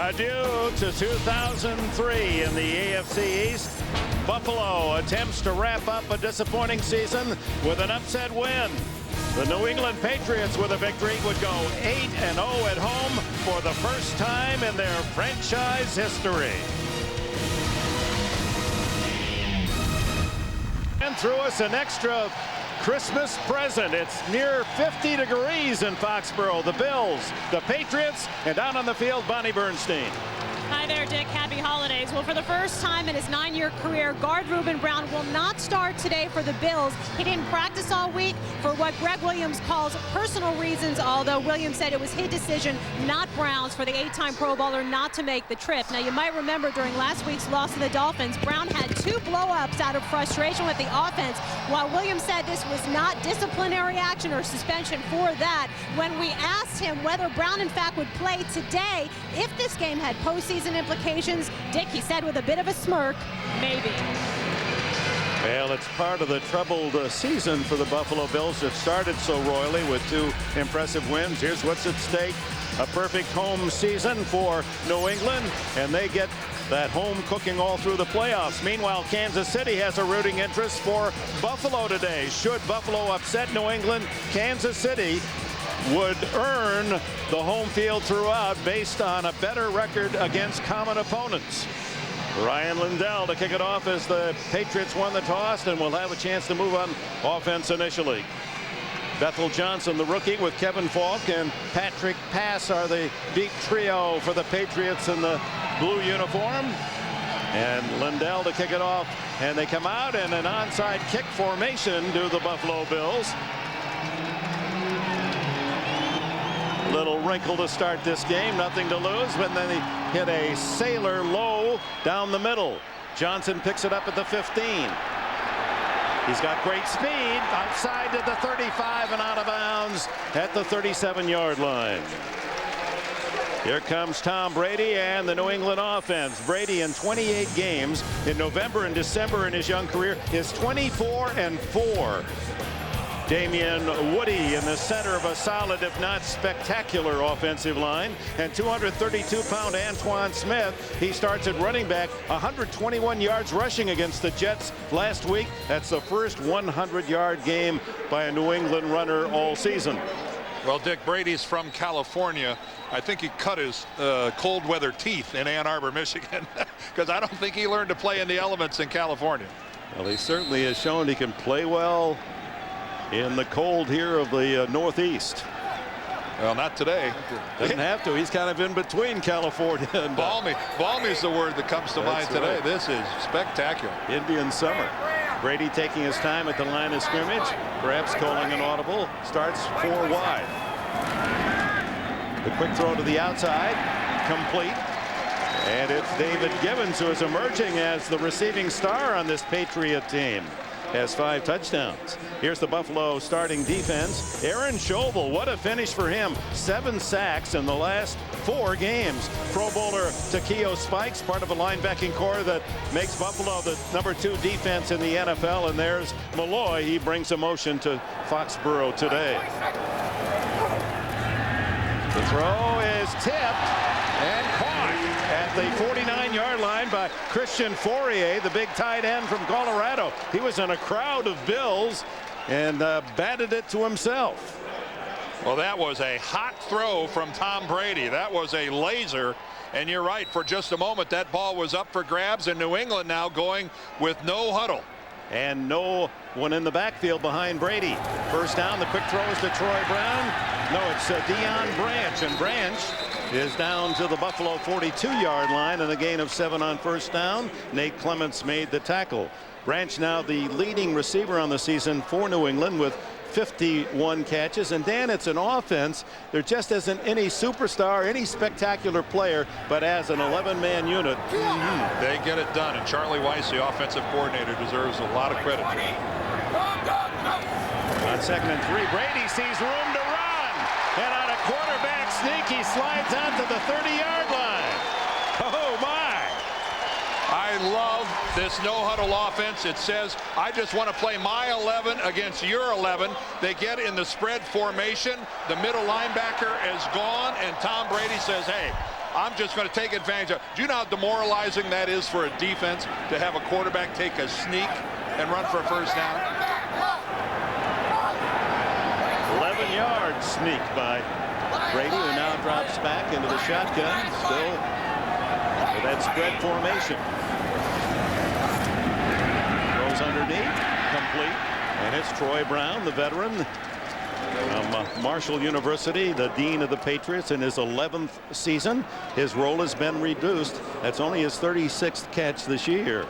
Adieu to 2003 in the AFC East. Buffalo attempts to wrap up a disappointing season with an upset win. The New England Patriots, with a victory, would go 8-0 at home for the first time in their franchise history. And threw us an extra Christmas present. It's near 50 degrees in Foxborough. The Bills, the Patriots, and out on the field, Bonnie Bernstein. Hi there, Dick. Happy holidays. Well, for the first time in his 9-year career, guard Reuben Brown will not start today for the Bills. He didn't practice all week for what Greg Williams calls personal reasons, although Williams said it was his decision, not Brown's, for the 8-time Pro Bowler not to make the trip. Now, you might remember during last week's loss to the Dolphins, Brown had 2 blow-ups out of frustration with the offense. While Williams said this was not disciplinary action or suspension for that, when we asked him whether Brown, in fact, would play today if this game had postseason implications, Dick, he said with a bit of a smirk, maybe. Well, it's part of the troubled season for the Buffalo Bills that started so royally with 2 impressive wins. Here's what's at stake: a perfect home season for New England, and they get that home cooking all through the playoffs. Meanwhile, Kansas City has a rooting interest for Buffalo today. Should Buffalo upset New England, Kansas City would earn the home field throughout based on a better record against common opponents. Ryan Lindell to kick it off as the Patriots won the toss and will have a chance to move on offense initially. Bethel Johnson, the rookie, with Kevin Falk and Patrick Pass are the deep trio for the Patriots in the blue uniform. And Lindell to kick it off, and they come out in an onside kick formation do the Buffalo Bills. Little wrinkle to start this game, nothing to lose, but then they hit a sailor low down the middle. Johnson picks it up at the 15. He's got great speed outside to the 35 and out of bounds at the 37-yard line. Here comes Tom Brady and the New England offense. Brady, in 28 games in November and December in his young career, is 24-4. Damian Woody in the center of a solid, if not spectacular, offensive line. And 232-pound Antoine Smith. He starts at running back, 121 yards rushing against the Jets last week. That's the first 100-yard game by a New England runner all season. Well, Dick, Brady's from California. I think he cut his cold weather teeth in Ann Arbor, Michigan, because I don't think he learned to play in the elements in California. Well, he certainly has shown he can play well in the cold here of the Northeast. Well, not today. Doesn't have to. He's kind of in between California and balmy. Balmy is the word that comes to mind today. Right. This is spectacular. Indian summer. Brady taking his time at the line of scrimmage, perhaps calling an audible. Starts 4 wide. The quick throw to the outside, complete. And it's David Gibbons who is emerging as the receiving star on this Patriot team. Has 5 touchdowns. Here's the Buffalo starting defense. Aaron Schobel, what a finish for him. 7 sacks in the last 4 games. Pro Bowler Takeo Spikes, part of a linebacking core that makes Buffalo the #2 defense in the NFL. And there's Milloy. He brings emotion to Foxborough today. The throw is tipped and caught at the 49-yard line by Christian Fourier, the big tight end from Colorado. He was in a crowd of Bills and batted it to himself. Well, that was a hot throw from Tom Brady. That was a laser. And you're right, for just a moment that ball was up for grabs, and New England now going with no huddle. And no one in the backfield behind Brady. First down, the quick throw is to Troy Brown. No, it's Deion Branch, and Branch is down to the Buffalo 42-yard line and a gain of 7 on first down. Nate Clements made the tackle. Branch now the leading receiver on the season for New England with 51 catches. And Dan, it's an offense. There just isn't any superstar, any spectacular player, but as an 11-man unit, they get it done. And Charlie Weiss, the offensive coordinator, deserves a lot of credit. On 2nd and 3, Brady sees room to run, and on a quarterback sneak, he slides out to the 30-yard line. Oh my! I love this no-huddle offense. It says, I just want to play my 11 against your 11. They get in the spread formation. The middle linebacker is gone, and Tom Brady says, hey, I'm just going to take advantage of. Do you know how demoralizing that is for a defense to have a quarterback take a sneak and run for a first down? 11-yard sneak by Brady, who now drops back into the shotgun, still with that spread formation. Throws underneath, complete, and it's Troy Brown, the veteran from Marshall University, the dean of the Patriots, in his 11th season. His role has been reduced. That's only his 36th catch this year.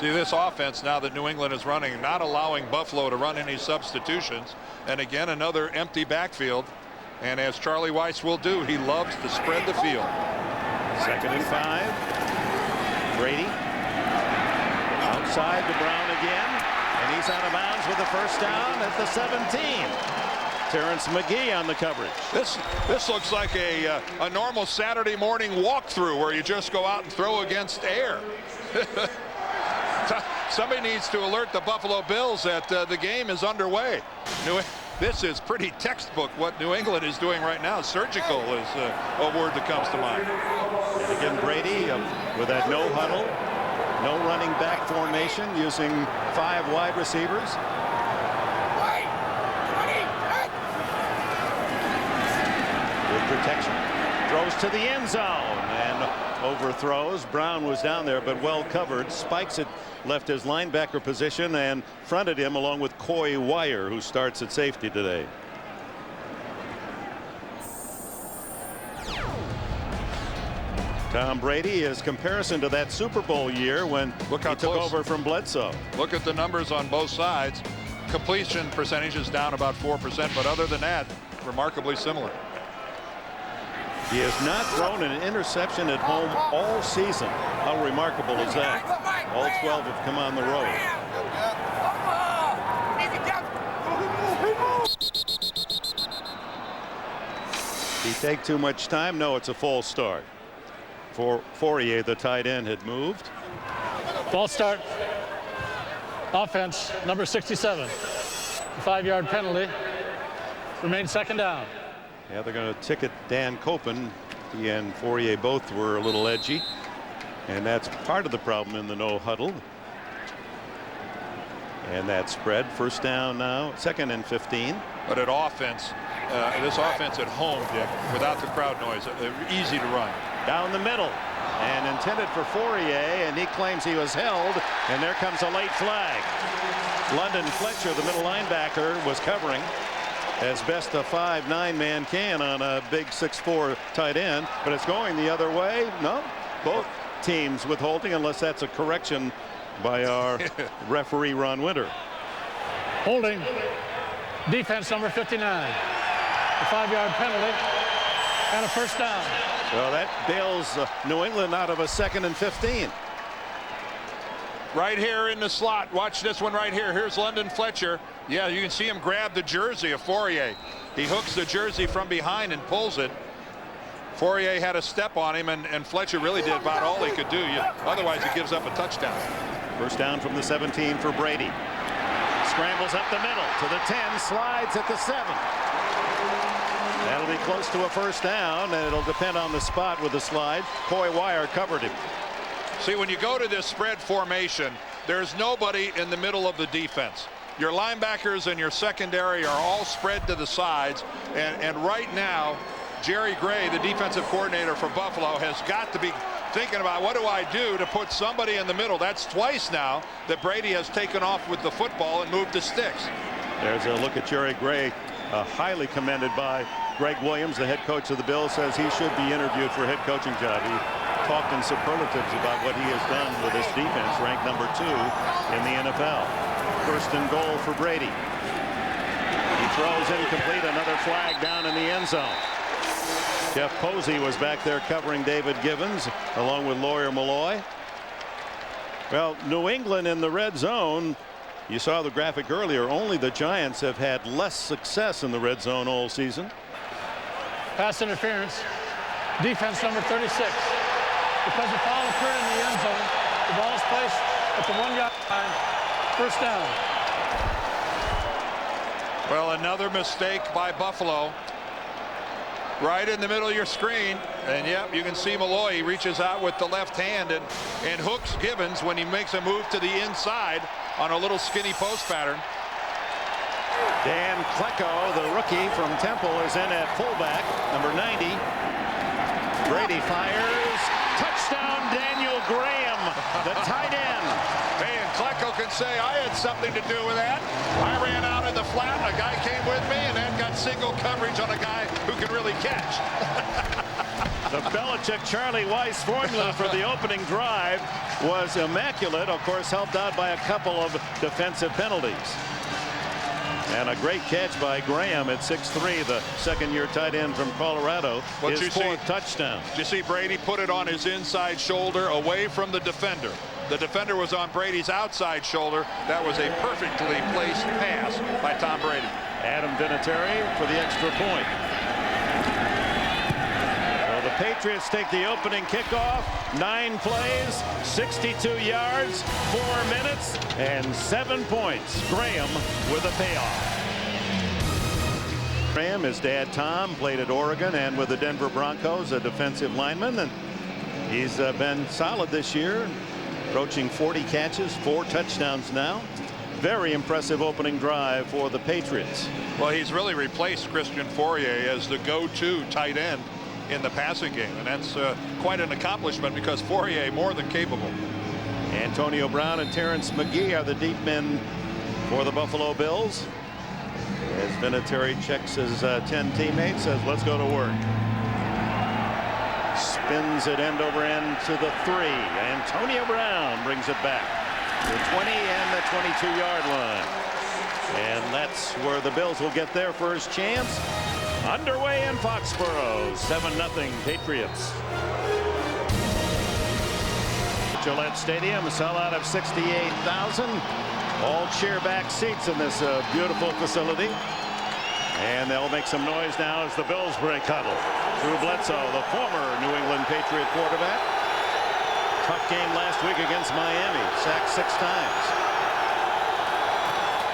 See this offense now that New England is running, not allowing Buffalo to run any substitutions, and again another empty backfield. And as Charlie Weiss will do, he loves to spread the field. 2nd and 5. Brady outside to Brown again, and he's out of bounds with the first down at the 17. Terrence McGee on the coverage. This looks like a normal Saturday morning walkthrough where you just go out and throw against air. Somebody needs to alert the Buffalo Bills that the game is underway. This is pretty textbook what New England is doing right now. Surgical is a word that comes to mind. And again, Brady with that no huddle, no running back formation, using 5 wide receivers. Good protection. Throws to the end zone and overthrows. Brown was down there but well covered. Spikes had left his linebacker position and fronted him along with Coy Wire, who starts at safety today. Tom Brady, his comparison to that Super Bowl year when he took over from Bledsoe. Look at the numbers on both sides. Completion percentage is down about 4%, but other than that, remarkably similar. He has not thrown an interception at home all season. How remarkable is that? All 12 have come on the road. Did he take too much time? No, it's a false start. Fourier, the tight end, had moved. False start. Offense, number 67. 5-yard penalty. Remains 2nd down. Yeah, they're going to ticket Dan Copen. He and Fourier both were a little edgy, and that's part of the problem in the no huddle. And that spread, 1st down now, 2nd and 15. But at offense, this offense at home, Dick, without the crowd noise, easy to run. Down the middle and intended for Fourier, and he claims he was held, and there comes a late flag. London Fletcher, the middle linebacker, was covering as best a 5'9" man can on a big 6'4" tight end, but it's going the other way. No, both teams withholding, unless that's a correction by our referee Ron Winter. Holding. Defense number 59. A 5-yard penalty and a 1st down. Well, that bails New England out of a 2nd and 15. Right here in the slot. Watch this one right here. Here's London Fletcher. Yeah, you can see him grab the jersey of Fourier. He hooks the jersey from behind and pulls it. Fourier had a step on him, and Fletcher really did about all he could do. Otherwise, he gives up a touchdown. 1st down from the 17 for Brady. Scrambles up the middle to the 10, slides at the 7. That'll be close to a 1st down, and it'll depend on the spot with the slide. Coy Wire covered him. See, when you go to this spread formation, there's nobody in the middle of the defense. Your linebackers and your secondary are all spread to the sides, and right now Jerry Gray, the defensive coordinator for Buffalo, has got to be thinking about, what do I do to put somebody in the middle? That's twice now that Brady has taken off with the football and moved the sticks. There's a look at Jerry Gray, highly commended by Greg Williams, the head coach of the Bills, says he should be interviewed for a head coaching job. He talked in superlatives about what he has done with this defense, ranked number 2 in the NFL. 1st and goal for Brady. He throws incomplete, another flag down in the end zone. Jeff Posey was back there covering David Gibbons along with lawyer Milloy. Well, New England in the red zone, you saw the graphic earlier, only the Giants have had less success in the red zone all season. Pass interference. Defense number 36. Because the foul occurred in the end zone, the ball is placed at the 1-yard line. 1st down. Well, another mistake by Buffalo. Right in the middle of your screen, And yep, you can see Milloy. He reaches out with the left hand and hooks Gibbons when he makes a move to the inside on a little skinny post pattern. Dan Klecko, the rookie from Temple, is in at fullback, number 90. Brady fires. Touchdown, Daniel Graham, the tight end. Hey, and Klecko can say, I had something to do with that. I ran out in the flat, and a guy came with me, and then got single coverage on a guy who can really catch. The Belichick Charlie Weiss formula for the opening drive was immaculate, of course helped out by a couple of defensive penalties. And a great catch by Graham at 6'3", the second-year tight end from Colorado. His fourth touchdown. Did you see Brady put it on his inside shoulder away from the defender? The defender was on Brady's outside shoulder. That was a perfectly placed pass by Tom Brady. Adam Vinatieri for the extra point. Well, the Patriots take the opening kickoff. 9 plays, 62 yards, 4 minutes, and 7 points. Graham with a payoff. Graham, his dad Tom, played at Oregon and with the Denver Broncos, a defensive lineman, and he's been solid this year, approaching 40 catches, 4 touchdowns now. Very impressive opening drive for the Patriots. Well, he's really replaced Christian Fourier as the go-to tight end in the passing game, and that's quite an accomplishment because Fourier more than capable. Antonio Brown and Terrence McGee are the deep men for the Buffalo Bills. As Vinatieri checks his 10 teammates, says let's go to work. Spins it end over end to the 3. Antonio Brown brings it back to the 20 and the 22-yard line. And that's where the Bills will get their first chance. Underway in Foxborough, 7-0 Patriots. Gillette Stadium, a sellout of 68,000. All cheer-back seats in this beautiful facility. And they'll make some noise now as the Bills break huddle. Drew Bledsoe, the former New England Patriot quarterback. Tough game last week against Miami. Sacked 6 times.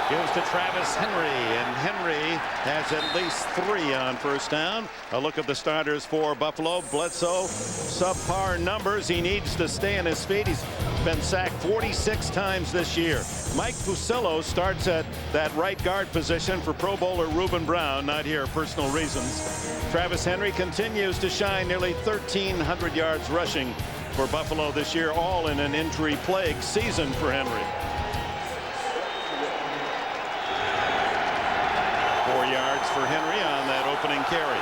Gives to Travis Henry, and Henry has at least 3 on first down. A look at the starters for Buffalo. Bledsoe, subpar numbers. He needs to stay on his feet. He's been sacked 46 times this year. Mike Fusillo starts at that right guard position for Pro Bowler Reuben Brown. Not here, personal reasons. Travis Henry continues to shine, nearly 1,300 yards rushing for Buffalo this year, all in an injury-plagued season for Henry. 4 yards for Henry on that opening carry.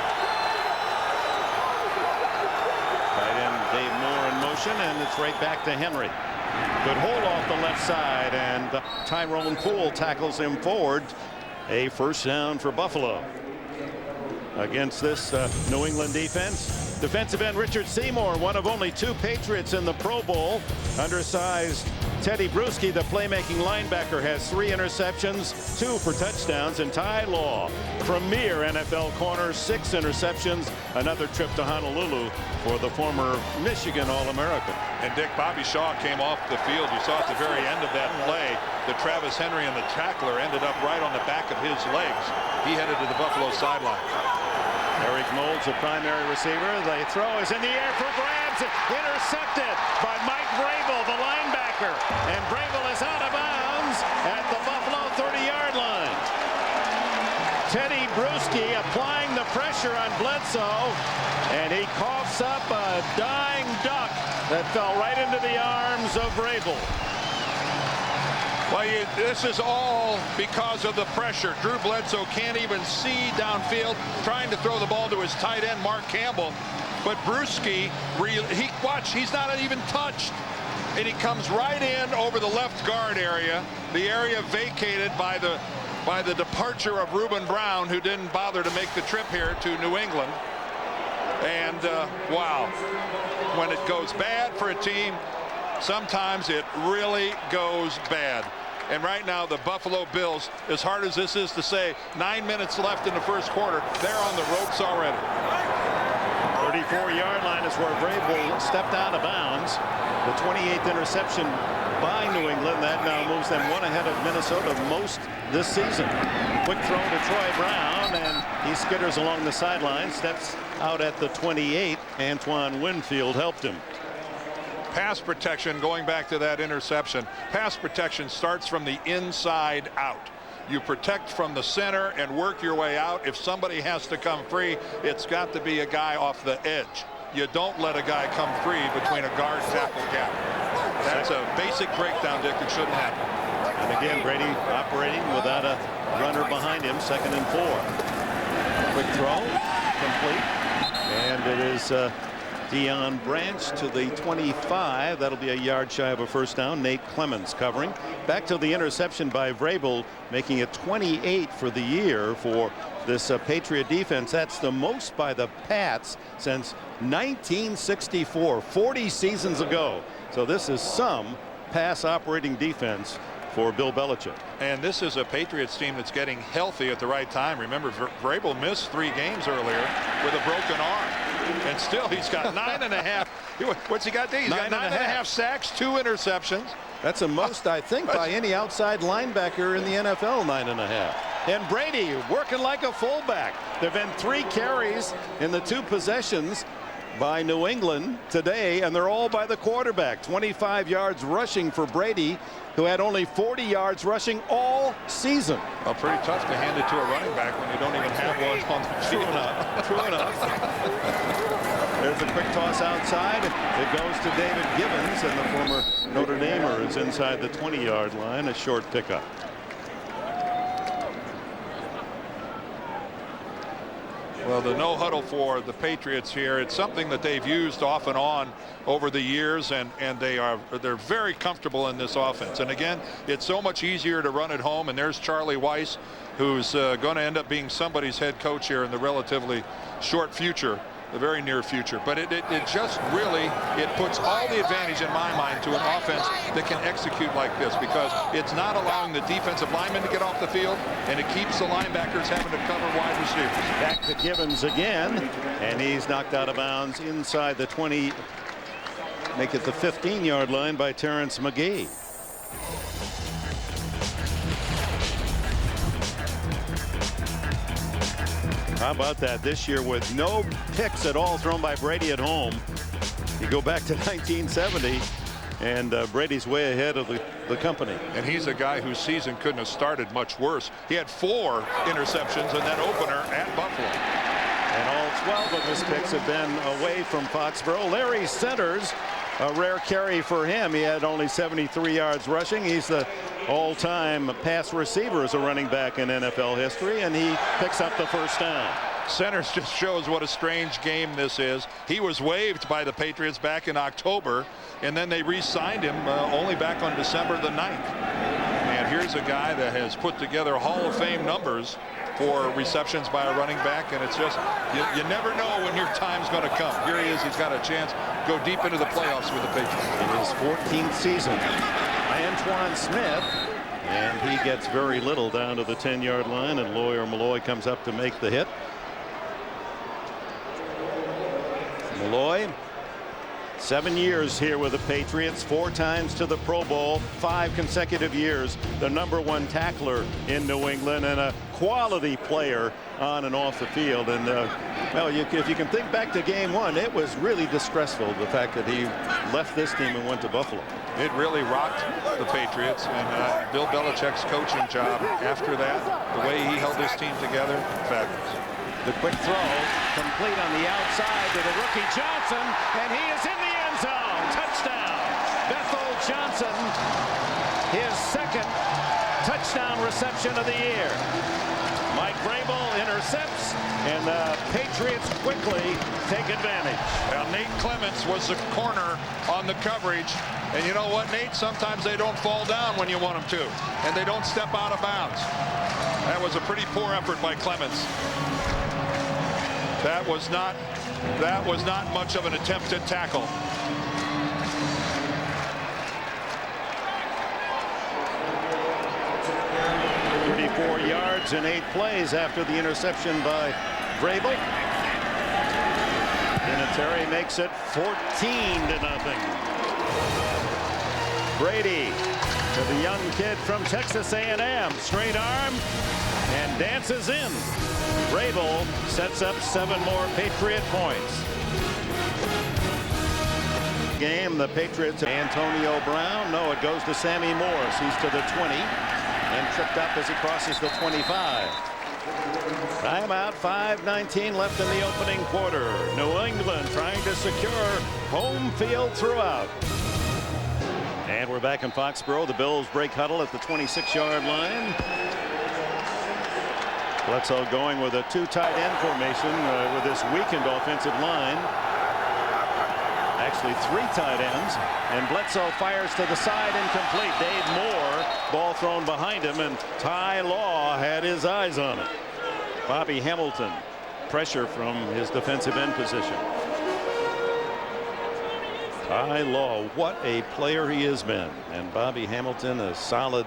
Tight end Dave Moore in motion, and it's right back to Henry. Good hold off the left side, and Tyrone Poole tackles him forward. A first down for Buffalo. Against this New England defense, defensive end Richard Seymour, one of only 2 Patriots in the Pro Bowl. Undersized Teddy Bruschi, the playmaking linebacker, has 3 interceptions, 2 for touchdowns. And Ty Law, premier NFL corner, 6 interceptions. Another trip to Honolulu for the former Michigan All-American. And Dick, Bobby Shaw came off the field. You saw at the very end of that play that Travis Henry and the tackler ended up right on the back of his legs. He headed to the Buffalo sideline. Eric Moulds, the primary receiver. The throw is in the air for grabs. Intercepted by Mike Vrabel, the linebacker. And Vrabel is out of bounds at the Buffalo 30-yard line. Teddy Bruschi applying the pressure on Bledsoe. And he coughs up a dying duck that fell right into the arms of Vrabel. Well, this is all because of the pressure. Drew Bledsoe can't even see downfield, trying to throw the ball to his tight end, Mark Campbell. But Bruschi, he's not even touched. And he comes right in over the left guard area, the area vacated by the departure of Reuben Brown, who didn't bother to make the trip here to New England. And wow, when it goes bad for a team, sometimes it really goes bad. And right now the Buffalo Bills, as hard as this is to say, 9 minutes left in the first quarter, they're on the ropes already. 34-yard line is where Vrabel stepped out of bounds. The 28th interception by New England. That now moves them one ahead of Minnesota most this season. Quick throw to Troy Brown, and he skitters along the sideline, steps out at the 28. Antoine Winfield helped him. Pass protection, going back to that interception, pass protection starts from the inside out. You protect from the center and work your way out. If somebody has to come free, it's got to be a guy off the edge. You don't let a guy come free between a guard tackle gap. That's a basic breakdown, Dick. It shouldn't happen. And again, Brady operating without a runner behind him. 2nd and 4. Quick throw, complete, and it is Deion Branch to the 25. That'll be a yard shy of a first down. Nate Clemens covering. Back to the interception by Vrabel, making it 28 for the year for this Patriot defense. That's the most by the Pats since 1964, 40 seasons ago. So this is some pass operating defense for Bill Belichick. And this is a Patriots team that's getting healthy at the right time. Remember, Vrabel missed 3 games earlier with a broken arm. And still, he's got 9.5. What's he got? He's got 9.5 sacks, 2 interceptions. That's the most, I think, by any outside linebacker in the NFL, 9.5. And Brady working like a fullback. There have been 3 carries in the 2 possessions by New England today, and they're all by the quarterback. 25 yards rushing for Brady, who had only 40 yards rushing all season. Well, pretty tough to hand it to a running back when you don't even have one on the field. True enough. There's a quick toss outside. It goes to David Gibbons, and the former Notre Damer is inside the 20-yard line. A short pickup. Well, the no huddle for the Patriots here, it's something that they've used off and on over the years, and they're very comfortable in this offense. And again, it's so much easier to run at home. And there's Charlie Weiss, who's going to end up being somebody's head coach here in the relatively short future, the very near future. But it just really, it puts all the advantage in my mind to an offense that can execute like this, because it's not allowing the defensive linemen to get off the field, and it keeps the linebackers having to cover wide receivers. Back to Gibbons again, and he's knocked out of bounds inside the 20, make it the 15-yard line by Terrence McGee. How about that? This year with no picks at all thrown by Brady at home. You go back to 1970, and Brady's way ahead of the company. And he's a guy whose season couldn't have started much worse. He had 4 interceptions in that opener at Buffalo. And all 12 of his picks have been away from Foxborough. Larry Centers, a rare carry for him. He had only 73 yards rushing. He's the all-time pass receiver as a running back in NFL history, and he picks up the first down. Centers just shows what a strange game this is. He was waived by the Patriots back in October, and then they re-signed him only back on December the 9th. And here's a guy that has put together Hall of Fame numbers for receptions by a running back, and it's just, you never know when your time's going to come. Here he is. He's got a chance to go deep into the playoffs with the Patriots. In his 14th season, Antoine Smith, and he gets very little down to the 10-yard line, and Milloy comes up to make the hit. Milloy, 7 years here with the Patriots, 4 times to the Pro Bowl, 5 consecutive years, the #1 tackler in New England, and a quality player on and off the field. And well, if you can think back to game 1, it was really distressful, the fact that he left this team and went to Buffalo. It really rocked the Patriots, and Bill Belichick's coaching job after that, the way he held his team together, fabulous. The quick throw complete on the outside to the rookie Johnson, and he is in the end zone. Touchdown. Bethel Johnson, his 2nd touchdown reception of the year. Mike Vrabel intercepts, and the Patriots quickly take advantage. Now, Nate Clemens was the corner on the coverage, and you know what, Nate? Sometimes they don't fall down when you want them to, and they don't step out of bounds. That was a pretty poor effort by Clemens. That was not much of an attempted tackle. Yards in 8 plays after the interception by Vrabel. Vinatieri makes it 14-0. Brady to the young kid from Texas A&M. Straight arm and dances in. Vrabel sets up 7 more Patriot points. Game, the Patriots. Antonio Brown. No, it goes to Sammy Morris. He's to the 20 and tripped up as he crosses the 25. Timeout, 5:19 left in the opening quarter. New England trying to secure home field throughout. And we're back in Foxborough. The Bills break huddle at the 26-yard line. Bledsoe going with a 2 tight end formation with this weakened offensive line. Actually 3 tight ends, and Bledsoe fires to the side, incomplete. Dave Moore, ball thrown behind him, and Ty Law had his eyes on it. Bobby Hamilton, pressure from his defensive end position. Ty Law, what a player he has been, and Bobby Hamilton, a solid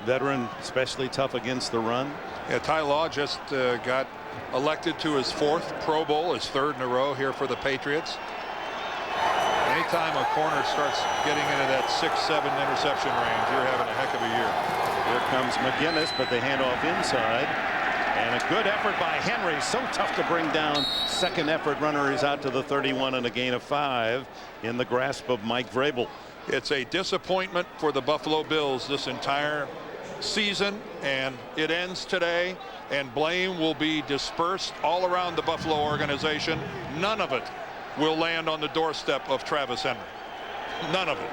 veteran, especially tough against the run. Yeah, Ty Law just got elected to his 4th Pro Bowl, his 3rd in a row here for the Patriots. Anytime a corner starts getting into that 6-7 interception range, you're having a heck of a year. Here comes McGinnis, but they hand off inside. And a good effort by Henry. So tough to bring down. Second effort runner is out to the 31 and a gain of 5 in the grasp of Mike Vrabel. It's a disappointment for the Buffalo Bills this entire season, and it ends today, and blame will be dispersed all around the Buffalo organization. None of it will land on the doorstep of Travis Henry. None of it.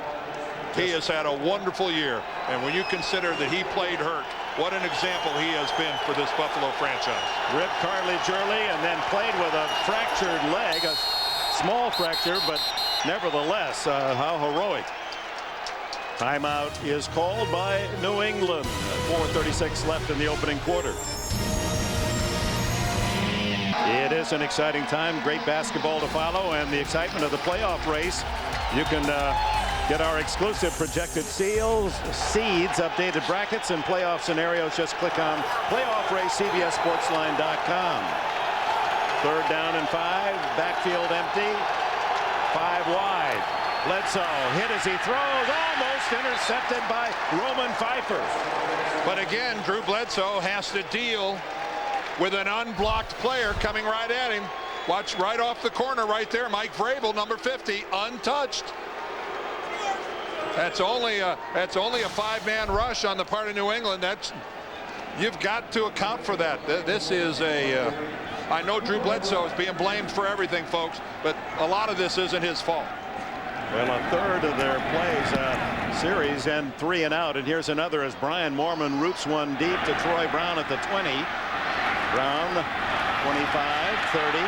He has had a wonderful year, and when you consider that he played hurt, what an example he has been for this Buffalo franchise. Ripped cartilage early and then played with a fractured leg, a small fracture, but nevertheless, how heroic. Timeout is called by New England. 4:36 left in the opening quarter. It is an exciting time. Great basketball to follow, and the excitement of the playoff race. You can get our exclusive projected seeds, updated brackets, and playoff scenarios. Just click on Playoff Race, CBSSportsline.com. 3rd down and 5. Backfield empty. 5 wide. Bledsoe hit as he throws. Almost intercepted by Roman Pfeiffer. But again, Drew Bledsoe has to deal with an unblocked player coming right at him. Watch right off the corner right there. Mike Vrabel, number 50, untouched. That's only a 5-man rush on the part of New England. You've got to account for that. This is I know Drew Bledsoe is being blamed for everything, folks, but a lot of this isn't his fault. Well, a third of their plays series and 3 and out, and here's another as Brian Moorman roots one deep to Troy Brown at the 20. Brown 25, 30,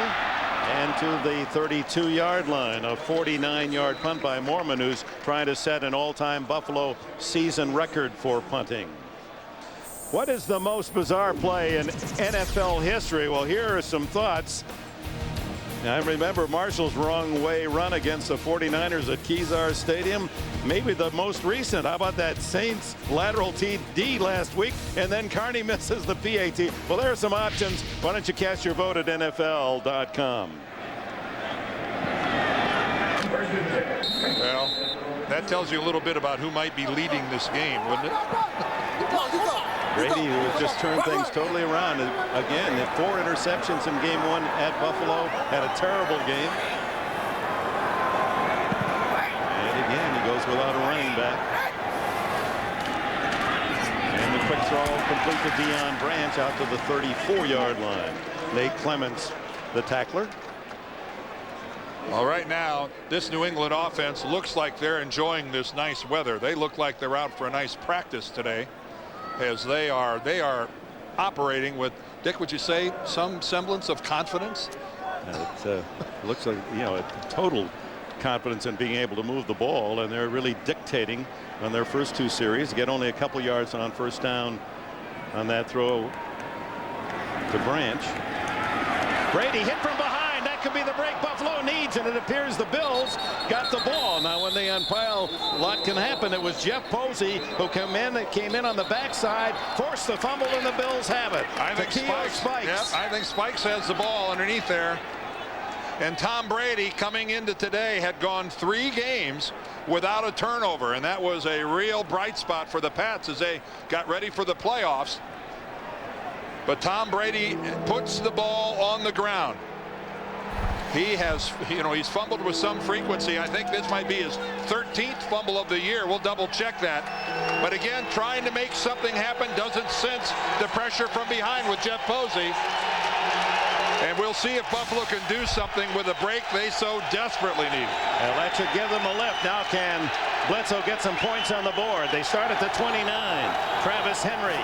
and to the 32-yard line. A 49-yard punt by Moorman, who's trying to set an all-time Buffalo season record for punting. What is the most bizarre play in NFL history? Well, here are some thoughts. I remember Marshall's wrong way run against the 49ers at Kezar Stadium. Maybe the most recent. How about that Saints lateral TD last week, and then Carney misses the PAT? Well, there are some options. Why don't you cast your vote at NFL.com? Well, that tells you a little bit about who might be leading this game, wouldn't it? Brady, who has just turned things totally around. Again, 4 interceptions in game 1 at Buffalo. Had a terrible game. And again, he goes without a running back. And the quick throw complete to Deion Branch out to the 34-yard line. Nate Clements, the tackler. All right, now this New England offense looks like they're enjoying this nice weather. They look like they're out for a nice practice today, as they are operating with, Dick, would you say, some semblance of confidence? It looks like, a total confidence in being able to move the ball, and they're really dictating on their first 2 series. Get only a couple yards on first down on that throw to Branch. Brady hit from behind. That could be the break Buffalo needs, and it appears the Bills got the ball. Now, when they unpile, a lot can happen. It was Jeff Posey who came in on the backside, forced the fumble, and the Bills have it. I think Spikes has the ball underneath there. And Tom Brady, coming into today, had gone 3 games without a turnover, and that was a real bright spot for the Pats as they got ready for the playoffs. But Tom Brady puts the ball on the ground. He has, he's fumbled with some frequency. I think this might be his 13th fumble of the year. We'll double check that. But again, trying to make something happen, doesn't sense the pressure from behind with Jeff Posey. And we'll see if Buffalo can do something with a break they so desperately need. Well, that should give them a lift. Now can Bledsoe get some points on the board? They start at the 29. Travis Henry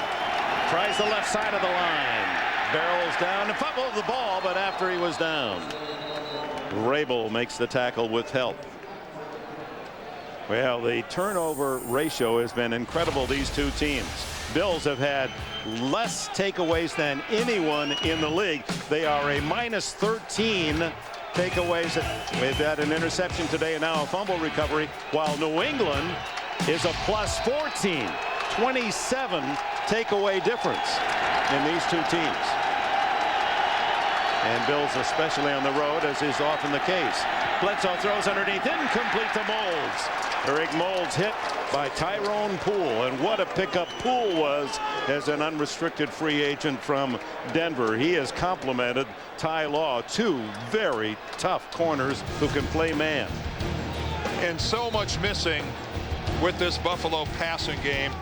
tries the left side of the line. Barrels down and fumbles the ball, but after he was down. Vrabel makes the tackle with help. Well, the turnover ratio has been incredible, these two teams. Bills have had less takeaways than anyone in the league. They are a -13 takeaways. They've had an interception today and now a fumble recovery, while New England is a +14. 27 takeaway difference in these two teams. And Bills especially on the road, as is often the case. Bledsoe throws underneath, incomplete to Moulds. Eric Moulds hit by Tyrone Poole, and what a pickup Poole was as an unrestricted free agent from Denver. He has complemented Ty Law, 2 very tough corners who can play man. And so much missing with this Buffalo passing game.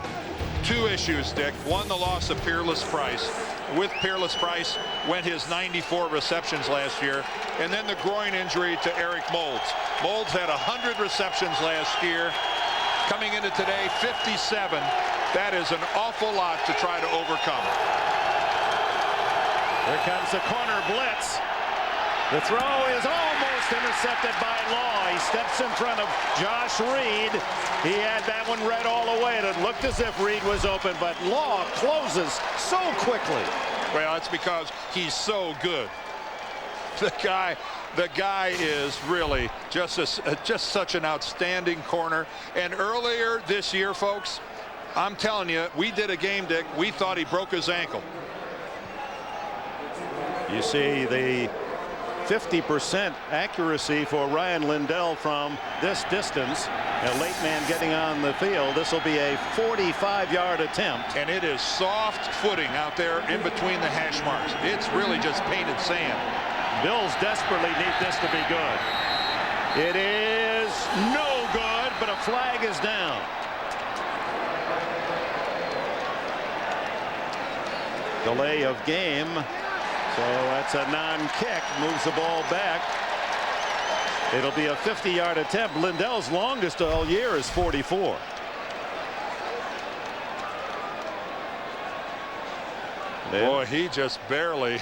2 issues, Dick. One, the loss of Peerless Price. With Peerless Price went his 94 receptions last year, and then the groin injury to Eric Moulds. Moulds had 100 receptions last year. Coming into today, 57. That is an awful lot to try to overcome. Here comes the corner blitz. The throw is almost intercepted by Law. He steps in front of Josh Reed. He had that one read all the way, and it looked as if Reed was open, but Law closes so quickly. Well, it's because he's so good. The guy is really just such an outstanding corner. And earlier this year, folks, I'm telling you, we did a game, Dick. We thought he broke his ankle. You see the 50% accuracy for Ryan Lindell from this distance. A late man getting on the field. This will be a 45-yard attempt. And it is soft footing out there in between the hash marks. It's really just painted sand. Bills desperately need this to be good. It is no good, but a flag is down. Delay of game. So that's a non-kick, moves the ball back. It'll be a 50-yard attempt. Lindell's longest all year is 44. Boy, he just barely.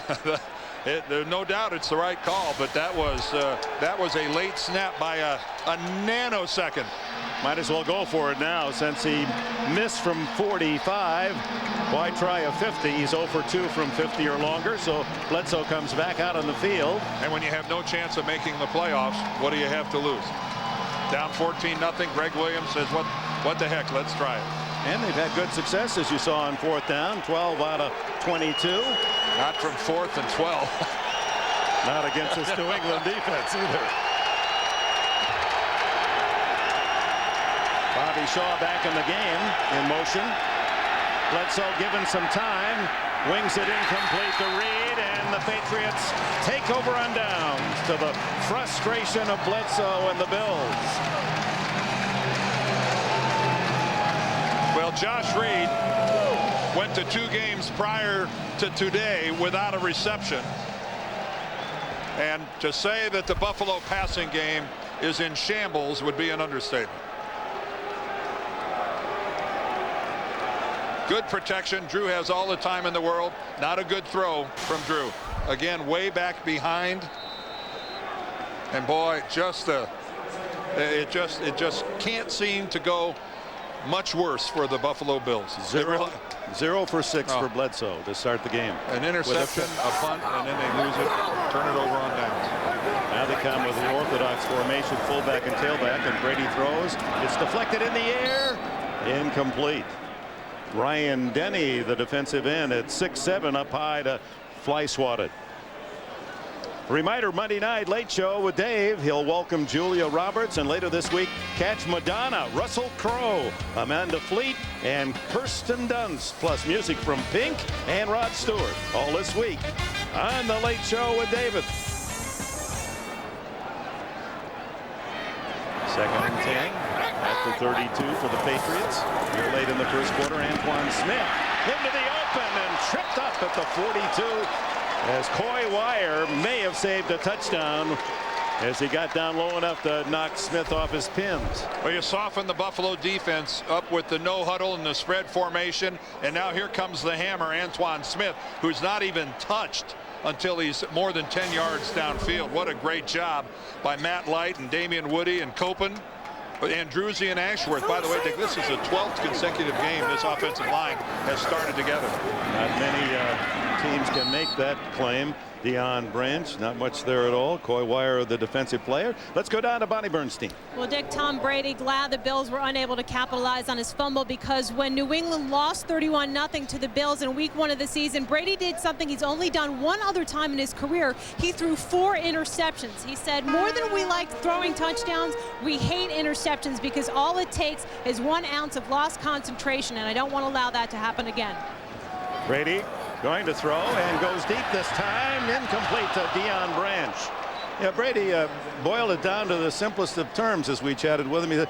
There's no doubt it's the right call, but that was a late snap by a nanosecond. Might as well go for it now since he missed from 45. Why try a 50? He's 0 for 2 from 50 or longer, so Bledsoe comes back out on the field. And when you have no chance of making the playoffs, what do you have to lose? Down 14-0. Greg Williams says, what the heck, let's try it. And they've had good success, as you saw on 4th down, 12 out of 22. Not from 4th and 12. Not against this New England defense either. Bobby Shaw back in the game, in motion. Bledsoe given some time, wings it incomplete to Reed, and the Patriots take over on downs to the frustration of Bledsoe and the Bills. Well, Josh Reed went to 2 games prior to today without a reception. And to say that the Buffalo passing game is in shambles would be an understatement. Good protection. Drew has all the time in the world. Not a good throw from Drew. Again, way back behind. And boy, it just can't seem to go much worse for the Buffalo Bills. 0 for 6 for Bledsoe to start the game. An interception, a punt, and then they lose it. Turn it over on downs. Now they come with the orthodox formation, fullback and tailback, and Brady throws. It's deflected in the air. Incomplete. Ryan Denny, the defensive end, at 6'7", up high to fly swatted. Reminder, Monday night late show with Dave. He'll welcome Julia Roberts, and later this week catch Madonna, Russell Crowe, Amanda Fleet, and Kirsten Dunst, plus music from Pink and Rod Stewart, all this week on the Late Show with David. 2nd and 10 at the 32 for the Patriots. Here late in the first quarter, Antoine Smith into the open and tripped up at the 42. As Coy Wire may have saved a touchdown as he got down low enough to knock Smith off his pins. Well, you soften the Buffalo defense up with the no huddle and the spread formation, and now here comes the hammer, Antoine Smith, who's not even touched until he's more than 10 yards downfield. What a great job by Matt Light and Damian Woody and Copen. Andrewsy and Ashworth. By the way, Dick, this is the 12th consecutive game this offensive line has started together. Not many teams can make that claim. Deion Branch, not much there at all. Coy Wire, the defensive player. Let's go down to Bonnie Bernstein. Well, Dick, Tom Brady glad the Bills were unable to capitalize on his fumble, because when New England lost 31-0 to the Bills in week 1 of the season, Brady did something he's only done one other time in his career. He threw 4 interceptions. He said, more than we like throwing touchdowns, we hate interceptions, because all it takes is 1 ounce of lost concentration, and I don't want to allow that to happen again. Brady going to throw and goes deep this time, incomplete to Deion Branch. Yeah, Brady boiled it down to the simplest of terms as we chatted with him. He said,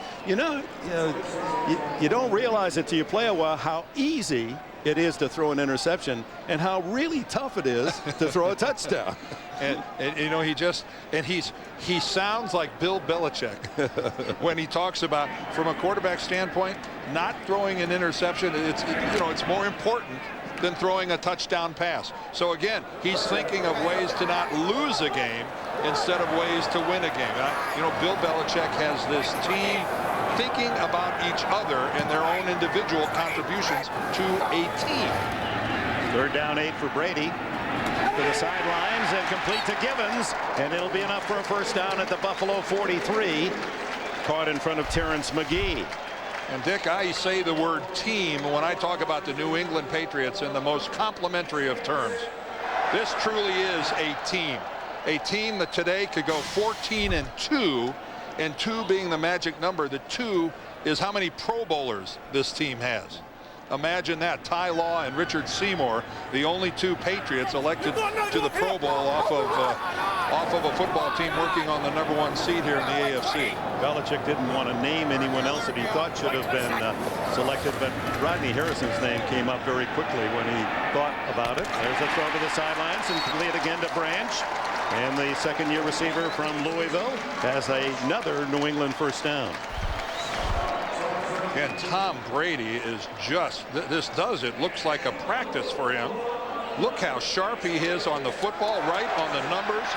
you don't realize it till you play a while how easy it is to throw an interception and how really tough it is to throw a touchdown. And you know, he sounds like Bill Belichick when he talks about, from a quarterback standpoint, not throwing an interception. It's more important than throwing a touchdown pass. So again, he's thinking of ways to not lose a game instead of ways to win a game. Bill Belichick has this team thinking about each other and their own individual contributions to a team. 3rd down 8 for Brady. To the sidelines and complete to Gibbons, and it'll be enough for a 1st down at the Buffalo 43. Caught in front of Terrence McGee. And Dick, I say the word team when I talk about the New England Patriots in the most complimentary of terms. This truly is a team that today could go 14-2, and 2 being the magic number. The 2 is how many Pro Bowlers this team has. Imagine that. Ty Law and Richard Seymour, the only 2 Patriots elected to the Pro Bowl off of a football team working on the #1 seed here in the AFC. Belichick didn't want to name anyone else that he thought should have been selected, but Rodney Harrison's name came up very quickly when he thought about it. There's a throw to the sidelines and complete again to Branch. And the 2nd-year receiver from Louisville has another New England 1st down. And Tom Brady is it looks like a practice for him. Look how sharp he is on the football, right on the numbers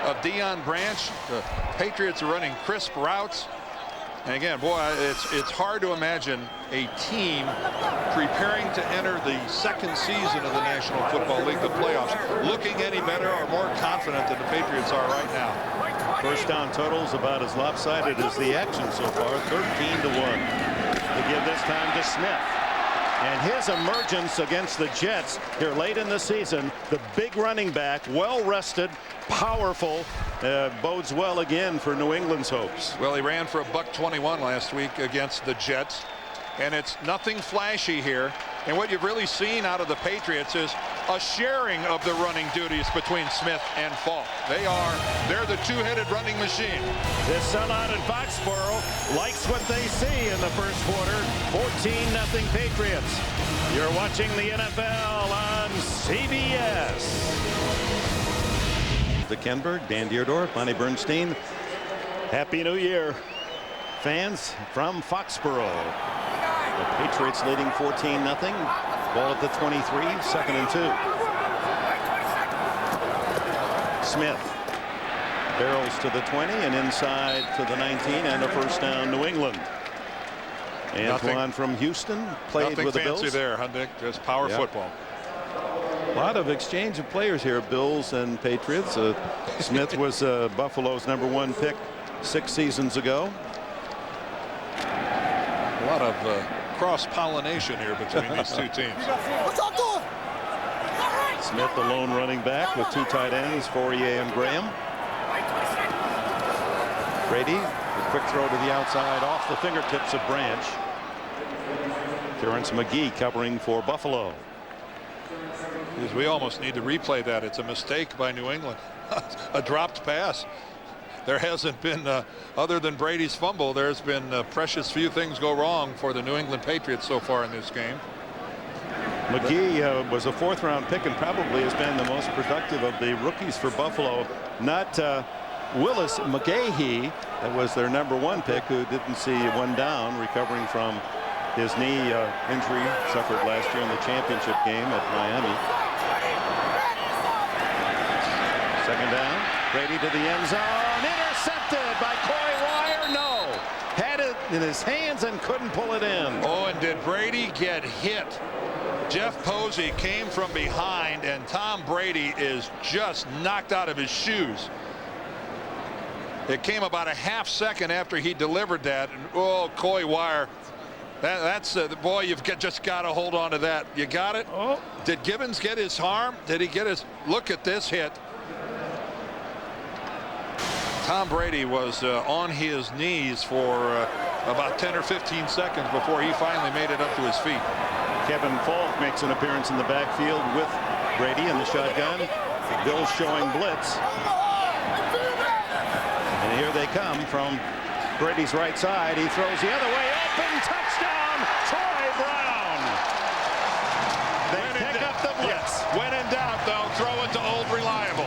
of Deion Branch. The Patriots are running crisp routes. And again, boy, it's hard to imagine a team preparing to enter the 2nd season of the National Football League, the playoffs, looking any better or more confident than the Patriots are right now. 1st down totals about as lopsided as the action so far, 13-1. To give this time to Smith. And his emergence against the Jets here late in the season, the big running back, well rested, powerful, bodes well again for New England's hopes. Well, he ran for $121 last week against the Jets, and it's nothing flashy here. And what you've really seen out of the Patriots is a sharing of the running duties between Smith and Falk. They're the 2-headed running machine. This sellout in Foxborough likes what they see in the first quarter. 14-0 Patriots. You're watching the NFL on CBS. The Kenberg, Dan Deerdorf, Bonnie Bernstein. Happy New Year, fans from Foxborough. The Patriots leading 14-0. Ball at the 23, 2nd and 2. Smith barrels to the 20 and inside to the 19, and a 1st down New England. Antoine from Houston played with the Bills. Nothing fancy there, huh, Dick? Just power football. A lot of exchange of players here, Bills and Patriots. Smith was Buffalo's #1 pick 6 seasons ago. A lot of cross-pollination here between these 2 teams. Smith, the lone running back with 2 tight ends, Fourier and Graham. Brady, a quick throw to the outside off the fingertips of Branch. Terrence McGee covering for Buffalo. We almost need to replay that. It's a mistake by New England. A dropped pass. There hasn't been, other than Brady's fumble, there's been precious few things go wrong for the New England Patriots so far in this game. McGee was a 4th-round pick and probably has been the most productive of the rookies for Buffalo. Not Willis McGahee, that was their #1 pick, who didn't see one down, recovering from his knee injury suffered last year in the championship game at Miami. 2nd down. Brady to the end zone. Intercepted by Coy Wire. No. Had it in his hands and couldn't pull it in. Oh, and did Brady get hit? Jeff Posey came from behind, and Tom Brady is just knocked out of his shoes. It came about a half second after he delivered that. And, oh, Coy Wire. That's boy, you've just got to hold on to that. You got it? Oh. Did Gibbons get his arm? Did he get his? Look at this hit. Tom Brady was on his knees for about 10 or 15 seconds before he finally made it up to his feet. Kevin Falk makes an appearance in the backfield with Brady in the shotgun. The Bills showing blitz. And here they come from Brady's right side. He throws the other way. Open touchdown, Troy Brown. They pick up the blitz. When in doubt, though, throw it to Old Reliable.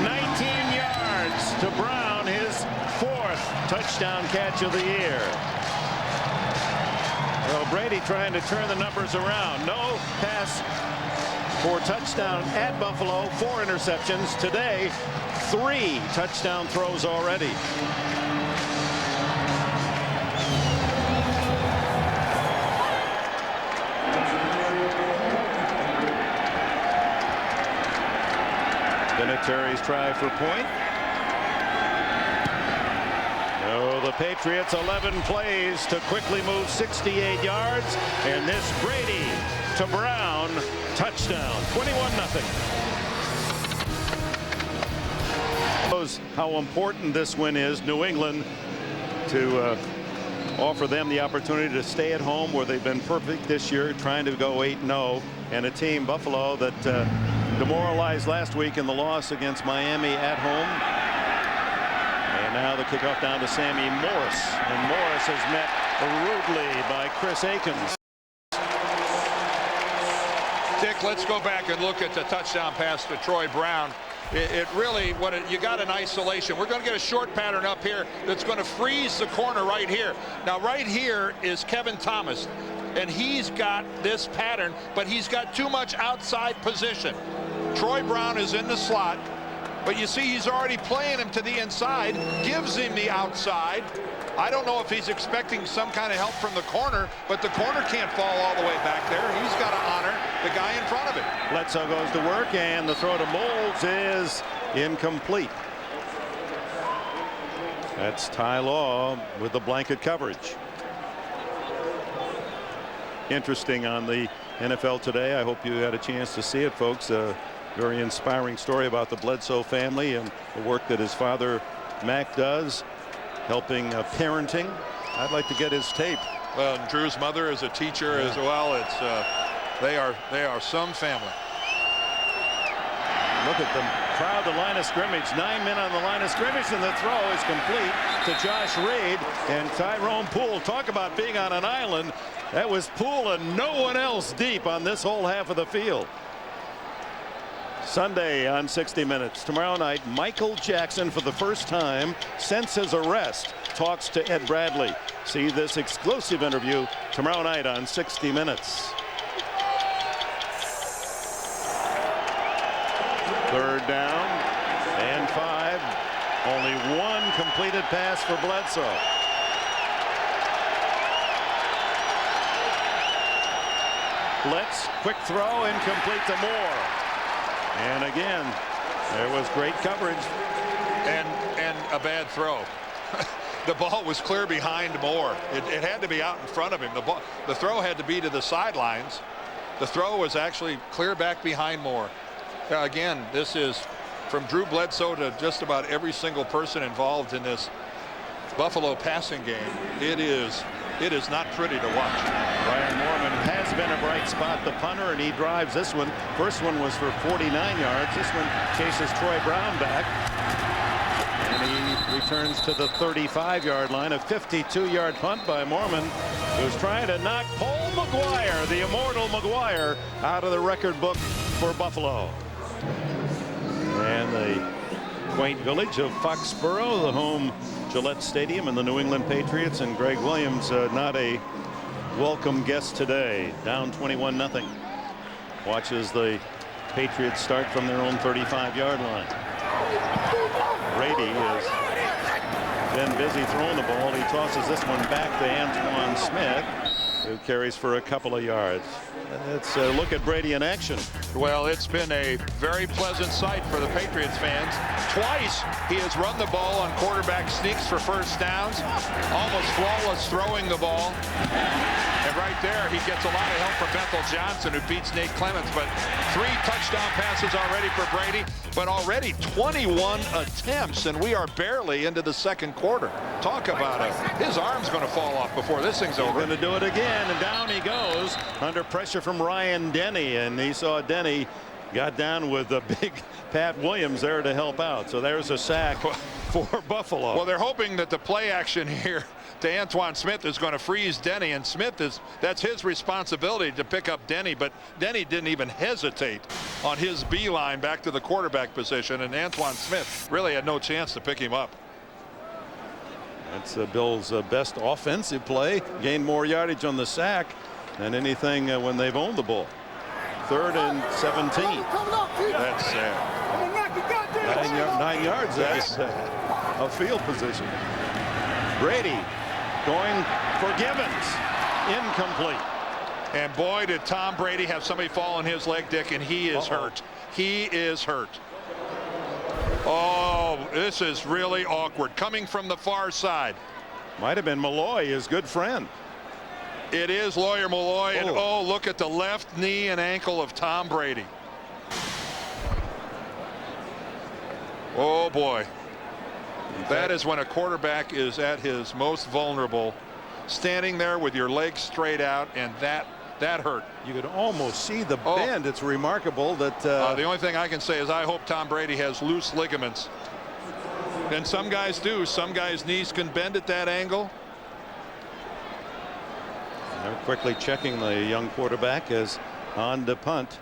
19 yards to Brown, his 4th touchdown catch of the year. Well, Brady trying to turn the numbers around. No pass for touchdown at Buffalo, 4 interceptions. Today, 3 touchdown throws already. Vinatieri's try for point. No, the Patriots 11 plays to quickly move 68 yards, and this Brady to Brown touchdown, 21-0. Shows how important this win is. New England to offer them the opportunity to stay at home where they've been perfect this year, trying to go 8-0, and a team, Buffalo, that demoralized last week in the loss against Miami at home. And now the kickoff down to Sammy Morris, and Morris is met rudely by Chris Akins. Dick, let's go back and look at the touchdown pass to Troy Brown. It really, you got an isolation. We're going to get a short pattern up here that's going to freeze the corner right here. Now, right here is Kevin Thomas, and he's got this pattern, but he's got too much outside position. Troy Brown is in the slot, but you see he's already playing him to the inside, gives him the outside. I don't know if he's expecting some kind of help from the corner, but the corner can't fall all the way back there. He's got to honor the guy in front of him. Bledsoe goes to work, and the throw to Moulds is incomplete. That's Ty Law with the blanket coverage. Interesting on the NFL Today. I hope you had a chance to see it, folks. A very inspiring story about the Bledsoe family and the work that his father Mac does, helping parenting. I'd like to get his tape. Well, Drew's mother is a teacher as well. It's they are some family. Look at them crowd the line of scrimmage. 9 men on the line of scrimmage, and the throw is complete to Josh Reed and Tyrone Poole. Talk about being on an island. That was Poole and no one else deep on this whole half of the field. Sunday on 60 Minutes. Tomorrow night, Michael Jackson, for the first time since his arrest, talks to Ed Bradley. See this exclusive interview tomorrow night on 60 Minutes. 3rd down and 5. Only 1 completed pass for Bledsoe. Blitz, quick throw, incomplete to Moore. And again, there was great coverage. And a bad throw. the ball was clear behind Moore. It had to be out in front of him. The throw had to be to the sidelines. The throw was actually clear back behind Moore. Again, this is from Drew Bledsoe to just about every single person involved in this Buffalo passing game. It is not pretty to watch. Ryan Moorman has been a bright spot, the punter, and he drives this one. First one was for 49 yards. This one chases Troy Brown back. And he returns to the 35-yard line. A 52-yard punt by Moorman, who's trying to knock Paul McGuire, the immortal McGuire, out of the record book for Buffalo. And the quaint village of Foxborough, the home Gillette Stadium, and the New England Patriots, and Greg Williams not a welcome guest today. Down 21-0. Watches the Patriots start from their own 35-yard line. Brady has been busy throwing the ball. He tosses this one back to Antoine Smith, who carries for a couple of yards. Let's look at Brady in action. Well, it's been a very pleasant sight for the Patriots fans. Twice he has run the ball on quarterback sneaks for first downs. Almost flawless throwing the ball. And right there, he gets a lot of help from Bethel Johnson, who beats Nate Clements. But 3 touchdown passes already for Brady, but already 21 attempts, and we are barely into the second quarter. Talk about it. His arm's going to fall off before this thing's over. Going to do it again, and down he goes under pressure from Ryan Denny, and he saw Denny got down with the big Pat Williams there to help out. So there's a sack for Buffalo. Well, they're hoping that the play action here to Antoine Smith is going to freeze Denny, and that's his responsibility to pick up Denny, but Denny didn't even hesitate on his beeline back to the quarterback position, and Antoine Smith really had no chance to pick him up. That's Bill's best offensive play. Gained more yardage on the sack than anything when they've owned the ball. 3rd and 17. That's 9 yards. That's a field position. Brady going for Gibbons. Incomplete. And boy, did Tom Brady have somebody fall on his leg, Dick, and he is hurt. He is hurt. Oh, this is really awkward. Coming from the far side. Might have been Milloy, his good friend. It is Lawyer Milloy, and oh, look at the left knee and ankle of Tom Brady. Oh boy. That is when a quarterback is at his most vulnerable, standing there with your legs straight out, and that hurt. You could almost see the bend. It's remarkable that the only thing I can say is I hope Tom Brady has loose ligaments. And some guys do. Some guys' knees can bend at that angle. They're quickly checking the young quarterback as on to punt.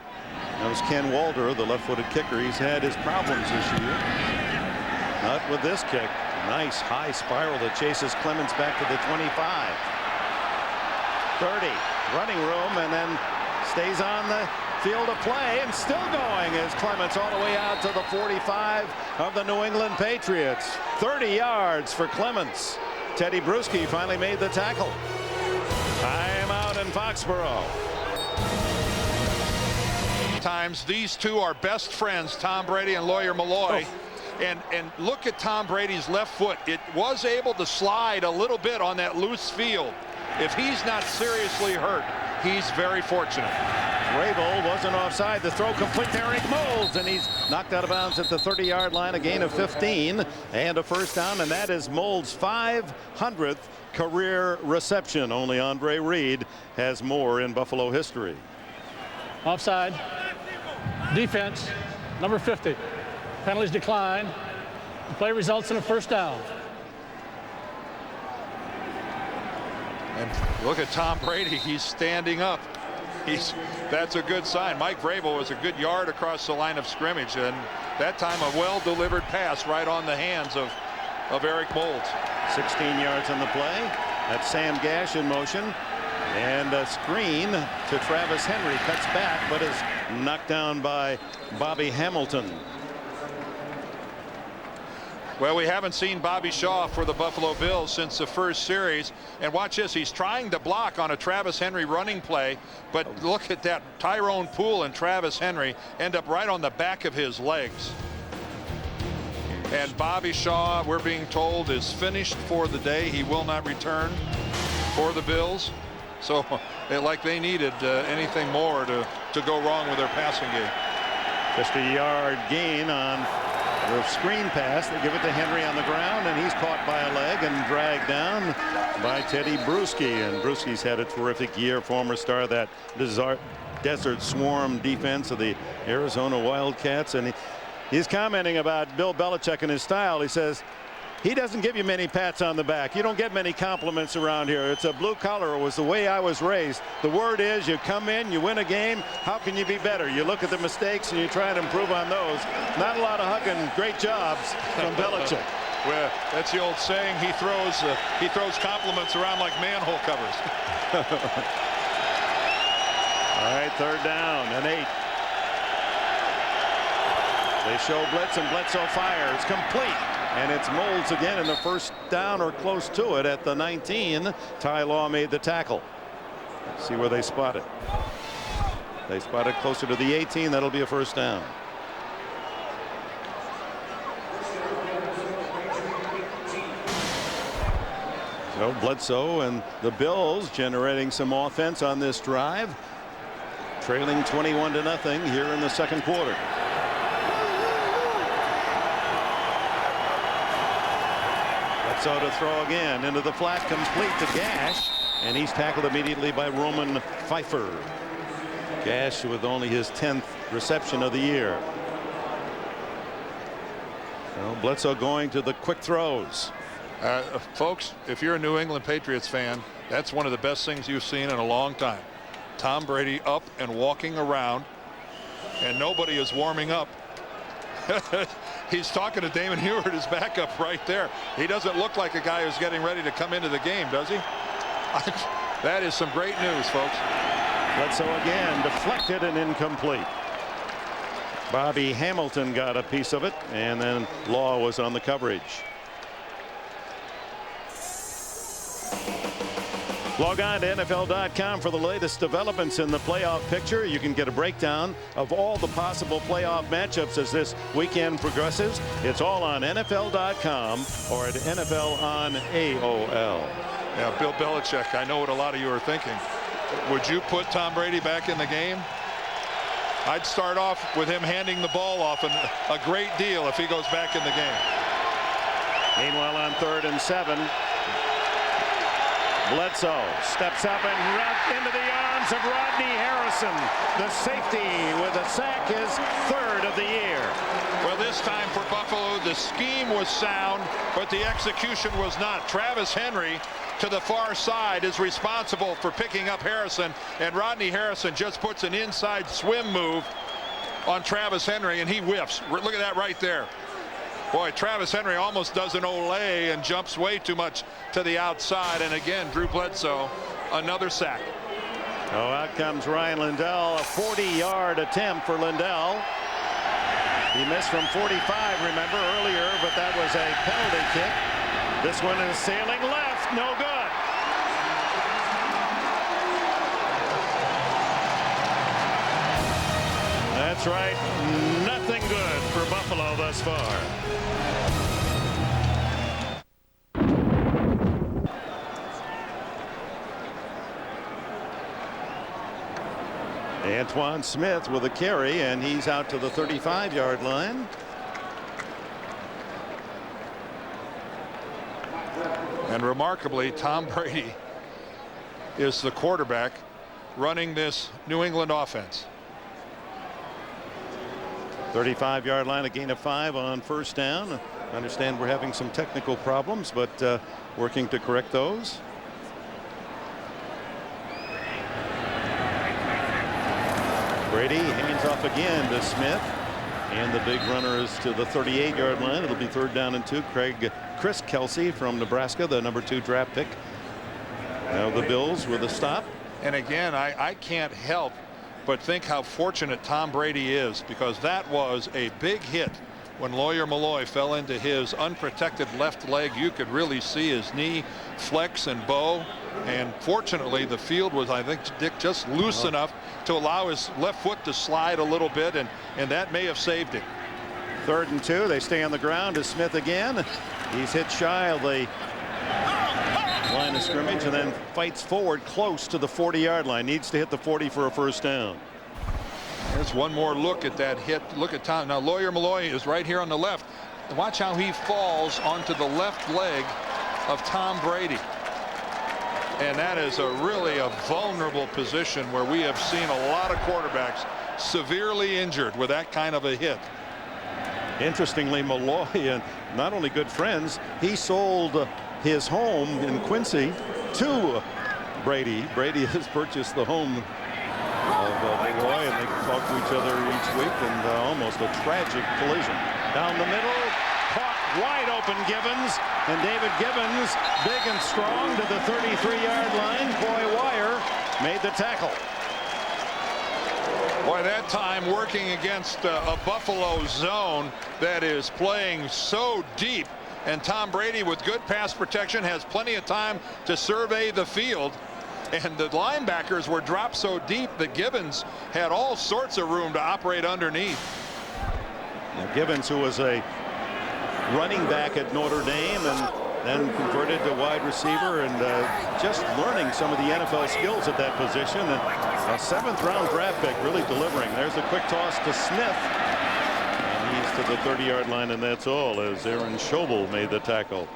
That was Ken Walder, the left-footed kicker. He's had his problems this year. Not with this kick. Nice high spiral that chases Clements back to the 25. 30. Running room, and then stays on the field of play and still going as Clements all the way out to the 45 of the New England Patriots. 30 yards for Clements. Teddy Bruschi finally made the tackle. Time out in Foxborough. Times these two are best friends, Tom Brady and Lawyer Milloy. And look at Tom Brady's left foot. It was able to slide a little bit on that loose field. If he's not seriously hurt, he's very fortunate. Vrabel wasn't offside. The throw complete to Eric Moulds, and he's knocked out of bounds at the 30-yard line. A gain of 15 and a first down, and that is Moulds' 500th career reception. Only Andre Reed has more in Buffalo history. Offside. Defense, number 50. Penalties decline. The play results in a first down. And look at Tom Brady. He's standing up. That's a good sign. Mike Vrabel was a good yard across the line of scrimmage, and that time a well-delivered pass right on the hands of Eric Moulds. 16 yards on the play. That's Sam Gash in motion. And a screen to Travis Henry. Cuts back, but is knocked down by Bobby Hamilton. Well, we haven't seen Bobby Shaw for the Buffalo Bills since the first series. And watch this. He's trying to block on a Travis Henry running play. But look at that. Tyrone Poole and Travis Henry end up right on the back of his legs. And Bobby Shaw, we're being told, is finished for the day. He will not return for the Bills. So like they needed anything more to go wrong with their passing game. Just a yard gain on the screen pass. They give it to Henry on the ground, and he's caught by a leg and dragged down by Teddy Bruschi. And Bruschi's had a terrific year, former star of that Desert Swarm defense of the Arizona Wildcats. And he's commenting about Bill Belichick and his style. He says, he doesn't give you many pats on the back. You don't get many compliments around here. It's a blue collar. It was the way I was raised. The word is you come in, you win a game. How can you be better? You look at the mistakes and you try and improve on those. Not a lot of hugging. Great jobs from Belichick. Well, that's the old saying. He throws compliments around like manhole covers. All right, 3rd down and 8. They show blitz, and Bledsoe fires. Complete. And it's Moulds again in the 1st down or close to it at the 19. Ty Law made the tackle. Let's see where they spot it. They spot it closer to the 18. That'll be a 1st down. So Bledsoe and the Bills generating some offense on this drive. Trailing 21-0 here in the 2nd quarter. So to throw again into the flat, complete to Gash, and he's tackled immediately by Roman Pfeiffer. Gash with only his 10th reception of the year. So Bledsoe going to the quick throws. Folks, if you're a New England Patriots fan, that's one of the best things you've seen in a long time. Tom Brady up and walking around, and nobody is warming up. He's talking to Damon Huard, his backup right there. He doesn't look like a guy who's getting ready to come into the game, does he? That is some great news, folks. Bledsoe again deflected and incomplete. Bobby Hamilton got a piece of it, and then Law was on the coverage. Log on to NFL.com for the latest developments in the playoff picture. You can get a breakdown of all the possible playoff matchups as this weekend progresses. It's all on NFL.com or at NFL on AOL. Yeah, Bill Belichick, I know what a lot of you are thinking. Would you put Tom Brady back in the game? I'd start off with him handing the ball off, and a great deal if he goes back in the game. Meanwhile, on 3rd and 7. Bledsoe steps up and right into the arms of Rodney Harrison. The safety with a sack, his 3rd of the year. Well, this time for Buffalo, the scheme was sound, but the execution was not. Travis Henry to the far side is responsible for picking up Harrison, and Rodney Harrison just puts an inside swim move on Travis Henry, and he whiffs. Look at that right there. Boy, Travis Henry almost does an Olay and jumps way too much to the outside. And again, Drew Bledsoe, another sack. Oh, out comes Ryan Lindell. A 40-yard attempt for Lindell. He missed from 45, remember, earlier, but that was a penalty kick. This one is sailing left. No good. That's right. Nothing good for Buffalo thus far. Antoine Smith with a carry, and he's out to the 35-yard line. And remarkably, Tom Brady is the quarterback running this New England offense. 35-yard line, a gain of 5 on 1st down. I understand we're having some technical problems, but working to correct those. Brady hands off again to Smith, and the big runner is to the 38-yard line. It'll be 3rd down and 2. Chris Kelsey from Nebraska, the number 2 draft pick. Now the Bills with a stop. And again, I can't help but think how fortunate Tom Brady is, because that was a big hit when Milloy fell into his unprotected left leg. You could really see his knee flex and bow, and fortunately the field was, I think, Dick, just loose enough to allow his left foot to slide a little bit, and that may have saved him. 3rd and 2. They stay on the ground to Smith again. He's hit shy of the line of scrimmage and then fights forward close to the 40-yard line. Needs to hit the 40 for a first down. There's one more look at that hit. Look at Tom. Now Milloy is right here on the left. Watch how he falls onto the left leg of Tom Brady. And that is really a vulnerable position where we have seen a lot of quarterbacks severely injured with that kind of a hit. Interestingly, Milloy, and not only good friends, he sold his home in Quincy to Brady. Brady has purchased the home of Milloy, and they talk to each other each week, and almost a tragic collision. Down the middle, caught wide open Gibbons, and David Gibbons, big and strong, to the 33-yard line. Coy Wire made the tackle. Boy, that time working against a Buffalo zone that is playing so deep, and Tom Brady with good pass protection has plenty of time to survey the field. And the linebackers were dropped so deep that Gibbons had all sorts of room to operate underneath. Now, Gibbons, who was a running back at Notre Dame and then converted to wide receiver, and just learning some of the NFL skills at that position, and a 7th-round draft pick, really delivering. There's a quick toss to Smith, and he's to the 30-yard line, and that's all, as Aaron Schobel made the tackle.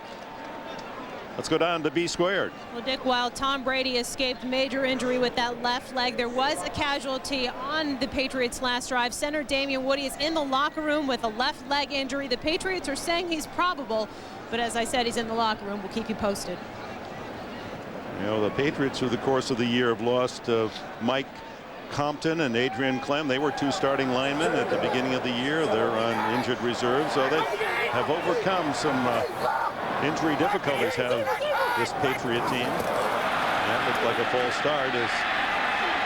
Let's go down to B squared. Well, Dick, while Tom Brady escaped major injury with that left leg, there was a casualty on the Patriots' last drive. Center Damien Woody is in the locker room with a left leg injury. The Patriots are saying he's probable, but as I said, he's in the locker room. We'll keep you posted. You know, the Patriots through the course of the year have lost Mike Compton and Adrian Clem. They were 2 starting linemen at the beginning of the year. They're on injured reserve, so they have overcome some injury difficulties, have this Patriot team. That looked like a false start as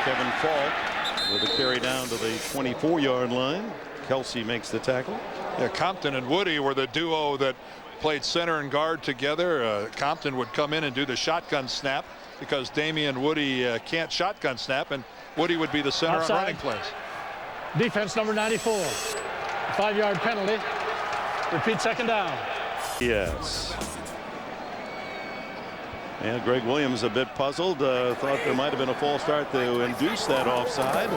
Kevin Falk with a carry down to the 24-yard line. Kelsey makes the tackle. Yeah, Compton and Woody were the duo that played center and guard together. Compton would come in and do the shotgun snap because Damian Woody can't shotgun snap, and Woody would be the center Outside. on running plays. Defense number 94. 5-yard penalty. Repeat, 2nd down. Yes. And Greg Williams a bit puzzled. Thought there might have been a false start to induce that offside.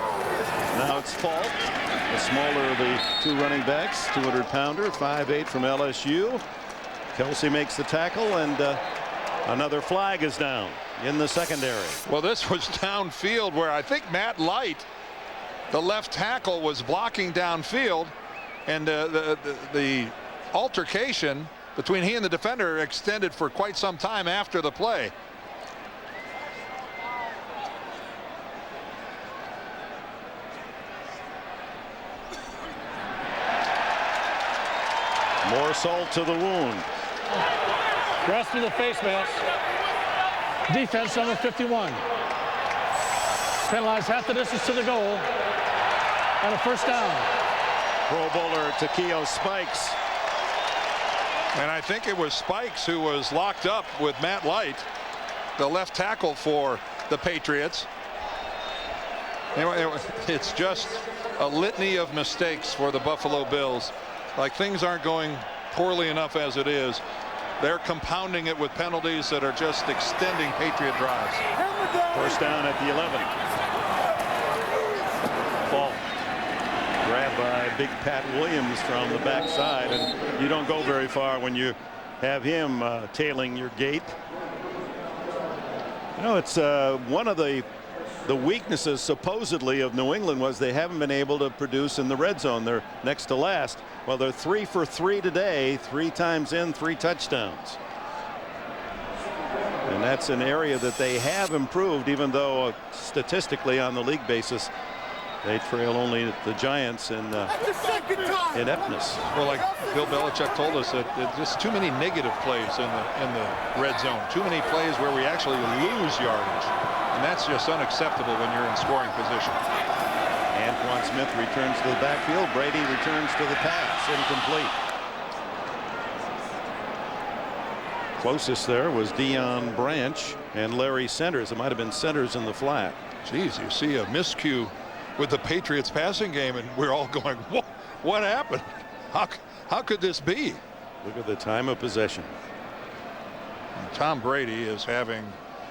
Now it's Falk, the smaller of the 2 running backs, 200-pounder, 5'8" from LSU. Kelsey makes the tackle, and another flag is down in the secondary. Well, this was downfield where I think Matt Light, the left tackle, was blocking downfield, and the altercation between he and the defender extended for quite some time after the play. More salt to the wound. Grasp to the face mask. Defense number 51. Penalized half the distance to the goal. And a first down. Pro Bowler Takeo Spikes. And I think it was Spikes who was locked up with Matt Light, the left tackle for the Patriots. Anyway, it's just a litany of mistakes for the Buffalo Bills. Like, things aren't going poorly enough as it is. They're compounding it with penalties that are just extending Patriot drives. First down at the 11. Falk grabbed by big Pat Williams from the backside, and you don't go very far when you have him tailing your gate. You know, it's one of the weaknesses supposedly of New England was they haven't been able to produce in the red zone. They're next to last. Well, they're 3 for 3 today, 3 times in, 3 touchdowns. And that's an area that they have improved, even though statistically on the league basis they trail only the Giants in ineptness. Well, like Bill Belichick told us, that there's too many negative plays in the red zone. Too many plays where we actually lose yardage. And that's just unacceptable when you're in scoring position. Antoine Smith returns to the backfield. Brady returns to the pass. Incomplete. Closest there was Deion Branch and Larry Centers. It might have been Centers in the flat. Geez, you see a miscue with the Patriots passing game, and we're all going, what happened? How could this be? Look at the time of possession. Tom Brady is having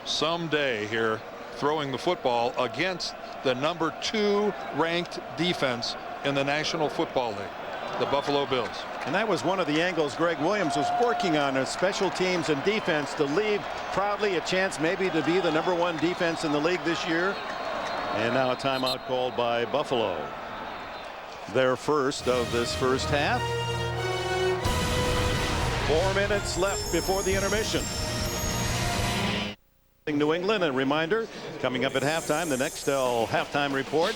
some day here throwing the football against the #2 ranked defense in the National Football League, the Buffalo Bills. And that was one of the angles Greg Williams was working on, his special teams and defense, to leave proudly a chance maybe to be the #1 defense in the league this year. And now a timeout called by Buffalo. Their first of this first half. 4 minutes left before the intermission. New England, a reminder, coming up at halftime, the Nextel halftime report.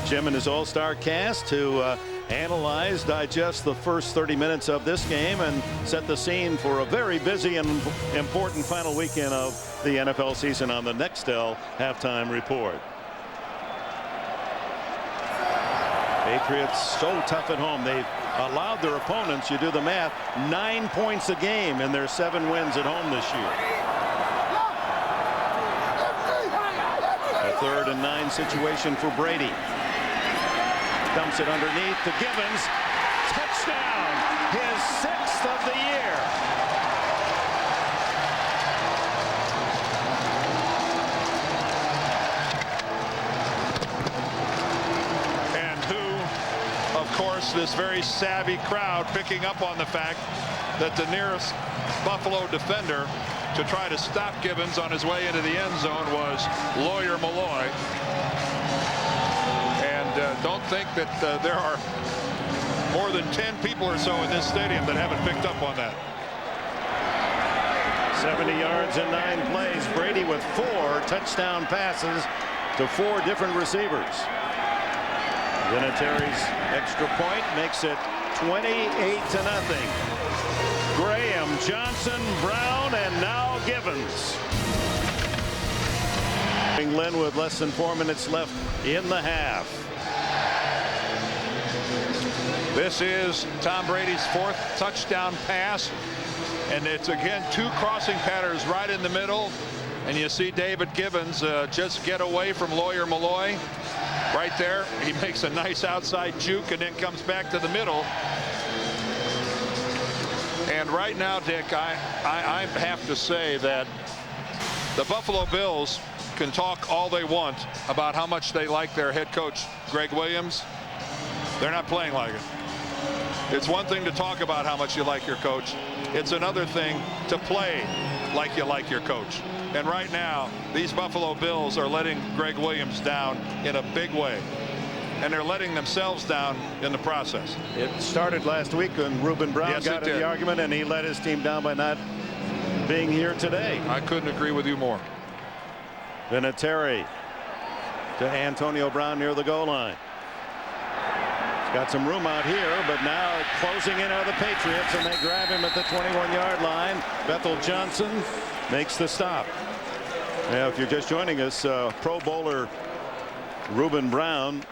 Jim and his all-star cast to analyze, digest the first 30 minutes of this game and set the scene for a very busy and important final weekend of the NFL season on the Nextel halftime report. Patriots so tough at home. They've allowed their opponents, you do the math, 9 points a game in their 7 wins at home this year. A 3rd and 9 situation for Brady. Dumps it underneath to Gibbons. Touchdown, his 6th of the year. And who, of course, this very savvy crowd picking up on the fact that the nearest Buffalo defender to try to stop Gibbons on his way into the end zone was lawyer Milloy. And don't think that there are more than 10 people or so in this stadium that haven't picked up on that. 70 yards in 9 plays. Brady with 4 touchdown passes to 4 different receivers. Vinatieri's extra point makes it 28-0. Graham, Johnson, Brown, and now Gibbons. England with less than 4 minutes left in the half. This is Tom Brady's 4th touchdown pass, and it's again 2 crossing patterns right in the middle, and you see David Gibbons just get away from lawyer Milloy right there. He makes a nice outside juke and then comes back to the middle. And right now, Dick, I have to say that the Buffalo Bills can talk all they want about how much they like their head coach, Greg Williams. They're not playing like it. It's one thing to talk about how much you like your coach. It's another thing to play like you like your coach. And right now, these Buffalo Bills are letting Greg Williams down in a big way. And they're letting themselves down in the process. It started last week when Reuben Brown got in the argument, and he let his team down by not being here today. I couldn't agree with you more. Vinatieri to Antonio Brown near the goal line. He's got some room out here, but now closing in are the Patriots, and they grab him at the 21-yard line. Bethel Johnson makes the stop. Now, if you're just joining us, Pro Bowler Reuben Brown,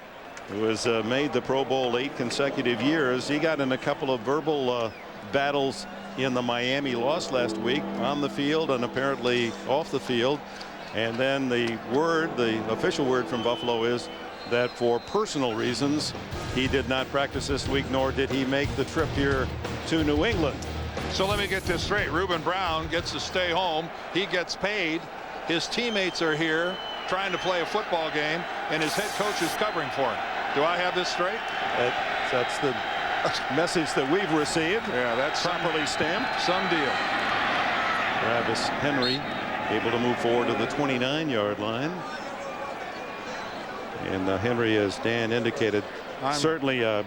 who has made the Pro Bowl 8 consecutive years, he got in a couple of verbal battles in the Miami loss last week, on the field and apparently off the field. And then the official word from Buffalo is that for personal reasons, he did not practice this week, nor did he make the trip here to New England. So let me get this straight. Reuben Brown gets to stay home. He gets paid. His teammates are here trying to play a football game, and his head coach is covering for him. Do I have this straight? That's the message that we've received. Yeah, that's properly stamped. Some deal. Travis Henry able to move forward to the 29-yard line. And Henry, as Dan indicated, certainly a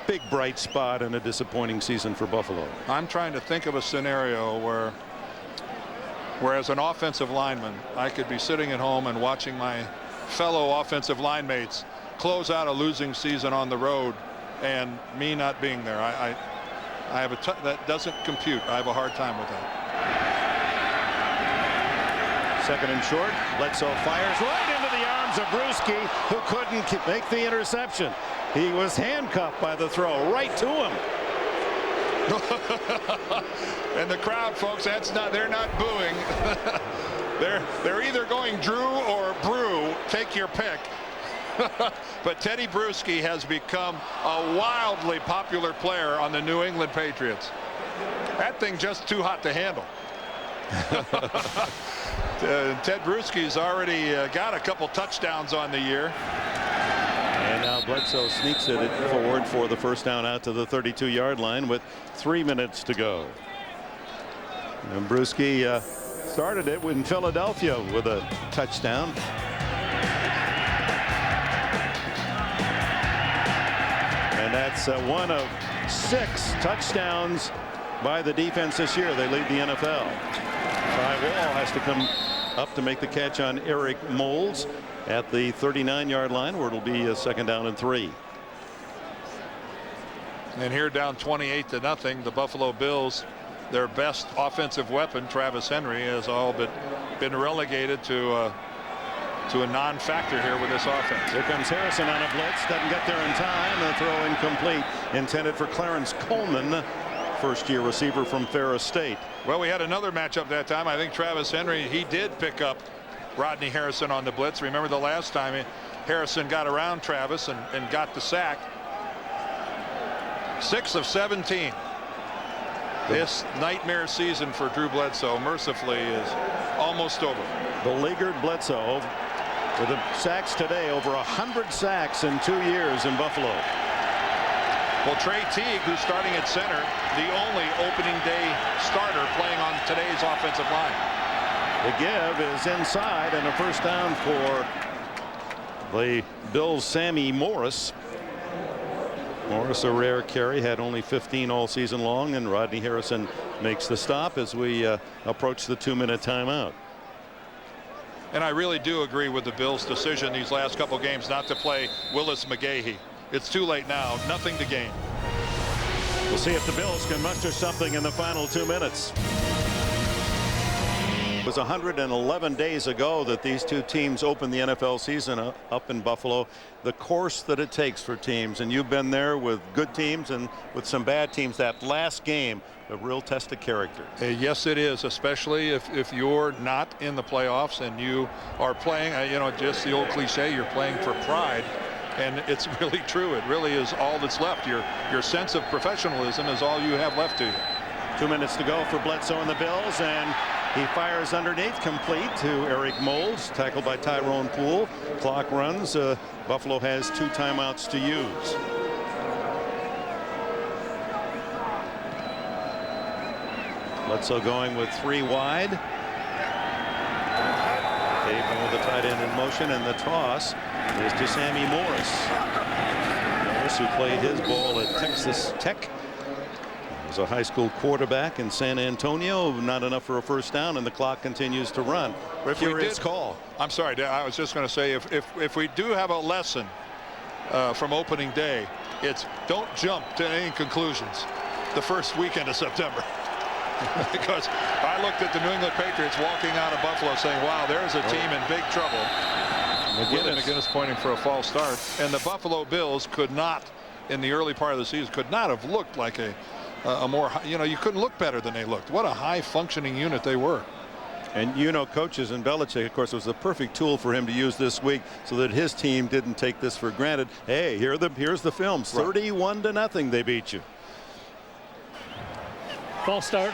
big bright spot in a disappointing season for Buffalo. I'm trying to think of a scenario where as an offensive lineman, I could be sitting at home and watching my fellow offensive line mates close out a losing season on the road, and me not being there. I have that doesn't compute. I have a hard time with that. 2nd and short. Bledsoe fires right into the arms of Bruschi, who couldn't make the interception. He was handcuffed by the throw right to him. And the crowd, folks, they're not booing. they're either going Drew or Brew, take your pick. But Teddy Bruschi has become a wildly popular player on the New England Patriots. That thing just too hot to handle. Ted Bruschi's already got a couple touchdowns on the year. And now Bledsoe sneaks it forward for the first down out to the 32-yard line with 3 minutes to go. And Bruschi started it in Philadelphia with a touchdown. And that's one of 6 touchdowns by the defense this year. They lead the NFL. Ty Wall has to come up to make the catch on Eric Moles at the 39-yard line, where it'll be a 2nd down and 3. And here down 28-0, the Buffalo Bills, their best offensive weapon, Travis Henry, has all but been relegated to a non-factor here with this offense. Here comes Harrison on a blitz, doesn't get there in time. The throw incomplete, intended for Clarence Coleman, first-year receiver from Ferris State. Well, we had another matchup that time. I think Travis Henry, he did pick up Rodney Harrison on the blitz. Remember the last time Harrison got around Travis and got the sack. 6 of 17. This nightmare season for Drew Bledsoe, mercifully, is almost over. Beleaguered Bledsoe with the sacks today, over 100 sacks in 2 years in Buffalo. Well, Trey Teague, who's starting at center, the only opening day starter playing on today's offensive line. The give is inside, and a first down for the Bills' Sammy Morris. Morris, a rare carry, had only 15 all season long, and Rodney Harrison makes the stop as we approach the 2-minute timeout. And I really do agree with the Bills' decision these last couple games not to play Willis McGahee. It's too late now. Nothing to gain. We'll see if the Bills can muster something in the final 2 minutes. It was 111 days ago that these two teams opened the NFL season up in Buffalo. The course that it takes for teams, and you've been there with good teams and with some bad teams. That last game, a real test of character. Yes, it is, especially if you're not in the playoffs and you are playing, you know, just the old cliche, you're playing for pride. And it's really true. It really is all that's left. Your sense of professionalism is all you have left to you. 2 minutes to go for Bledsoe and the Bills, and he fires underneath, complete to Eric Moles, tackled by Tyrone Poole. Clock runs. Buffalo has 2 timeouts to use. Bledsoe going with 3 wide. Even with the tight end in motion, and the toss is to Sammy Morris. Morris, who played his ball at Texas Tech, was a high school quarterback in San Antonio. Not enough for a first down, and the clock continues to run. Curious call. I'm sorry, I was just going to say, if we do have a lesson from opening day, it's don't jump to any conclusions the first weekend of September. Because I looked at the New England Patriots walking out of Buffalo saying, wow, there's a team in big trouble. McGinnis pointing for a false start. And the Buffalo Bills could not, in the early part of the season, could not have looked like a more, you know, you couldn't look better than they looked. What a high functioning unit they were. And you know, coaches and Belichick, of course, was the perfect tool for him to use this week so that his team didn't take this for granted. Hey, here's the films. 31-0 they beat you. False start.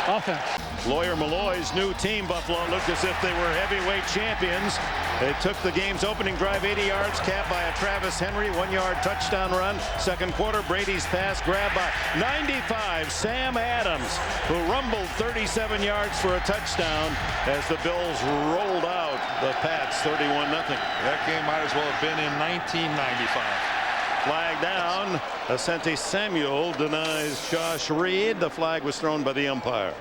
Offense. Lawyer Milloy's new team, Buffalo, looked as if they were heavyweight champions. They took the game's opening drive 80 yards, capped by a Travis Henry 1-yard touchdown run. Second quarter, Brady's pass grabbed by 95 Sam Adams, who rumbled 37 yards for a touchdown as the Bills rolled out the Pats 31-0. That game might as well have been in 1995. Flag down. Asante Samuel denies Josh Reed. The flag was thrown by the umpire.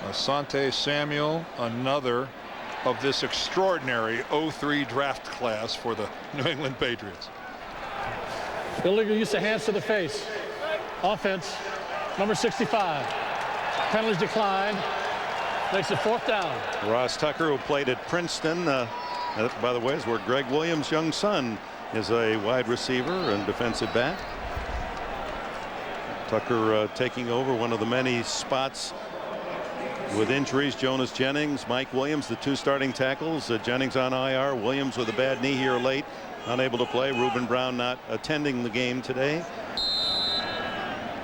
Asante Samuel, another of this extraordinary 03 draft class for the New England Patriots. Illegal use of hands to the face. Offense, number 65. Penalties declined. Makes it 4th down. Ross Tucker, who played at Princeton, that, by the way, is where Greg Williams' young son is a wide receiver and defensive back. Tucker taking over one of the many spots with injuries. Jonas Jennings, Mike Williams, the two starting tackles. Jennings on IR, Williams with a bad knee here late, unable to play. Reuben Brown not attending the game today.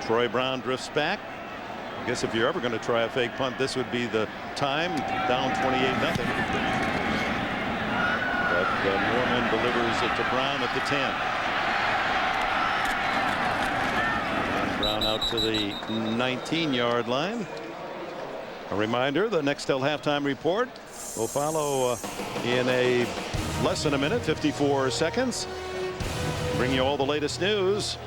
Troy Brown drifts back. I guess if you're ever going to try a fake punt, this would be the time. Down 28-0. But Norman delivers it to Brown at the 10. And Brown out to the 19-yard line. A reminder, the Nextel halftime report will follow in a less than a minute, 54 seconds. Bring you all the latest news.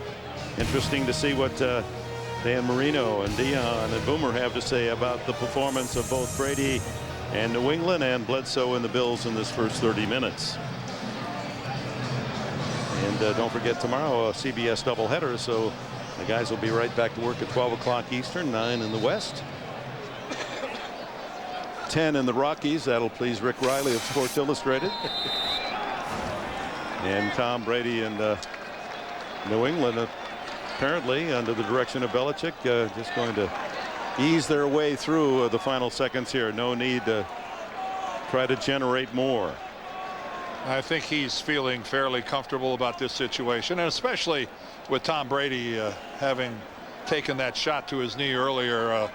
Interesting to see what Dan Marino and Dion and Boomer have to say about the performance of both Brady and New England and Bledsoe and the Bills in this first 30 minutes. And don't forget tomorrow a CBS doubleheader, so the guys will be right back to work at 12 o'clock Eastern, 9 in the West. 10 in the Rockies. That'll please Rick Riley of Sports Illustrated. And Tom Brady and New England apparently under the direction of Belichick just going to ease their way through the final seconds here. No need to try to generate more. I think he's feeling fairly comfortable about this situation, and especially with Tom Brady having taken that shot to his knee earlier.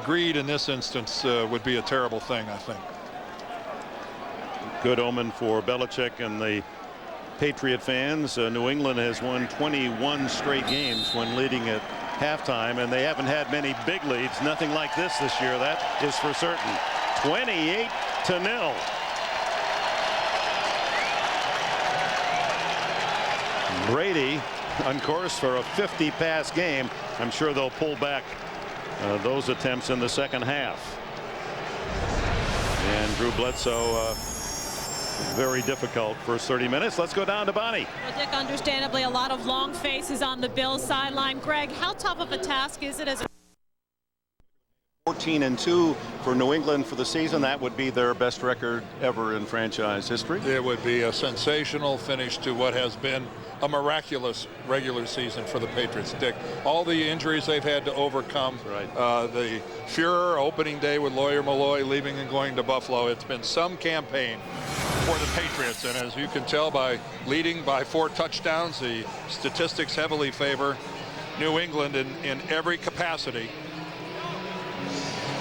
Greed in this instance would be a terrible thing, I think. Good omen for Belichick and the Patriot fans. New England has won 21 straight games when leading at halftime, and they haven't had many big leads. Nothing like this year, that is for certain. 28-0. Brady on course for a 50-pass game. I'm sure they'll pull back those attempts in the second half. And Drew Bledsoe very difficult first 30 minutes. Let's go down to Bonnie. Well, Dick, understandably a lot of long faces on the Bills sideline. Greg, how tough of a task is it as a 14-2 for New England for the season? That would be their best record ever in franchise history. It would be a sensational finish to what has been a miraculous regular season for the Patriots. Dick, all the injuries they've had to overcome, right. The Fuhrer opening day with lawyer Milloy leaving and going to Buffalo. It's been some campaign for the Patriots, and as you can tell by leading by 4 touchdowns, the statistics heavily favor New England in every capacity.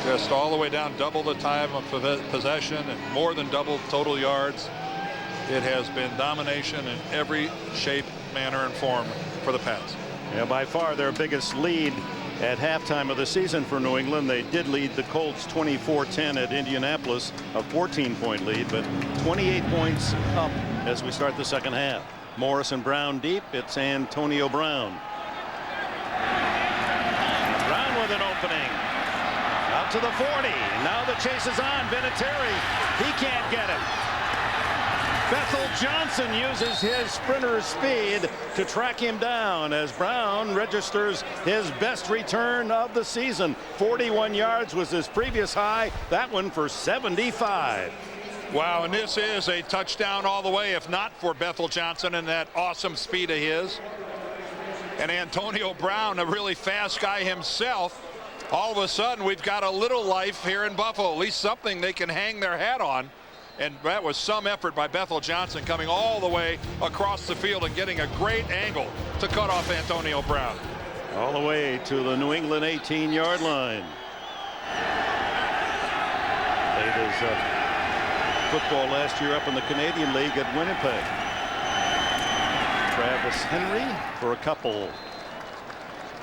Just all the way down, double the time of possession and more than double total yards. It has been domination in every shape, manner, and form for the Pats. Yeah, by far their biggest lead at halftime of the season for New England. They did lead the Colts 24-10 at Indianapolis, a 14-point lead, but 28 points up as we start the second half. Morris and Brown deep. It's Antonio Brown. Brown with an opening. Out to the 40. Now the chase is on. Vinatieri. He can't get him. Bethel Johnson uses his sprinter's speed to track him down as Brown registers his best return of the season. 41 yards was his previous high. That one for 75. Wow, and this is a touchdown all the way, if not for Bethel Johnson and that awesome speed of his. And Antonio Brown, a really fast guy himself. All of a sudden, we've got a little life here in Buffalo, at least something they can hang their hat on. And that was some effort by Bethel Johnson coming all the way across the field and getting a great angle to cut off Antonio Brown. All the way to the New England 18-yard line. Played his football last year up in the Canadian League at Winnipeg. Travis Henry for a couple.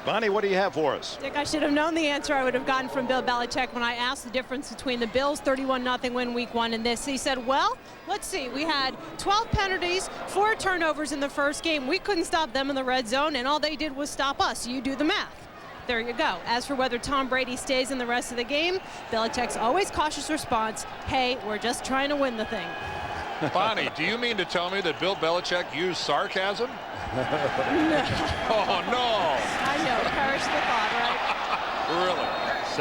Bonnie, what do you have for us? Dick, I should have known the answer I would have gotten from Bill Belichick when I asked the difference between the Bills 31-0 win week 1 and this. He said, well, let's see. We had 12 penalties, 4 turnovers in the first game. We couldn't stop them in the red zone, and all they did was stop us. You do the math. There you go. As for whether Tom Brady stays in the rest of the game, Belichick's always cautious response, hey, we're just trying to win the thing. Bonnie, do you mean to tell me that Bill Belichick used sarcasm? No. Oh, no. I know. Perish the thought, right? Really?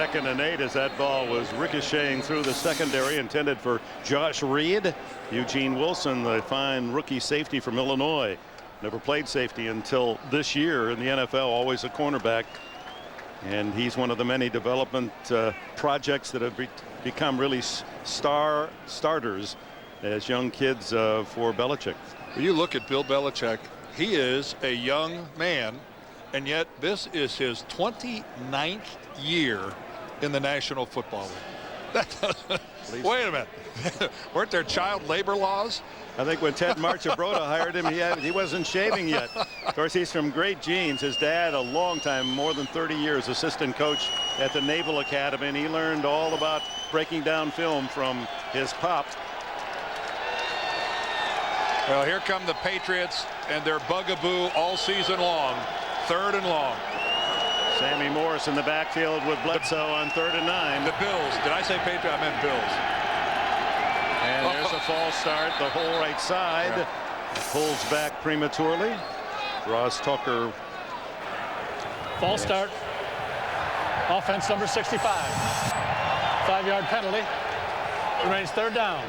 2nd and 8 as that ball was ricocheting through the secondary, intended for Josh Reed. Eugene Wilson, the fine rookie safety from Illinois. Never played safety until this year in the NFL, always a cornerback. And he's one of the many development projects that have become really starters as young kids for Belichick. When you look at Bill Belichick, he is a young man, and yet this is his 29th year in the National Football League. That doesn't, wait a minute. Weren't there child labor laws? I think when Ted Marchibroda hired him, he wasn't shaving yet. Of course, he's from great genes. His dad, a long time, more than 30 years, assistant coach at the Naval Academy, and he learned all about breaking down film from his pop. Well, here come the Patriots and their bugaboo all season long. 3rd and long. Sammy Morris in the backfield with Bledsoe on 3rd and 9. The Bills. Did I say Patriots? I meant Bills. And there's a false start. The whole right side. Yeah. Pulls back prematurely. Ross Tucker. False start. Offense number 65. 5-yard penalty. Remains 3rd down.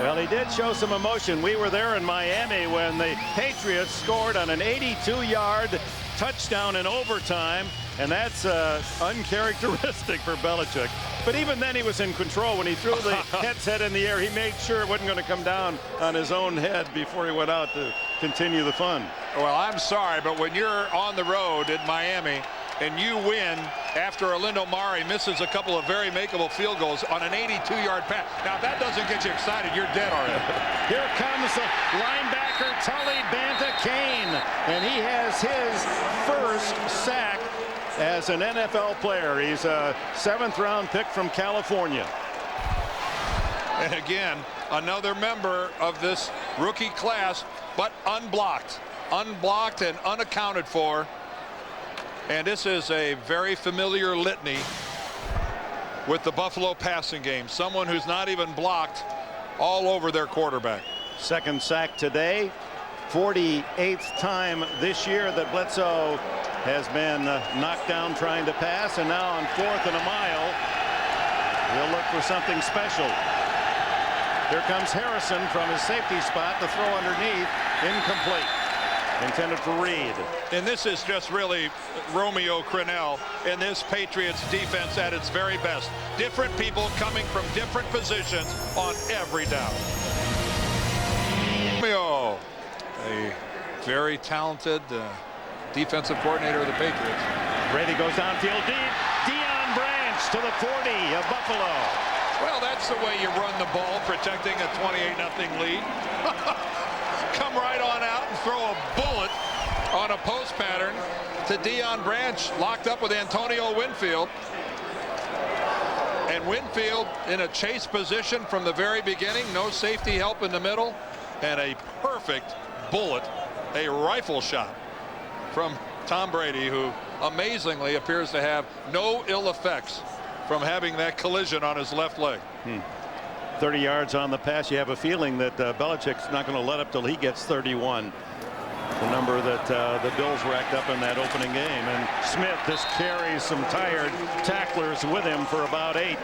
Well, he did show some emotion. We were there in Miami when the Patriots scored on an 82-yard touchdown in overtime, and that's uncharacteristic for Belichick. But even then, he was in control. When he threw the headset in the air, he made sure it wasn't going to come down on his own head before he went out to continue the fun. Well, I'm sorry, but when you're on the road in Miami and you win after Orlando Mari misses a couple of very makeable field goals on an 82-yard pass. Now, if that doesn't get you excited, you're dead already. Here comes the linebacker, Tully Banta-Cain, and he has his first sack as an NFL player. He's a 7th-round pick from California. And again, another member of this rookie class, but unblocked. Unblocked and unaccounted for. And this is a very familiar litany with the Buffalo passing game. Someone who's not even blocked all over their quarterback. 2nd sack today. 48th time this year that Bledsoe has been knocked down trying to pass. And now on 4th and a mile, he'll look for something special. Here comes Harrison from his safety spot. The throw underneath, incomplete. Intended for Reed. And this is just really Romeo Crennel and this Patriots defense at its very best. Different people coming from different positions on every down. Romeo, a very talented defensive coordinator of the Patriots. Brady goes downfield deep. Deion Branch to the 40 of Buffalo. Well, that's the way you run the ball, protecting a 28-0 lead. Come right on out and throw a bullet on a post pattern to Deion Branch, locked up with Antonio Winfield. And Winfield in a chase position from the very beginning. No safety help in the middle. And a perfect bullet, a rifle shot from Tom Brady, who amazingly appears to have no ill effects from having that collision on his left leg. 30 yards on the pass. You have a feeling that Belichick's not going to let up till he gets 31. The number that the Bills racked up in that opening game. And Smith just carries some tired tacklers with him for about 8.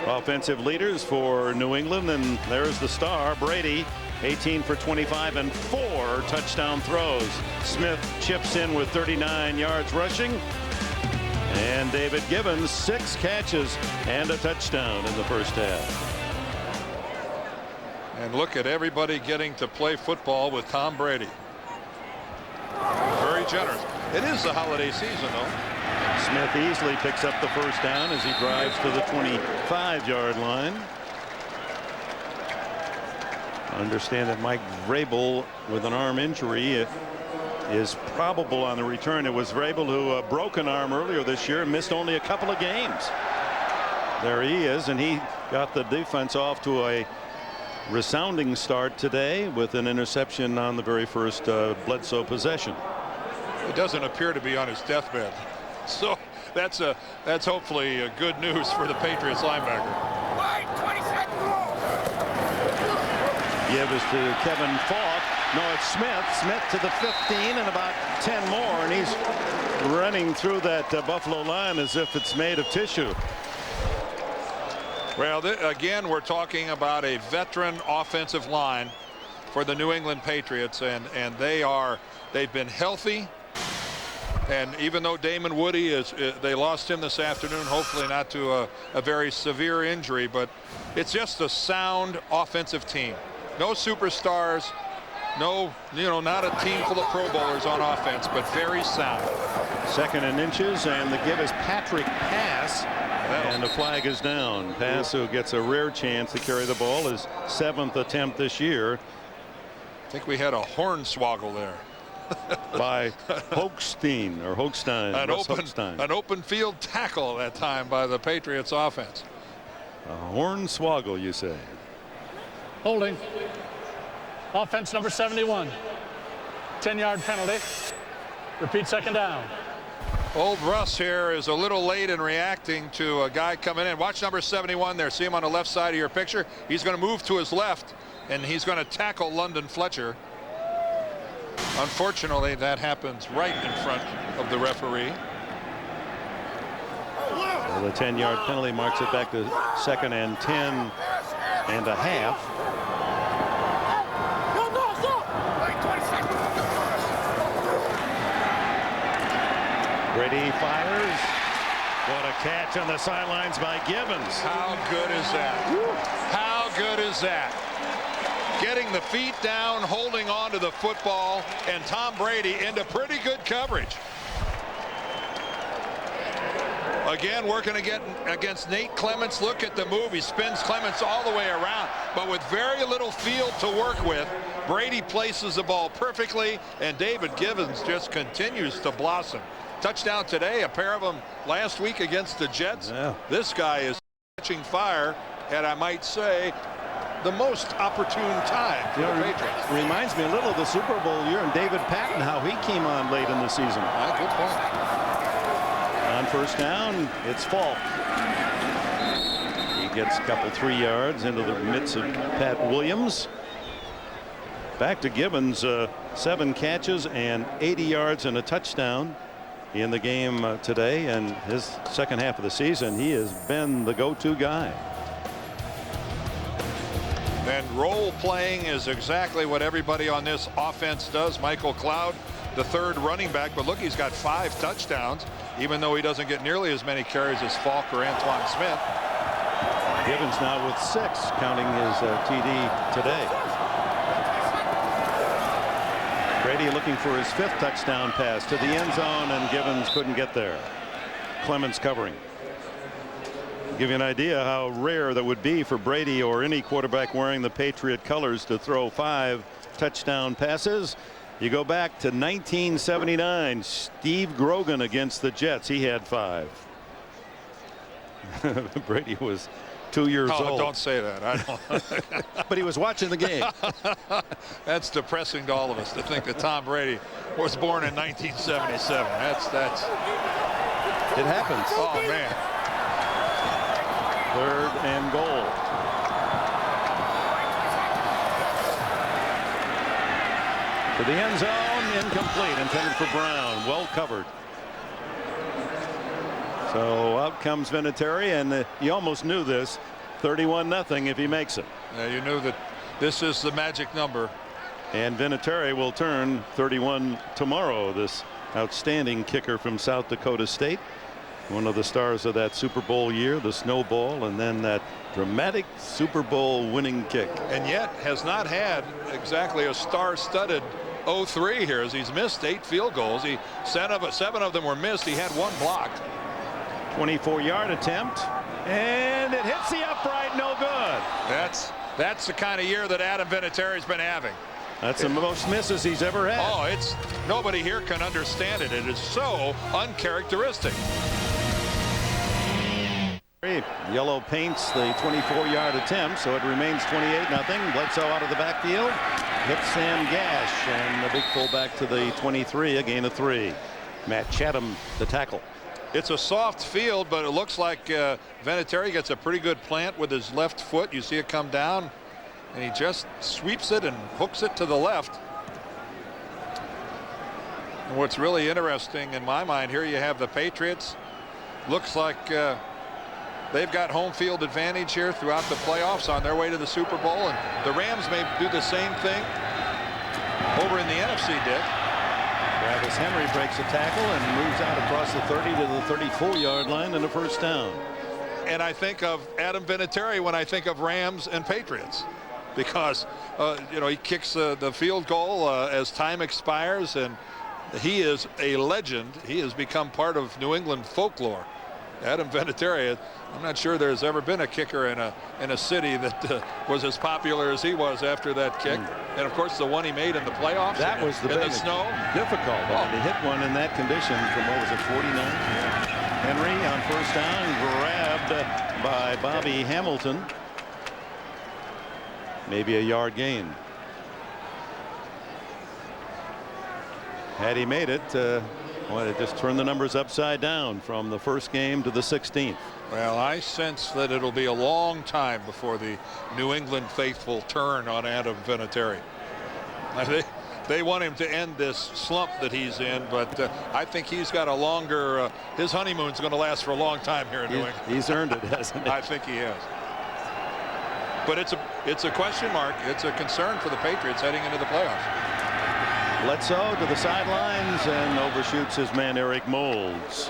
Offensive leaders for New England, and there's the star, Brady. 18 for 25 and 4 touchdown throws. Smith chips in with 39 yards rushing. And David Gibbons, 6 catches and a touchdown in the first half. And look at everybody getting to play football with Tom Brady. Very generous. It is the holiday season, though. Smith easily picks up the first down as he drives to the 25-yard line. I understand that Mike Vrabel, with an arm injury, is probable on the return. It was Vrabel who broke an arm earlier this year and missed only a couple of games. There he is, and he got the defense off to a resounding start today with an interception on the very first Bledsoe possession. It doesn't appear to be on his deathbed, so that's hopefully good news for the Patriots linebacker. Give is to Kevin Falk. No, it's Smith. Smith to the 15 and about 10 more, and he's running through that Buffalo line as if it's made of tissue. Well, again, we're talking about a veteran offensive line for the New England Patriots, and they've been healthy. And even though Damon Woody they lost him this afternoon, hopefully not to a very severe injury, but it's just a sound offensive team. No superstars, not a team full of Pro Bowlers on offense, but very sound. 2nd and inches, and the give is Patrick Pass, and the flag is down. Pass, who gets a rare chance to carry the ball, his 7th attempt this year. I think we had a hornswoggle there. By Hochstein. An open field tackle that time by the Patriots offense. A hornswoggle, you say? Holding. Offense number 71. 10-yard penalty. Repeat 2nd down. Old Russ here is a little late in reacting to a guy coming in. Watch number 71 there. See him on the left side of your picture. He's going to move to his left, and he's going to tackle London Fletcher. Unfortunately, that happens right in front of the referee. Well, the 10-yard penalty marks it back to 2nd and 10 and a half. Brady fires. What a catch on the sidelines by Gibbons. How good is that? Woo. How good is that? Getting the feet down, holding on to the football, and Tom Brady into pretty good coverage. Again, working against Nate Clements. Look at the move. He spins Clements all the way around, but with very little field to work with. Brady places the ball perfectly, and David Gibbons just continues to blossom. Touchdown today, a pair of them last week against the Jets. Yeah. This guy is catching fire, and I might say the most opportune time for the Patriots. Reminds me a little of the Super Bowl year and David Patton, how he came on late in the season. Good point. On 1st down, it's Falk. He gets a couple 3 yards into the midst of Pat Williams. Back to Gibbons, 7 catches and 80 yards and a touchdown in the game today, and his 2nd half of the season he has been the go-to guy. And role playing is exactly what everybody on this offense does. Michael Cloud, the 3rd running back, but look, he's got 5 touchdowns, even though he doesn't get nearly as many carries as Falk or Antoine Smith. Gibbons now with 6, counting his TD today. Brady looking for his 5th touchdown pass to the end zone, and Gibbons couldn't get there. Clements covering. Give you an idea how rare that would be for Brady or any quarterback wearing the Patriot colors to throw 5 touchdown passes. You go back to 1979, Steve Grogan against the Jets. He had 5. Brady was 2 years old. Don't say that. I don't. But he was watching the game. That's depressing to all of us to think that Tom Brady was born in 1977. That's. It happens. Oh man. 3rd and goal. To the end zone, incomplete, intended for Brown. Well covered. So out comes Vinatieri, and you almost knew this. 31-0 if he makes it. Yeah, you knew that this is the magic number. And Vinatieri will turn 31 tomorrow. This outstanding kicker from South Dakota State. One of the stars of that Super Bowl year, the snowball, and then that dramatic Super Bowl winning kick. And yet has not had exactly a star-studded 0-3 here, as he's missed 8 field goals. 7 of them were missed. He had 1 blocked. 24-yard attempt, and it hits the upright. No good. That's the kind of year that Adam Vinatieri's been having. That's the most misses he's ever had. Oh, nobody here can understand it. It is so uncharacteristic. Yellow paints the 24-yard attempt, so it remains 28-0. Bledsoe out of the backfield, hits Sam Gash, and the big fullback to the 23, a gain of 3. Matt Chatham, the tackle. It's a soft field, but it looks like Vinatieri gets a pretty good plant with his left foot. You see it come down, and he just sweeps it and hooks it to the left. And what's really interesting in my mind here, you have the Patriots. Looks like they've got home field advantage here throughout the playoffs on their way to the Super Bowl, and the Rams may do the same thing. over in the NFC, Dick. Travis Henry breaks a tackle and moves out across the 30 to the 34-yard line and a first down. And I think of Adam Vinatieri when I think of Rams and Patriots, because you know, he kicks the field goal as time expires, and he is a legend. He has become part of New England folklore. Adam Vinatieri, I'm not sure there's ever been a kicker in a city that was as popular as he was after that kick. And of course the one he made in the playoffs. That was the in the snow. Difficult. To hit one in that condition from, what was it, 49? Henry on first down, grabbed by Bobby Hamilton. Maybe a yard gain. Had he made it, well, it just turned the numbers upside down from the first game to the 16th. Well, I sense that it'll be a long time before the New England faithful turn on Adam Vinatieri. They want him to end this slump that he's in, but I think he's got a longer, his honeymoon's going to last for a long time here in New England. He's earned it, hasn't he? I think he has. But it's a question mark. It's a concern for the Patriots heading into the playoffs. Bledsoe to the sidelines and overshoots his man Eric Moulds.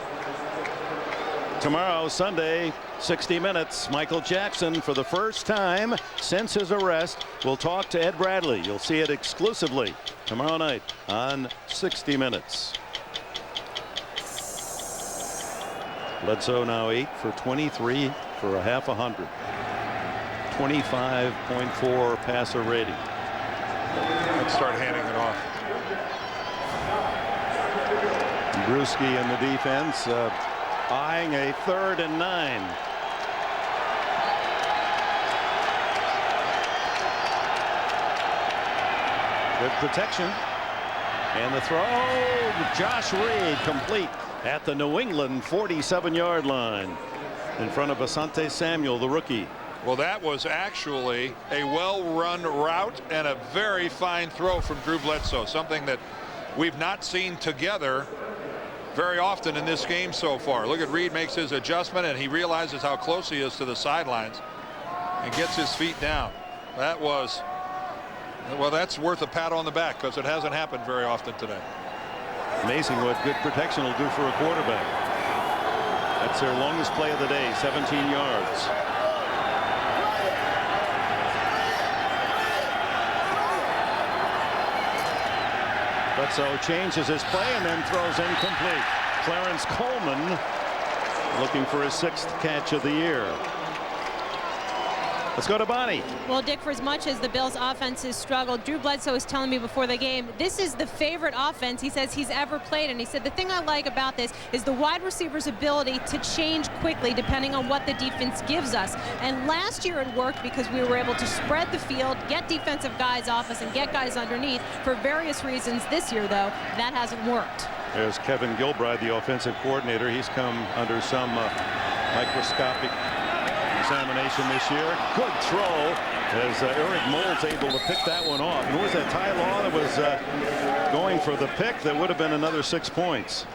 Tomorrow, Sunday, 60 Minutes. Michael Jackson, for the first time since his arrest, will talk to Ed Bradley. You'll see it exclusively tomorrow night on 60 Minutes. Bledsoe now 8 for 23 for a half 100. 25.4 passer rating. Let's start handing it off. Brewski in the defense, eyeing a 3rd and 9. Good protection. And the throw, Josh Reed, complete at the New England 47-yard line in front of Asante Samuel, the rookie. Well, that was actually a well-run route and a very fine throw from Drew Bledsoe, something that we've not seen together very often in this game so far. Look at Reed, makes his adjustment, and he realizes how close he is to the sidelines and gets his feet down. That was, well, that's worth a pat on the back, because it hasn't happened very often today. Amazing what good protection will do for a quarterback. That's their longest play of the day, 17 yards. Bledsoe changes his play and then throws incomplete. Clarence Coleman looking for his 6th catch of the year. Let's go to Bonnie. Well, Dick, for as much as the Bills offense has struggled, Drew Bledsoe was telling me before the game, this is the favorite offense he says he's ever played. And he said the thing I like about this is the wide receiver's ability to change quickly depending on what the defense gives us. And last year it worked because we were able to spread the field, get defensive guys off us, and get guys underneath for various reasons. This year, though, that hasn't worked. There's Kevin Gilbride, the offensive coordinator. He's come under some microscopic examination this year. Good throw as Eric Moulds able to pick that one off. And was that Ty Law that was going for the pick? That would have been another 6 points.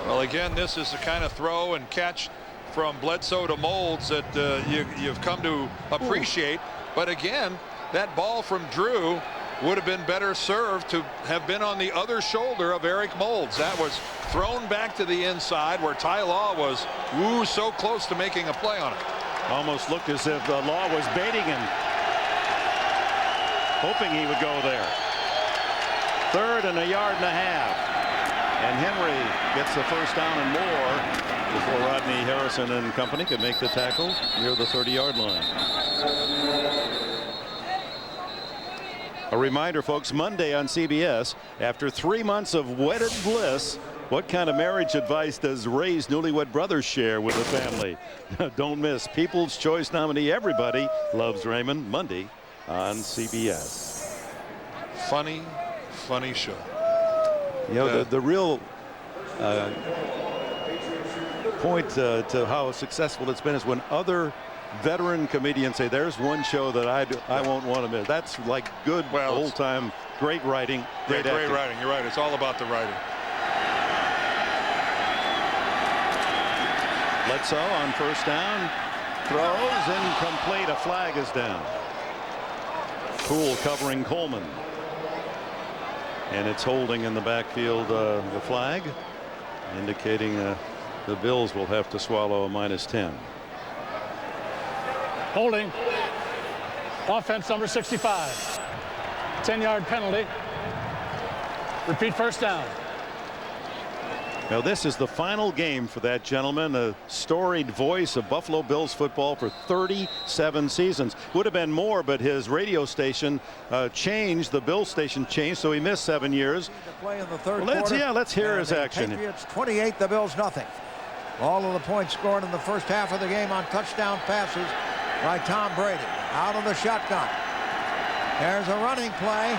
Well, again, this is the kind of throw and catch from Bledsoe to Moulds that you've come to appreciate. But again, that ball from Drew would have been better served to have been on the other shoulder of Eric Moulds. That was thrown back to the inside where Ty Law was so close to making a play on it. Almost looked as if Law was baiting him, hoping he would go there. 3rd and a yard and a half. And Henry gets the first down and more before Rodney Harrison and company could make the tackle near the 30-yard line. A reminder, folks, Monday on CBS, after 3 months of wedded bliss, what kind of marriage advice does Ray's newlywed brothers share with the family? Don't miss People's Choice nominee Everybody Loves Raymond, Monday on CBS. Funny show. You know, the real point to how successful it's been is when other veteran comedians say, there's one show that I won't want to miss. That's like good old-time great writing, great acting. Great writing. You're right. It's all about the writing. Bledsoe on first down, throws incomplete. A flag is down. Poole covering Coleman. And it's holding in the backfield, the flag, indicating the Bills will have to swallow a -10. Holding. Offense number 65. 10-yard penalty. Repeat first down. Now this is the final game for that gentleman, a storied voice of Buffalo Bills football for 37 seasons. Would have been more, but his radio station changed. The Bills station changed, so he missed 7 years. Play in the third quarter. Let's hear his action. Patriots 28, the Bills nothing. All of the points scored in the first half of the game on touchdown passes by Tom Brady. Out of the shotgun. There's a running play.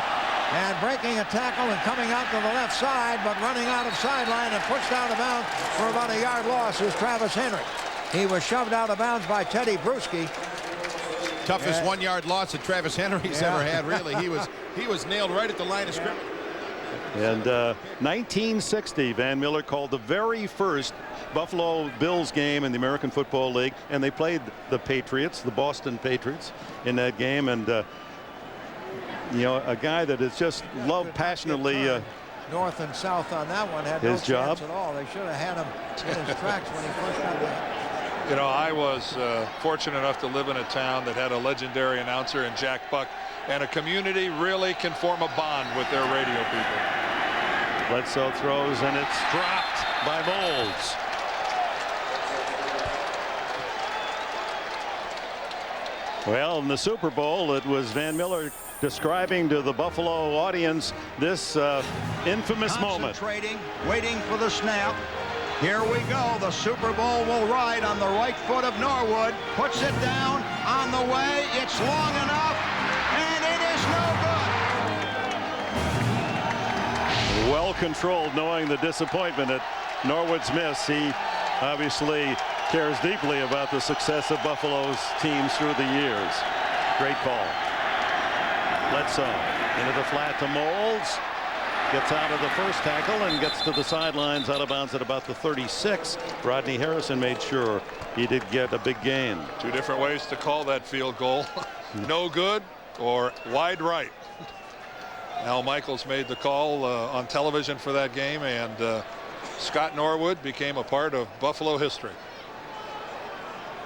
And breaking a tackle and coming out to the left side, but running out of sideline and pushed out of bounds for about a yard loss is Travis Henry. He was shoved out of bounds by Teddy Bruschi. Toughest 1 yard loss that Travis Henry's ever had, really. He was nailed right at the line of scrimmage. And 1960, Van Miller called the very first Buffalo Bills game in the American Football League, and they played the Patriots, the Boston Patriots, in that game. And you know, a guy that has just loved passionately north and south on that one, had his no job chance at all. They should have had him in his tracks when he first got there. You know, I was fortunate enough to live in a town that had a legendary announcer in Jack Buck, and a community really can form a bond with their radio people. Bledsoe throws, and it's dropped by Moles. Well, in the Super Bowl, it was Van Miller describing to the Buffalo audience this infamous moment. Concentrating, waiting for the snap. Here we go. The Super Bowl will ride on the right foot of Norwood. Puts it down on the way. It's long enough, and it is no good. Well controlled, knowing the disappointment at Norwood's miss. He obviously cares deeply about the success of Buffalo's teams through the years. Great call. Bledsoe into the flat to Moles. Gets out of the first tackle and gets to the sidelines, out of bounds at about the 36. Rodney Harrison made sure he did get a big gain. Two different ways to call that field goal. No good or wide right. Al Michaels made the call on television for that game, and Scott Norwood became a part of Buffalo history.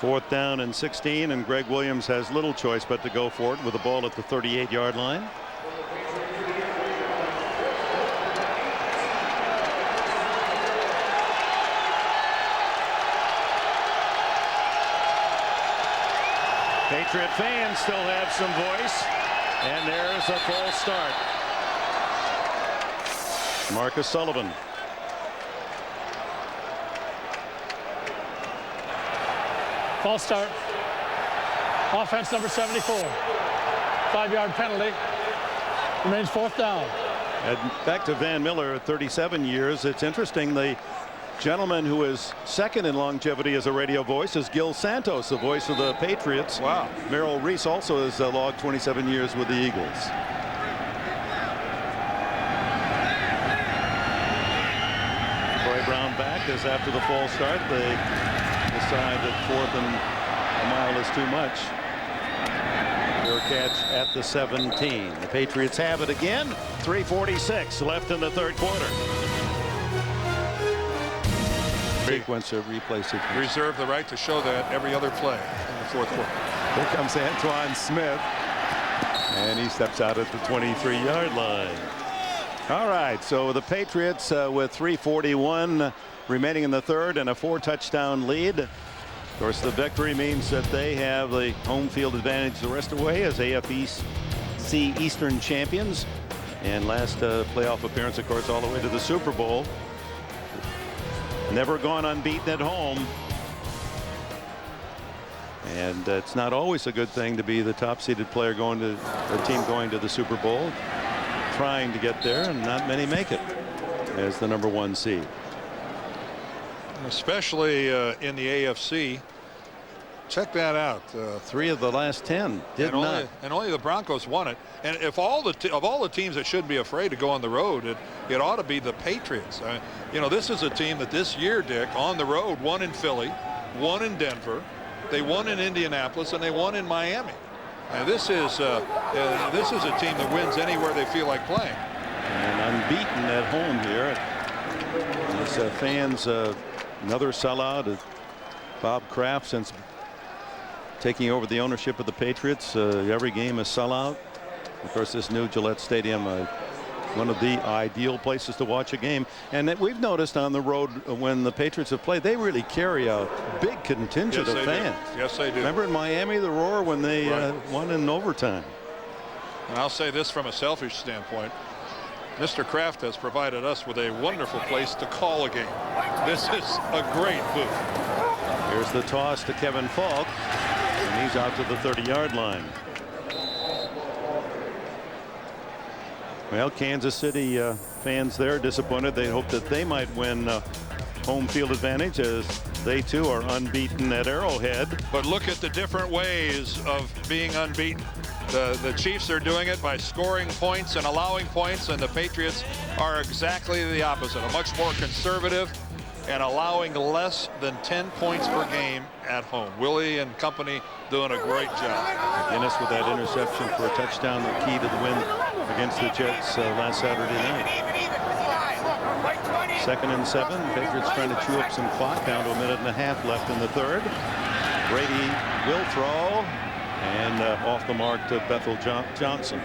4th down and 16, and Greg Williams has little choice but to go for it with the ball at the 38-yard line. Patriot fans still have some voice, and there's a false start. Marcus Sullivan. False start. Offense number 74. 5-yard penalty. Remains 4th down. And back to Van Miller, 37 years. It's interesting, the gentleman who is second in longevity as a radio voice is Gil Santos, the voice of the Patriots. Wow. Merrill Reese also has logged 27 years with the Eagles. Troy Brown back as after the false start they decide that 4th and a mile is too much. Their catch at the 17. The Patriots have it again. 3:46 left in the third quarter. Sequence of replay sequence. Reserve the right to show that every other play in the 4th quarter. Here comes Antoine Smith, and he steps out at the 23-yard line. All right, so the Patriots with 3:41 remaining in the third and a 4-touchdown lead. Of course, the victory means that they have the home field advantage the rest of the way as AFC Eastern champions. And last playoff appearance, of course, all the way to the Super Bowl. Never gone unbeaten at home. And it's not always a good thing to be the top-seeded player going to the team going to the Super Bowl, trying to get there, and not many make it as the #1 seed. Especially in the AFC. Check that out. 3 of the last 10 did not. And only the Broncos won it. And if all the teams that should be afraid to go on the road, it ought to be the Patriots. You know, this is a team that this year, Dick, on the road, won in Philly, won in Denver, they won in Indianapolis, and they won in Miami. And this is a team that wins anywhere they feel like playing. And unbeaten at home here. As fans, another sellout. Bob Kraft, since taking over the ownership of the Patriots, every game a sellout. Of course, this new Gillette Stadium, one of the ideal places to watch a game. And we've noticed on the road when the Patriots have played, they really carry a big contingent of fans. Yes, they do. Remember in Miami, the roar when they won in overtime. And I'll say this from a selfish standpoint. Mr. Kraft has provided us with a wonderful place to call a game. This is a great booth. Here's the toss to Kevin Falk, and he's out to the 30-yard line. Well, Kansas City fans there disappointed. They hoped that they might win home field advantage, as they too are unbeaten at Arrowhead. But look at the different ways of being unbeaten. The Chiefs are doing it by scoring points and allowing points, and the Patriots are exactly the opposite. A much more conservative and allowing less than 10 points per game at home. Willie and company doing a great job. Guinness with that interception for a touchdown, the key to the win against the Jets last Saturday night. 2nd and 7. Patriots trying to chew up some clock, down to a minute and a half left in the third. Brady will throw, and off the mark to Bethel Johnson.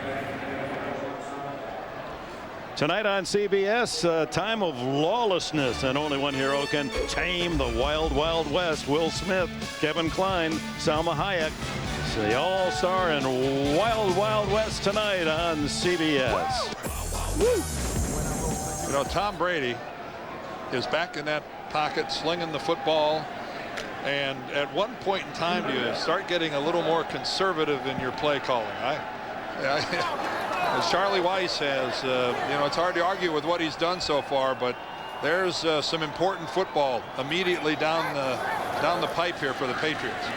Tonight on CBS, a time of lawlessness, and only one hero can tame the wild, wild west. Will Smith, Kevin Kline, Salma Hayek. It's the all-star and wild, wild west tonight on CBS. You know, Tom Brady is back in that pocket, slinging the football. And at one point in time, do you start getting a little more conservative in your play calling? As Charlie Weiss has, you know, it's hard to argue with what he's done so far, but there's some important football immediately down the pipe here for the Patriots.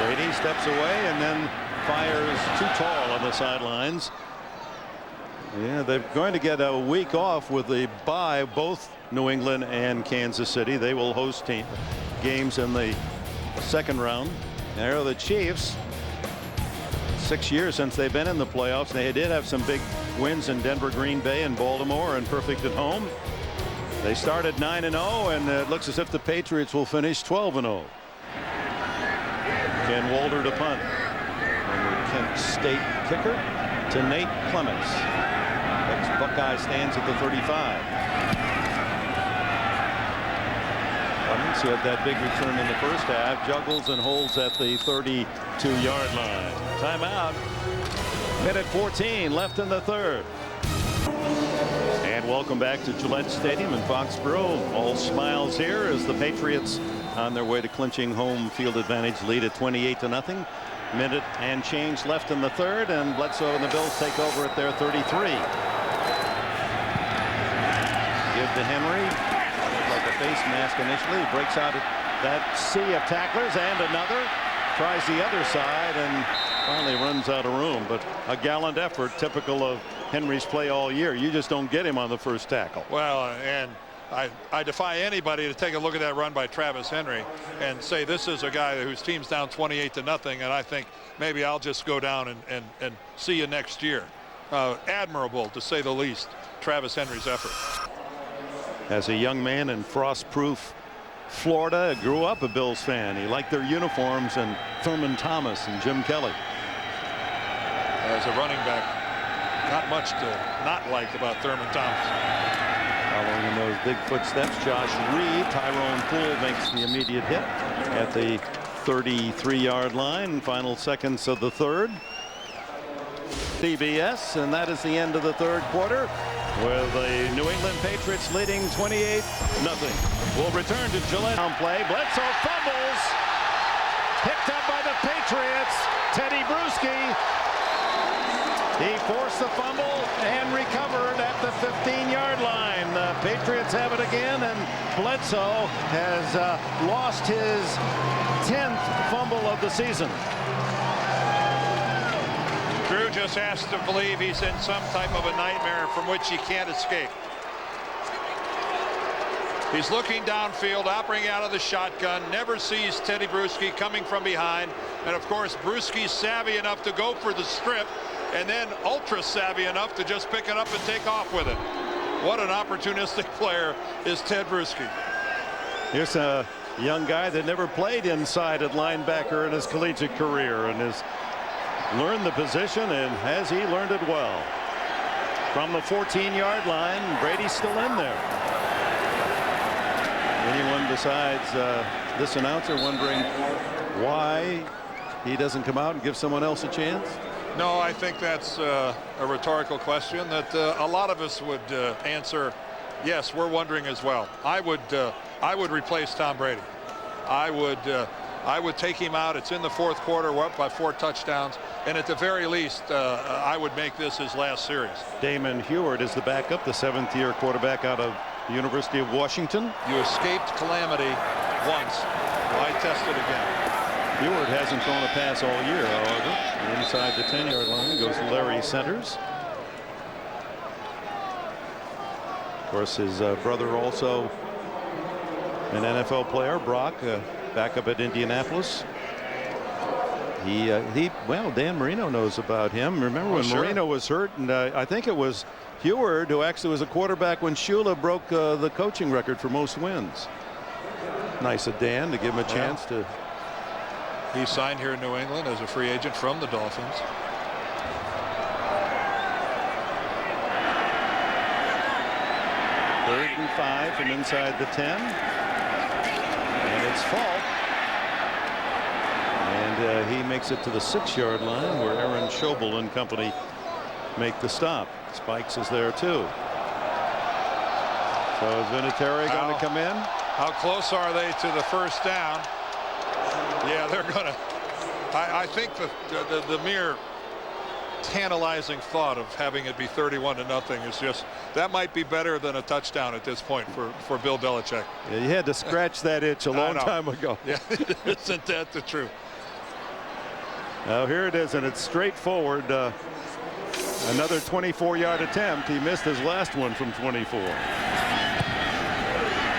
Brady steps away and then fires too tall on the sidelines. Yeah, they're going to get a week off with the bye, both New England and Kansas City. They will host games in the second round. There are the Chiefs. 6 years since they've been in the playoffs. They did have some big wins in Denver, Green Bay, and Baltimore, and perfect at home. They started 9-0, and it looks as if the Patriots will finish 12-0. Ken Walder to punt. And the Kent State kicker to Nate Clements. Ex-Buckeye stands at the 35. Clements, who had that big return in the first half, juggles and holds at the 32-yard line. Timeout. Minute 14 left in the third. And welcome back to Gillette Stadium in Foxborough. All smiles here as the Patriots on their way to clinching home field advantage, lead at 28-0. Minute and change left in the third, and Bledsoe and the Bills take over at their 33. Give to Henry. Like a face mask initially. He breaks out at that sea of tacklers, and another. Tries the other side and finally runs out of room. But a gallant effort, typical of Henry's play all year. You just don't get him on the first tackle. Well, and I defy anybody to take a look at that run by Travis Henry and say this is a guy whose team's down 28-0, and I think maybe I'll just go down and see you next year. Admirable, to say the least, Travis Henry's effort. As a young man in frost-proof Florida, grew up a Bills fan. He liked their uniforms and Thurman Thomas and Jim Kelly. As a running back, not much to not like about Thurman Thomas. Following in those big footsteps, Josh Reed. Tyrone Poole makes the immediate hit at the 33-yard line. Final seconds of the third. CBS, and that is the end of the third quarter, with the New England Patriots leading 28-0. We'll return to Gillette on play. Bledsoe fumbles. Picked up by the Patriots. Teddy Bruschi. He forced the fumble and recovered at the 15-yard line. The Patriots have it again, and Bledsoe has lost his 10th fumble of the season. Drew just has to believe he's in some type of a nightmare from which he can't escape. He's looking downfield, operating out of the shotgun, never sees Teddy Bruschi coming from behind. And of course, Bruschi's savvy enough to go for the strip, and then ultra savvy enough to just pick it up and take off with it. What an opportunistic player is Ted Bruschi. Here's a young guy that never played inside at linebacker in his collegiate career and has learned the position, and has he learned it well. From the 14-yard line, Brady's still in there. Anyone besides this announcer wondering why he doesn't come out and give someone else a chance? No, I think that's a rhetorical question that a lot of us would answer. Yes, we're wondering as well. I would replace Tom Brady. I would take him out. It's in the fourth quarter. We're up by 4 touchdowns, and at the very least, I would make this his last series. Damon Heward is the backup, the 7th-year quarterback out of the University of Washington. You escaped calamity once. Why test it again? Heward hasn't thrown a pass all year, however. Inside the 10-yard line goes Larry Centers. Of course, his brother also an NFL player, Brock, backup at Indianapolis. Well, Dan Marino knows about him. Remember when Marino was hurt, and I think it was Heward who actually was a quarterback when Shula broke the coaching record for most wins. Nice of Dan to give him a chance to. He signed here in New England as a free agent from the Dolphins. Third and 5 from inside the 10. And it's Falk. And he makes it to the 6-yard line where Aaron Schobel and company make the stop. Spikes is there too. So is Vinatieri going to come in? How close are they to the first down? Yeah, they're going to. I think the mere tantalizing thought of having it be 31-0 is just, that might be better than a touchdown at this point for Bill Belichick. Yeah, you had to scratch that itch a long time ago. Yeah, isn't that the truth? Now here it is, and it's straightforward. Another 24-yard attempt. He missed his last one from 24.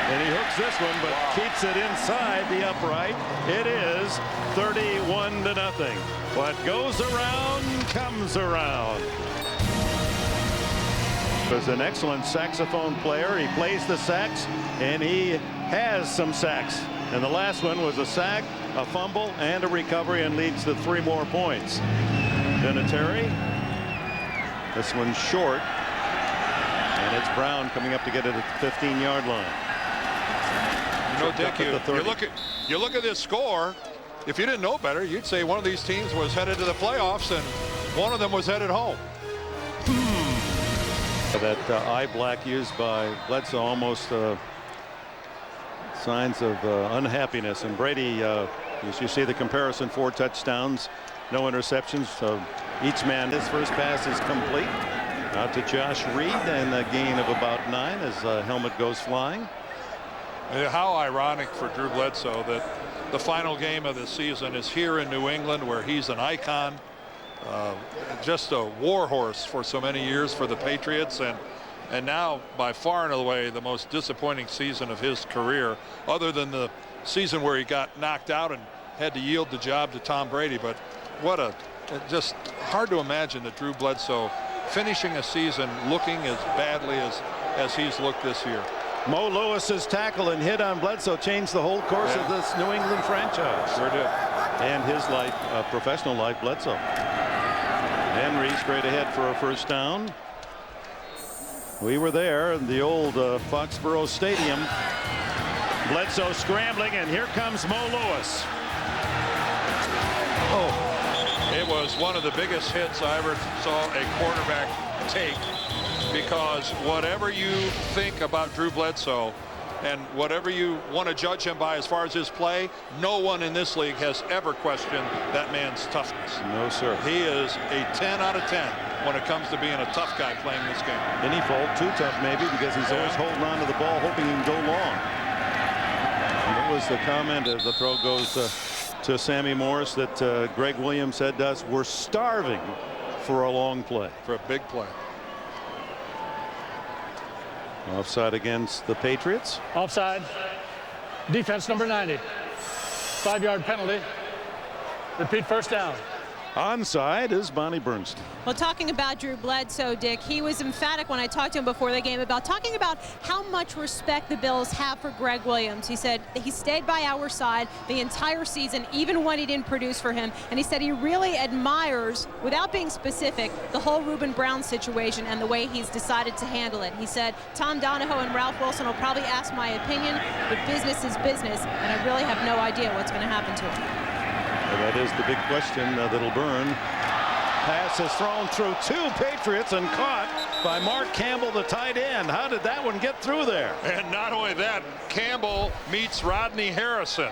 And he hooks this one, but keeps it inside the upright. It is 31-0. What goes around comes around. Was an excellent saxophone player. He plays the sax, and he has some sacks. And the last one was a sack, a fumble, and a recovery, and leads to 3 more points. Vinatieri. This one's short. And it's Brown coming up to get it at the 15-yard line. You know, Dick, you look at this score. If you didn't know better, you'd say one of these teams was headed to the playoffs and one of them was headed home. That eye black used by Bledsoe, almost signs of unhappiness. And Brady, as you see the comparison, 4 touchdowns, no interceptions. So each man, his first pass is complete. Out to Josh Reed, and a gain of about 9 as helmet goes flying. How ironic for Drew Bledsoe that the final game of the season is here in New England, where he's an icon, just a war horse for so many years for the Patriots, and now by far and away the most disappointing season of his career, other than the season where he got knocked out and had to yield the job to Tom Brady. But what just hard to imagine that Drew Bledsoe finishing a season looking as badly as he's looked this year. Mo Lewis's tackle and hit on Bledsoe changed the whole course of this New England franchise. Sure did. And his life, professional life, Bledsoe. Henry straight ahead for a first down. We were there in the old Foxborough Stadium. Bledsoe scrambling, and here comes Mo Lewis. Oh, it was one of the biggest hits I ever saw a quarterback take. Because whatever you think about Drew Bledsoe and whatever you want to judge him by as far as his play, no one in this league has ever questioned that man's toughness. No, sir. He is a 10 out of 10 when it comes to being a tough guy playing this game. Any fault, too tough maybe, because he's always holding on to the ball, hoping he can go long. And what was the comment as the throw goes to Sammy Morris that Greg Williams said to us, we're starving for a long play. For a big play. Offside against the Patriots. Offside. Defense number 90. 5-yard penalty. Repeat, first down. Onside is Bonnie Bernstein. Well, talking about Drew Bledsoe, Dick, he was emphatic when I talked to him before the game about talking about how much respect the Bills have for Greg Williams. He said he stayed by our side the entire season, even when he didn't produce for him. And he said he really admires, without being specific, the whole Reuben Brown situation and the way he's decided to handle it. He said, Tom Donahoe and Ralph Wilson will probably ask my opinion, but business is business, and I really have no idea what's going to happen to him. Well, that is the big question that'll burn. Pass is thrown through 2 Patriots and caught by Mark Campbell, the tight end. How did that one get through there? And not only that, Campbell meets Rodney Harrison.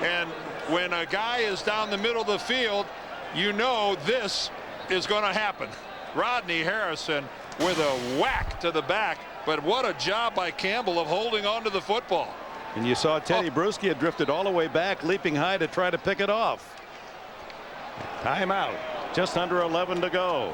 And when a guy is down the middle of the field, you know this is going to happen. Rodney Harrison with a whack to the back, but what a job by Campbell of holding on to the football. And you saw Teddy Bruschi had drifted all the way back, leaping high to try to pick it off. Timeout. Just under 11 to go.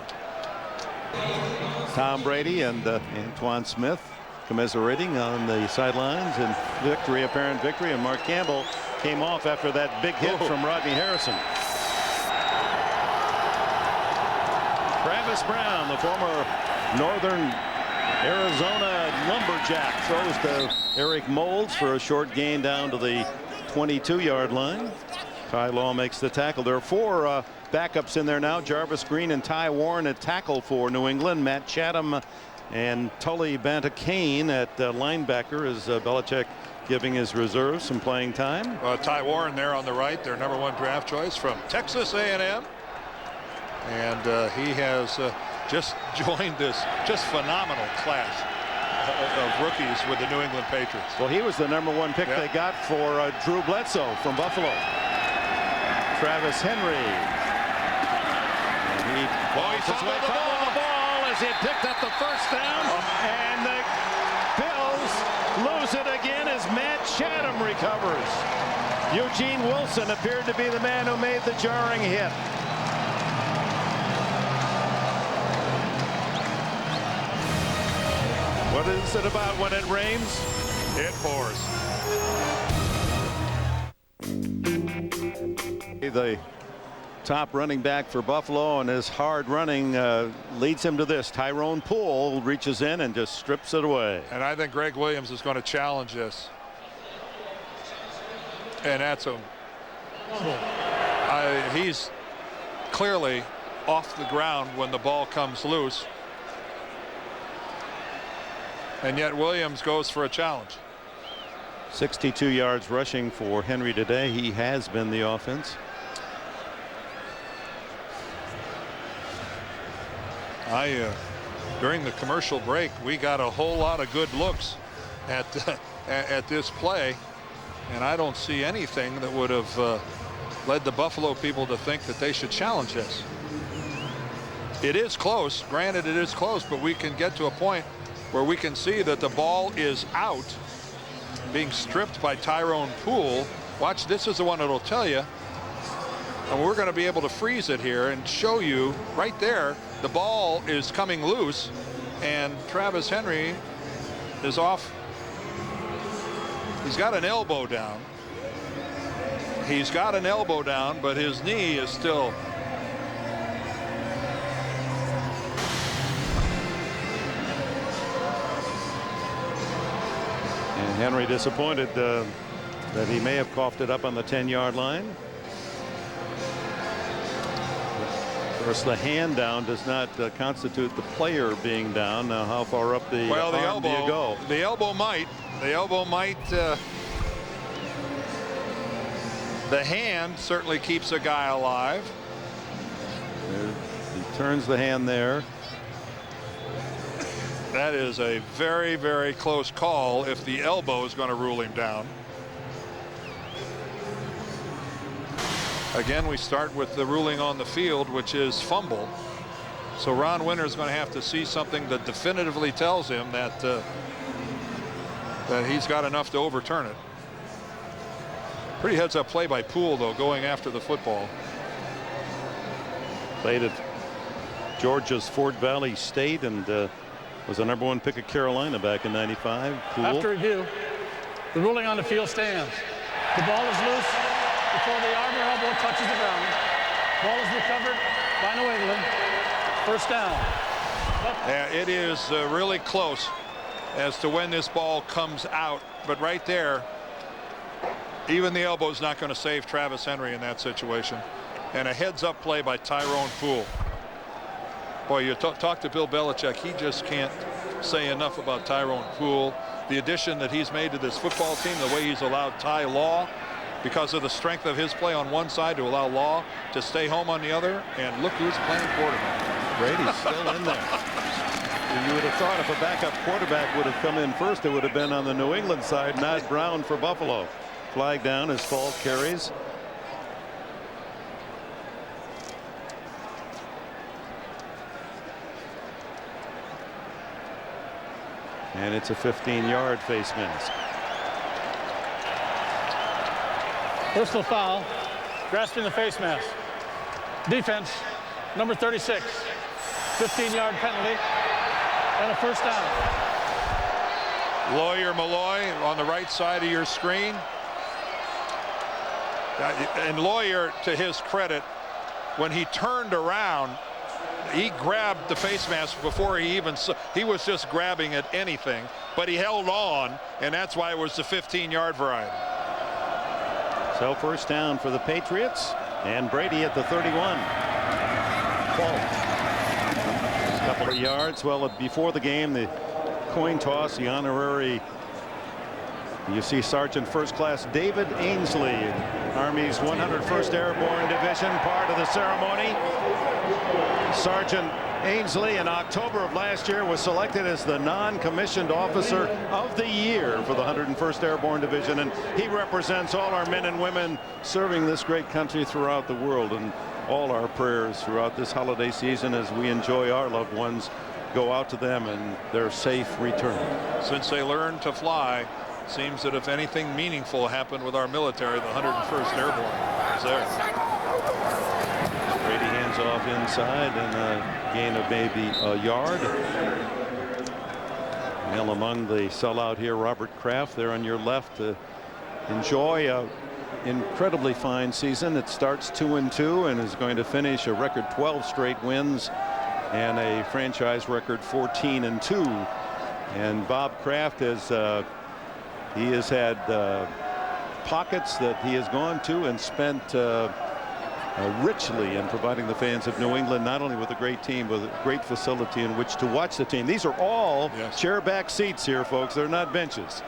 Tom Brady and Antoine Smith commiserating on the sidelines, and victory, apparent victory, and Mark Campbell came off after that big hit from Rodney Harrison. Travis Brown, the former Northern Arizona lumberjack, throws to Eric Moulds for a short gain down to the 22-yard line. Ty Law makes the tackle. There are 4 backups in there now. Jarvis Green and Ty Warren at tackle for New England. Matt Chatham and Tully Bantakane at linebacker, as Belichick giving his reserves some playing time. Ty Warren there on the right, their #1 draft choice from Texas A&M. And he has just joined this just phenomenal class of rookies with the New England Patriots. Well, he was the #1 pick they got for Drew Bledsoe from Buffalo. Travis Henry. And he fumbled the ball as he picked up the first down. And the Bills lose it again as Matt Chatham recovers. Eugene Wilson appeared to be the man who made the jarring hit. What is it about when it rains? It pours. The top running back for Buffalo, and his hard running leads him to this. Tyrone Poole reaches in and just strips it away. And I think Greg Williams is going to challenge this. And that's a he's clearly off the ground when the ball comes loose. And yet Williams goes for a challenge. 62 yards rushing for Henry today. He has been the offense. During the commercial break, we got a whole lot of good looks at this play, and I don't see anything that would have led the Buffalo people to think that they should challenge this. It is close, granted it is close, but we can get to a point where we can see that the ball is out, being stripped by Tyrone Poole. Watch, this is the one that'll tell you. And we're going to be able to freeze it here and show you right there. The ball is coming loose, and Travis Henry is off. He's got an elbow down. He's got an elbow down, but his knee is still. And Henry disappointed that he may have coughed it up on the 10-yard line. Of course, the hand down does not constitute the player being down. Now, how far up the arm elbow, do you go? The elbow might. The elbow might. The hand certainly keeps a guy alive. He turns the hand there. That is a very, very close call if the elbow is going to rule him down. Again, we start with the ruling on the field, which is fumble. So Ron Winter is going to have to see something that definitively tells him that that he's got enough to overturn it. Pretty heads-up play by Poole, though, going after the football. Played at Georgia's Fort Valley State and Was the #1 pick of Carolina back in '95. Cool. After review, the ruling on the field stands. The ball is loose before the arm or elbow touches the ground. Ball is recovered by New England. First down. Yeah, it is really close as to when this ball comes out, but right there, even the elbow is not going to save Travis Henry in that situation. And a heads-up play by Tyrone Poole. Boy, you talk to Bill Belichick, he just can't say enough about Tyrone Poole. The addition that he's made to this football team, the way he's allowed Ty Law, because of the strength of his play on one side, to allow Law to stay home on the other. And look who's playing quarterback. Brady's still in there. You would have thought if a backup quarterback would have come in first, it would have been on the New England side, not Brown for Buffalo. Flag down as Falk carries. And it's a 15-yard face mask. Personal foul, grasping the face mask. Defense, number 36. 15-yard penalty and a first down. Lawyer Milloy on the right side of your screen. And Lawyer, to his credit, when he turned around, he grabbed the face mask before he was just grabbing at anything, but he held on, and that's why it was the 15-yard variety. So first down for the Patriots, and Brady at the 31. Falk. A couple of yards. Well, before the game, the coin toss, the honorary. You see Sergeant First Class David Ainsley, Army's 101st Airborne Division, part of the ceremony. Sergeant Ainsley in October of last year was selected as the non-commissioned officer of the year for the 101st Airborne Division, and he represents all our men and women serving this great country throughout the world, and all our prayers throughout this holiday season as we enjoy our loved ones go out to them and their safe return. Since they learned to fly, seems that if anything meaningful happened with our military, the 101st Airborne is there. Brady hands off inside, and a gain of maybe a yard. Well, among the sellout here, Robert Kraft there on your left, to enjoy a incredibly fine season. It starts 2-2 and is going to finish a record 12 straight wins and a franchise record 14-2. And Bob Kraft has he has had pockets that he has gone to and spent richly in providing the fans of New England not only with a great team but a great facility in which to watch the team. These are all chair back seats here, folks. They're not benches.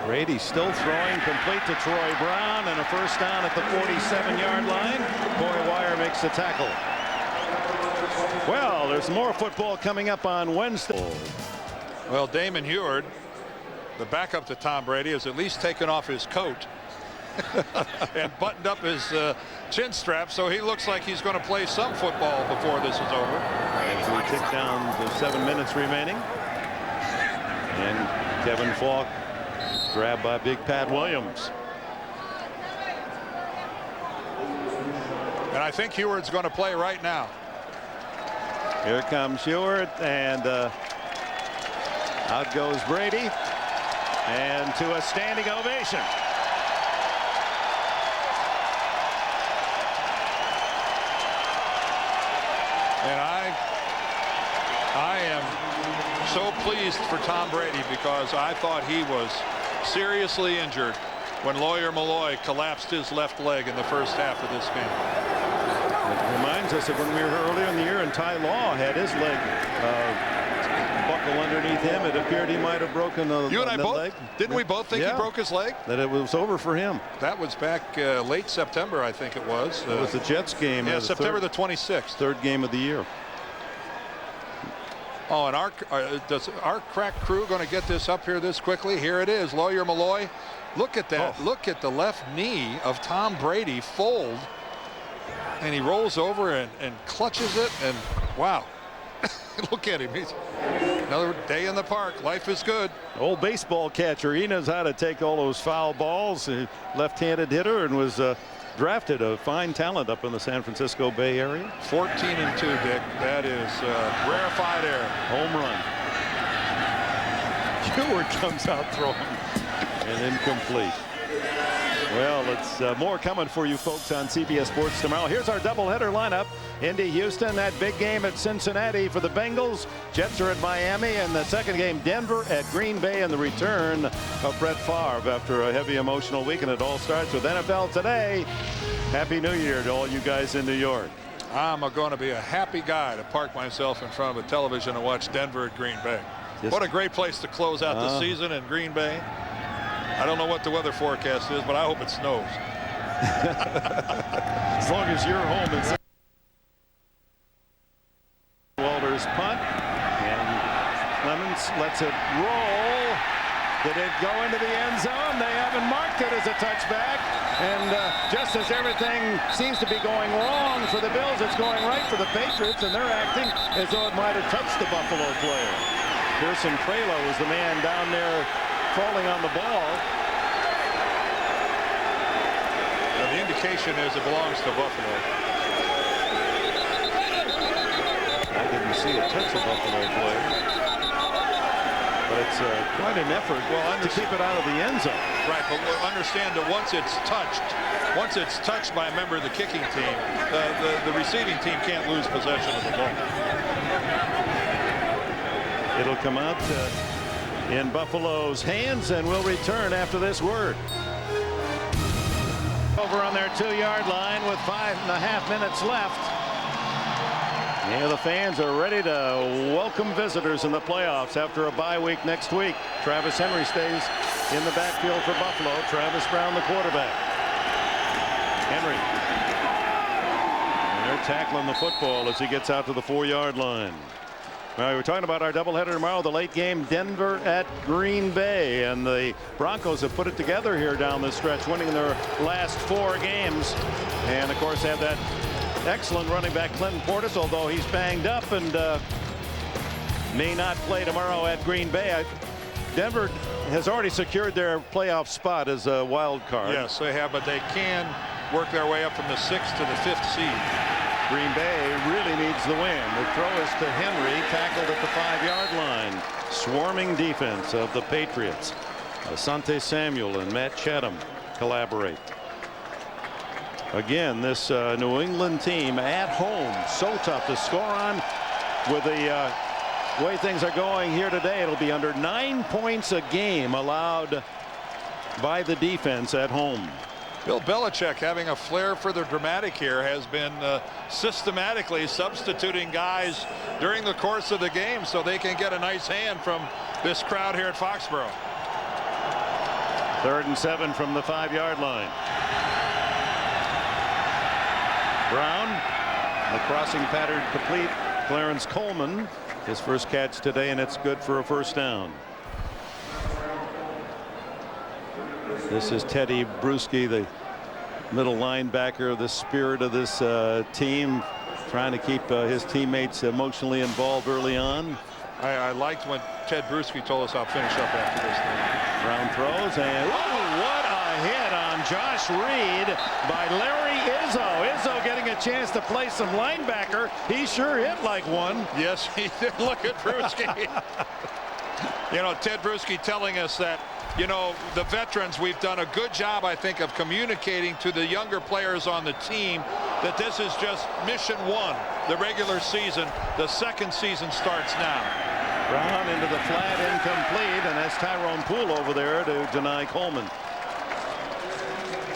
Brady still throwing, complete to Troy Brown, and a first down at the 47-yard line. Coy Wire makes the tackle. Well, there's more football coming up on Wednesday. Well, Damon Huard, the backup to Tom Brady, has at least taken off his coat and buttoned up his chin strap, so he looks like he's going to play some football before this is over. And we tick down to 7 minutes remaining. And Kevin Falk grabbed by Big Pat Williams. And I think Huard's going to play right now. Here comes Huard, and out goes Brady, and to a standing ovation. And I am so pleased for Tom Brady, because I thought he was seriously injured when Lawyer Milloy collapsed his left leg in the first half of this game. It reminds us of when we were earlier in the year and Ty Law had his leg buckle underneath him. It appeared he might have broken the You and I both leg. Didn't we both think he broke his leg? That it was over for him. That was back late September, I think it was. It was the Jets game. Yeah, September the 26th. Third game of the year. Oh, and does our crack crew going to get this up here this quickly? Here it is. Lawyer Milloy. Look at that. Oh. Look at the left knee of Tom Brady fold. And he rolls over and clutches it. And wow. Look at him. He's another day in the park. Life is good. Old baseball catcher. He knows how to take all those foul balls. Left-handed hitter, and was drafted a fine talent up in the San Francisco Bay Area. 14-2, Dick. That is rarefied air. Home run. Stewart comes out throwing and incomplete. Well, it's more coming for you folks on CBS Sports tomorrow. Here's our doubleheader lineup. Indy, Houston, that big game at Cincinnati for the Bengals. Jets are at Miami, and the second game, Denver at Green Bay, and the return of Brett Favre after a heavy emotional week. And it all starts with NFL Today. Happy New Year to all you guys in New York. I'm going to be a happy guy to park myself in front of a television and watch Denver at Green Bay. What a great place to close out the season in Green Bay. I don't know what the weather forecast is, but I hope it snows. As long as you're home. And Walters punt, and Clemens lets it roll. Did it go into the end zone? They haven't marked it as a touchback. And just as everything seems to be going wrong for the Bills, it's going right for the Patriots, and they're acting as though it might have touched the Buffalo player. Pearson Prelo was the man down there falling on the ball. The indication is it belongs to Buffalo. I didn't see a touch of Buffalo player. But it's quite an effort to keep it out of the end zone. Right, but understand that once it's touched by a member of the kicking team, the receiving team can't lose possession of the ball. It'll come out in Buffalo's hands, and will return after this word. Over on their 2-yard line with 5.5 minutes left. Yeah, the fans are ready to welcome visitors in the playoffs after a bye week next week. Travis Henry stays in the backfield for Buffalo. Travis Brown, the quarterback. Henry. And they're tackling the football as he gets out to the 4-yard line. Well, we're talking about our doubleheader tomorrow, the late game, Denver at Green Bay, and the Broncos have put it together here down the stretch, winning their last 4 games, and of course have that excellent running back Clinton Portis, although he's banged up and may not play tomorrow at Green Bay. Denver has already secured their playoff spot as a wild card. Yes, they have, but they can work their way up from the 6th to the 5th seed. Green Bay really needs the win. The throw is to Henry, tackled at the 5-yard line. Swarming defense of the Patriots. Asante Samuel and Matt Chatham collaborate. Again, this New England team at home, so tough to score on. With the way things are going here today, it'll be under 9 points a game allowed by the defense at home. Bill Belichick, having a flair for the dramatic here, has been systematically substituting guys during the course of the game so they can get a nice hand from this crowd here at Foxborough. 3rd and 7 from the 5-yard line. Brown, the crossing pattern complete. Clarence Coleman, his first catch today, and it's good for a first down. This is Teddy Bruschi, the middle linebacker, the spirit of this team, trying to keep his teammates emotionally involved early on. I liked when Ted Bruschi told us I'll finish up after this thing. Brown throws, and what a hit on Josh Reed by Larry Izzo. Izzo getting a chance to play some linebacker. He sure hit like one. Yes, he did. Look at Bruschi. You know, Ted Bruschi telling us that, you know, the veterans, we've done a good job, I think, of communicating to the younger players on the team that this is just mission 1, the regular season. The second season starts now. Brown into the flat, incomplete, and that's Tyrone Poole over there to deny Coleman.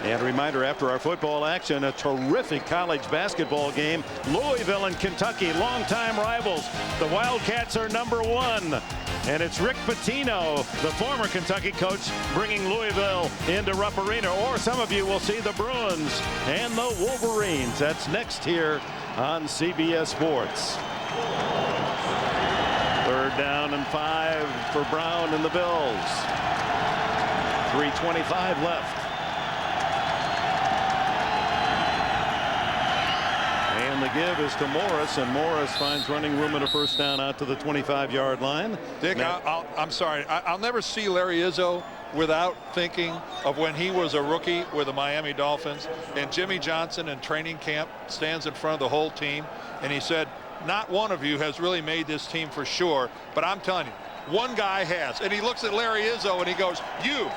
And a reminder, after our football action, a terrific college basketball game. Louisville and Kentucky, longtime rivals. The Wildcats are #1. And it's Rick Pitino, the former Kentucky coach, bringing Louisville into Rupp Arena. Or some of you will see the Bruins and the Wolverines. That's next here on CBS Sports. 3rd down and 5 for Brown and the Bills. 3:25 left. And the give is to Morris, and Morris finds running room at a first down out to the 25-yard line. Dick, I'm sorry. I'll never see Larry Izzo without thinking of when he was a rookie with the Miami Dolphins, and Jimmy Johnson in training camp stands in front of the whole team, and he said, not one of you has really made this team for sure, but I'm telling you, one guy has. And he looks at Larry Izzo and he goes, you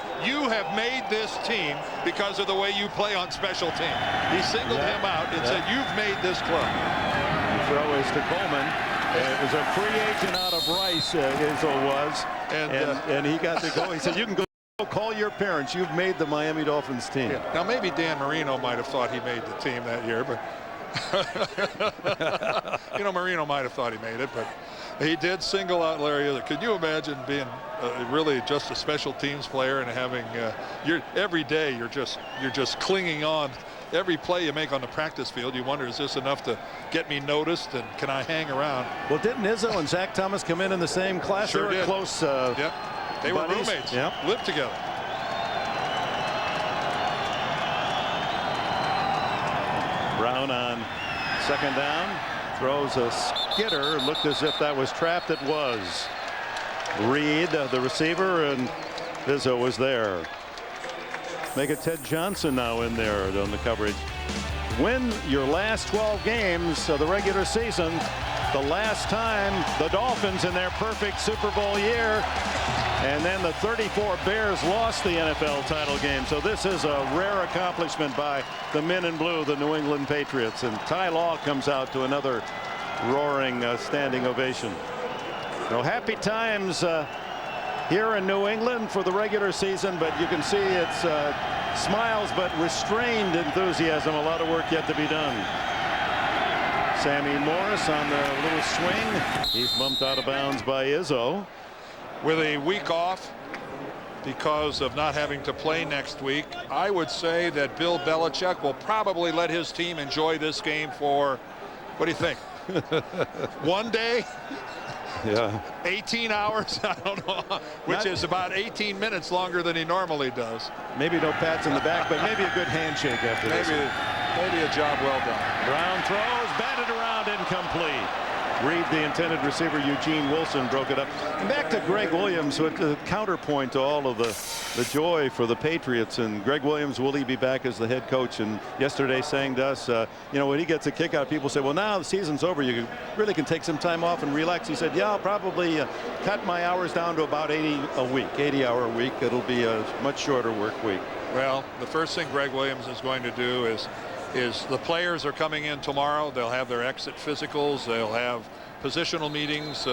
have made this team because of the way you play on special teams. He singled him out and said, you've made this club. The throw is to Coleman. It was a free agent out of Rice, Izzo was, and he got to go. He said, you can go call your parents. You've made the Miami Dolphins team. Yeah. Now, maybe Dan Marino might have thought he made the team that year, but you know, Marino might have thought he made it, but he did single out Larry Izzo. Could you imagine being really just a special teams player and having every day you're just clinging on. Every play you make on the practice field, you wonder, is this enough to get me noticed, and can I hang around? Well, didn't Izzo and Zach Thomas come in the same class? Sure they were did. Close. Yep. They were buddies. roommates. Yep. Lived together. Brown on second down, throws a skitter. Looked as if that was trapped. It was. Reed, the receiver, and Izzo was there. Make it Ted Johnson now in there on the coverage. Win your last 12 games of the regular season. The last time the Dolphins in their perfect Super Bowl year, and then the 34 Bears lost the NFL title game. So this is a rare accomplishment by the men in blue, the New England Patriots. And Ty Law comes out to another roaring standing ovation. So happy times here in New England for the regular season, but you can see it's smiles but restrained enthusiasm. A lot of work yet to be done. Sammy Morris on the little swing. He's bumped out of bounds by Izzo. With a week off because of not having to play next week, I would say that Bill Belichick will probably let his team enjoy this game for, what do you think? One day? Yeah. 18 hours? I don't know. Which is about 18 minutes longer than he normally does. Maybe no pats in the back, but maybe a good handshake after this. Maybe a job well done. Brown throws, batted around, incomplete. Reed, the intended receiver, Eugene Wilson, broke it up. And back to Greg Williams with the counterpoint to all of the joy for the Patriots. And Greg Williams, will he be back as the head coach? And yesterday saying to us, you know, when he gets a kick out, people say, well, now the season's over. You really can take some time off and relax. He said, yeah, I'll probably cut my hours down to about 80 a week, 80-hour week. It'll be a much shorter work week. Well, the first thing Greg Williams is going to do is the players are coming in tomorrow. They'll have their exit physicals. They'll have positional meetings,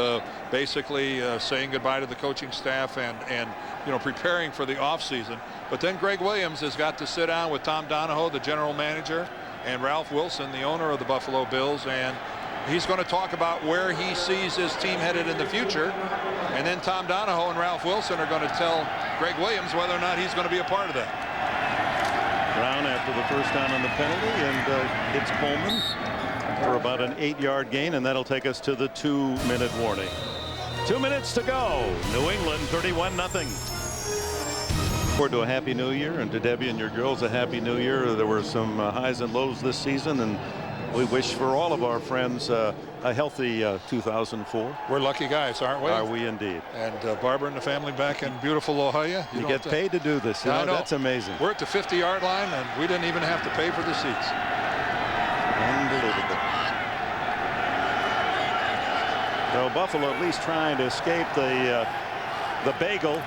basically saying goodbye to the coaching staff and you know, preparing for the offseason. But then Greg Williams has got to sit down with Tom Donahoe, the general manager, and Ralph Wilson, the owner of the Buffalo Bills, and he's going to talk about where he sees his team headed in the future. And then Tom Donahoe and Ralph Wilson are going to tell Greg Williams whether or not he's going to be a part of that. Brown after the first down on the penalty, and hits Coleman for about an 8-yard gain, and that'll take us to the 2-minute warning. 2 minutes to go. New England 31-0. Forward to a happy new year, and to Debbie and your girls a happy new year. There were some highs and lows this season, and we wish for all of our friends a healthy 2004. We're lucky guys, aren't we? Are we indeed? And Barbara and the family back in beautiful La Jolla. You get paid to do this. You know, that's amazing. We're at the 50-yard line, and we didn't even have to pay for the seats. Unbelievable. So Buffalo at least trying to escape the bagel,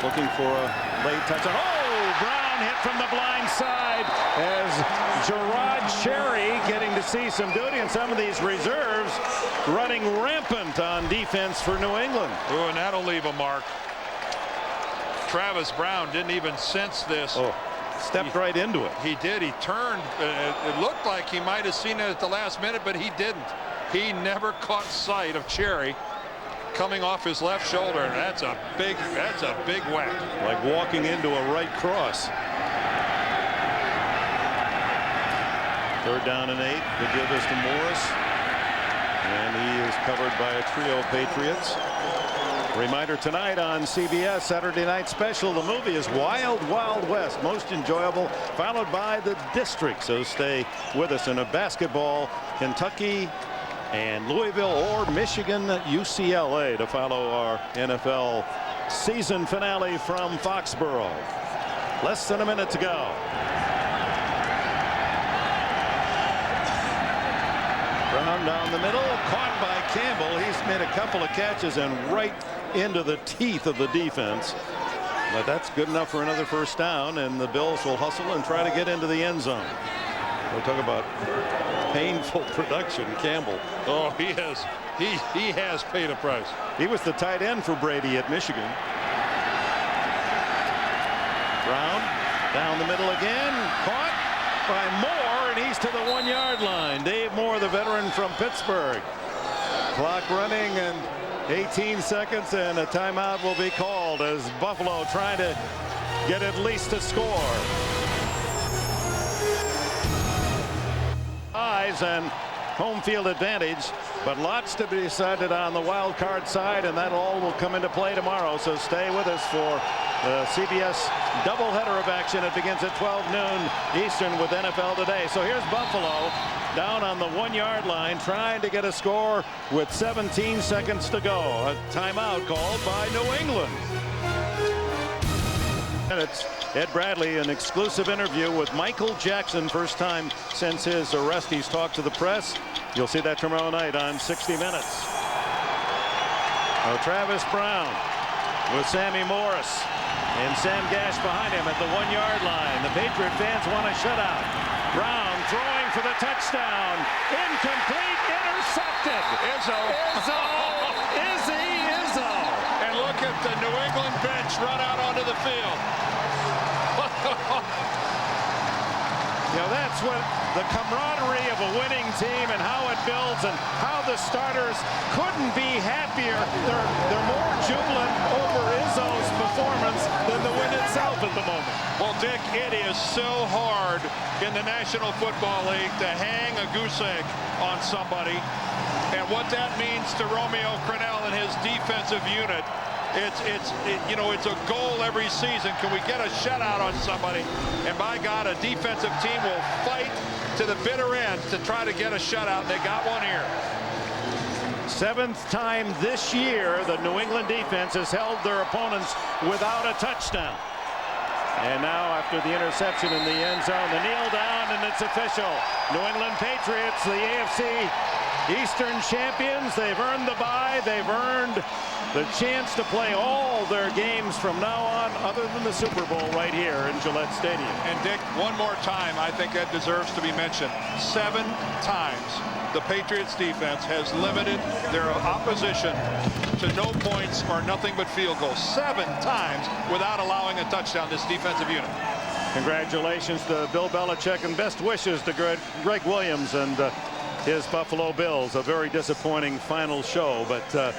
looking for a late touchdown. Oh, Brown hit from the blind side as Gerard Cherry getting to see some duty, and some of these reserves running rampant on defense for New England. Ooh, and that'll leave a mark. Travis Brown didn't even sense this. Oh, stepped right into it. He did. He turned. It looked like he might have seen it at the last minute, but he didn't. He never caught sight of Cherry coming off his left shoulder, and that's a big whack. Like walking into a right cross. 3rd down and 8. The give is to Morris, and he is covered by a trio of Patriots. Reminder tonight on CBS Saturday Night Special, the movie is Wild Wild West, most enjoyable, followed by The District. So stay with us. In a basketball, Kentucky and Louisville or Michigan, UCLA to follow our NFL season finale from Foxborough. Less than a minute to go. Brown down the middle, caught by Campbell. He's made a couple of catches and right into the teeth of the defense. But that's good enough for another first down, and the Bills will hustle and try to get into the end zone. We'll talk about painful production. Campbell. Oh, he has paid a price. He was the tight end for Brady at Michigan. Brown down the middle again, caught by Moore, and he's to the 1-yard line. Dave Moore, the veteran from Pittsburgh. Clock running and 18 seconds, and a timeout will be called as Buffalo trying to get at least a score. Eyes and home field advantage, but lots to be decided on the wild card side, and that all will come into play tomorrow. So stay with us for the CBS doubleheader of action. It begins at 12 noon Eastern with NFL Today. So here's Buffalo down on the 1-yard line, trying to get a score with 17 seconds to go. A timeout called by New England. And it's Ed Bradley, an exclusive interview with Michael Jackson. First time since his arrest he's talked to the press. You'll see that tomorrow night on 60 Minutes. Travis Brown with Sammy Morris and Sam Gash behind him at the 1-yard line. The Patriot fans want a shutout. Brown throwing for the touchdown. Incomplete, intercepted. Izzo. Izzo. And look at the New England bench run out onto the field. You know, that's what the camaraderie of a winning team and how it builds, and how the starters couldn't be happier. They're more jubilant over Izzo's performance than the win itself at the moment. Well, Dick, it is so hard in the National Football League to hang a goose egg on somebody, and what that means to Romeo Crennel and his defensive unit. It's a goal every season. Can we get a shutout on somebody? And by God, a defensive team will fight to the bitter end to try to get a shutout. And they got one here. 7th time this year the New England defense has held their opponents without a touchdown. And now, after the interception in the end zone, the kneel down, and it's official. New England Patriots, the AFC Eastern champions. They've earned the bye. They've earned the chance to play all their games from now on, other than the Super Bowl, right here in Gillette Stadium. And Dick, one more time, I think that deserves to be mentioned. 7 times the Patriots defense has limited their opposition to no points or nothing but field goals. 7 times without allowing a touchdown, this defensive unit. Congratulations to Bill Belichick, and best wishes to Greg Williams and his Buffalo Bills. A very disappointing final show, but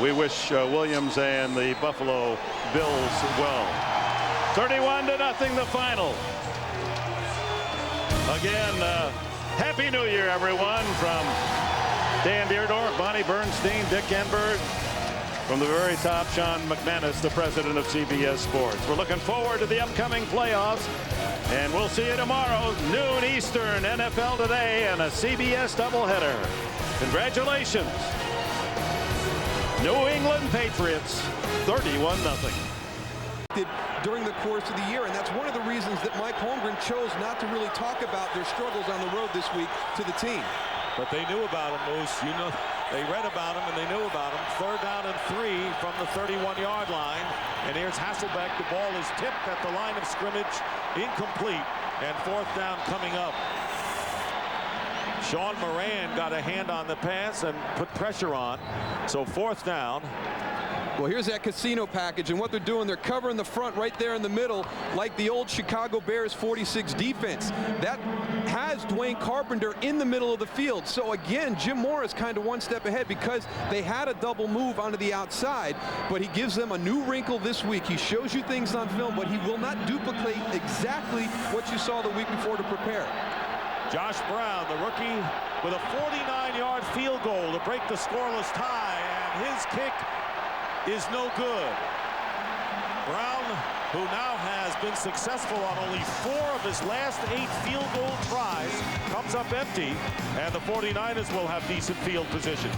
we wish Williams and the Buffalo Bills well. 31-0 the final. Again, Happy New Year, everyone, from Dan Deerdorf, Bonnie Bernstein, Dick Enberg. From the very top, Sean McManus, the president of CBS Sports. We're looking forward to the upcoming playoffs, and we'll see you tomorrow, noon Eastern, NFL Today, and a CBS doubleheader. Congratulations. New England Patriots, 31-0. During the course of the year, and that's one of the reasons that Mike Holmgren chose not to really talk about their struggles on the road this week to the team. But they knew about him, Moose. You know, they read about him and they knew about him. 3rd down and 3 from the 31-yard line. And here's Hasselbeck. The ball is tipped at the line of scrimmage, incomplete, and 4th down coming up. Sean Moran got a hand on the pass and put pressure on. So 4th down. Well, here's that casino package, and what they're doing, they're covering the front right there in the middle, like the old Chicago Bears 46 defense. That has Dwayne Carpenter in the middle of the field. So again, Jim Morris kind of one step ahead, because they had a double move onto the outside, but he gives them a new wrinkle this week. He shows you things on film, but he will not duplicate exactly what you saw the week before to prepare. Josh Brown, the rookie, with a 49-yard field goal to break the scoreless tie, and his kick is no good. Brown, who now has been successful on only 4 of his last 8 field goal tries, comes up empty, and the 49ers will have decent field position.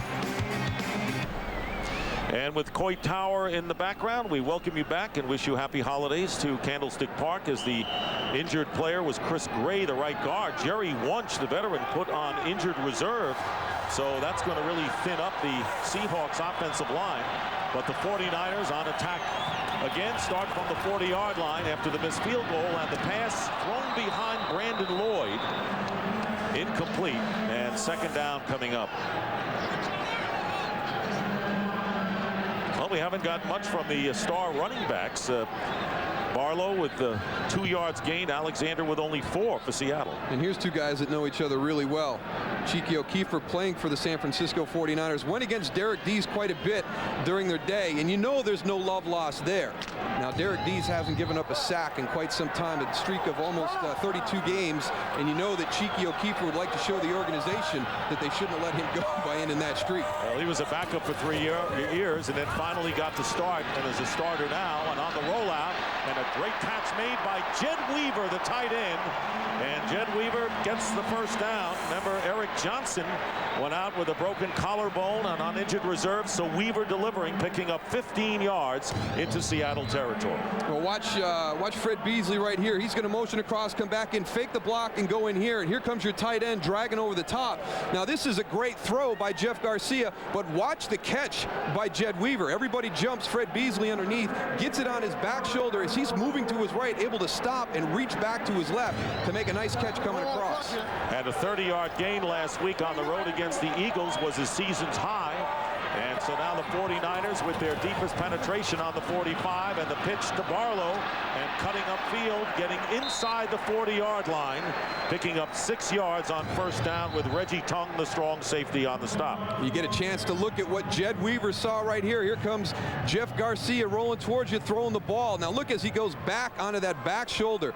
And with Coit Tower in the background, we welcome you back and wish you happy holidays to Candlestick Park, as the injured player was Chris Gray, the right guard. Jerry Wunsch, the veteran, put on injured reserve. So that's going to really thin up the Seahawks offensive line. But the 49ers on attack again, start from the 40-yard line after the missed field goal, and the pass thrown behind Brandon Lloyd. Incomplete, and second down coming up. Well, we haven't got much from the star running backs. Barlow with 2 yards gained, Alexander with only 4 for Seattle. And here's two guys that know each other really well. Cheeky O'Keefe, playing for the San Francisco 49ers, went against Derek Dees quite a bit during their day, and you know there's no love lost there. Now, Derek Dees hasn't given up a sack in quite some time, a streak of almost 32 games, and you know that Cheeky O'Keefe would like to show the organization that they shouldn't have let him go by ending that streak. Well, he was a backup for 3 years, and then finally got to start, and is a starter now, and on the rollout, and a great catch made by Jed Weaver, the tight end. And Jed Weaver gets the first down. Remember, Eric Johnson went out with a broken collarbone and on injured reserve, so Weaver delivering, picking up 15 yards into Seattle territory. Well, watch Fred Beasley right here. He's going to motion across, come back in, fake the block, and go in here. And here comes your tight end dragging over the top. Now, this is a great throw by Jeff Garcia, but watch the catch by Jed Weaver. Everybody jumps. Fred Beasley underneath, gets it on his back shoulder as he's moving to his right, able to stop and reach back to his left to make a nice catch coming across. Had a 30-yard gain last week on the road against the Eagles, was his season's high. And so now the 49ers with their deepest penetration on the 45, and the pitch to Barlow, and cutting upfield, getting inside the 40-yard line, picking up 6 yards on first down with Reggie Tongue, the strong safety, on the stop. You get a chance to look at what Jed Weaver saw right here. Here comes Jeff Garcia rolling towards you, throwing the ball. Now look as he goes back onto that back shoulder.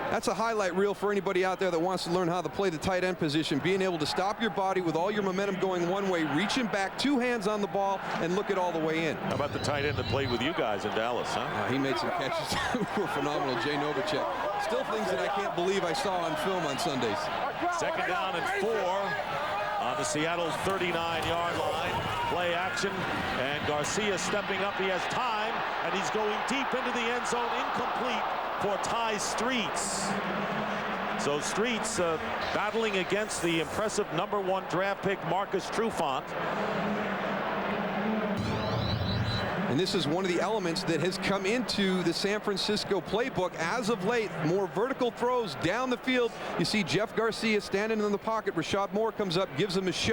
That's a highlight reel for anybody out there that wants to learn how to play the tight end position. Being able to stop your body with all your momentum going one way, reaching back, 2 hands on the ball, and look it all the way in. How about the tight end that played with you guys in Dallas, huh? He made some catches that were phenomenal. Jay Novacek. Still things that I can't believe I saw on film on Sundays. Second down and 4 on the Seattle 39-yard line. Play action, and Garcia stepping up. He has time, and he's going deep into the end zone. Incomplete for Ty Streets. So Streets battling against the impressive #1 draft pick Marcus Trufant. And this is one of the elements that has come into the San Francisco playbook as of late. More vertical throws down the field. You see Jeff Garcia standing in the pocket. Rashad Moore comes up, gives him a shot.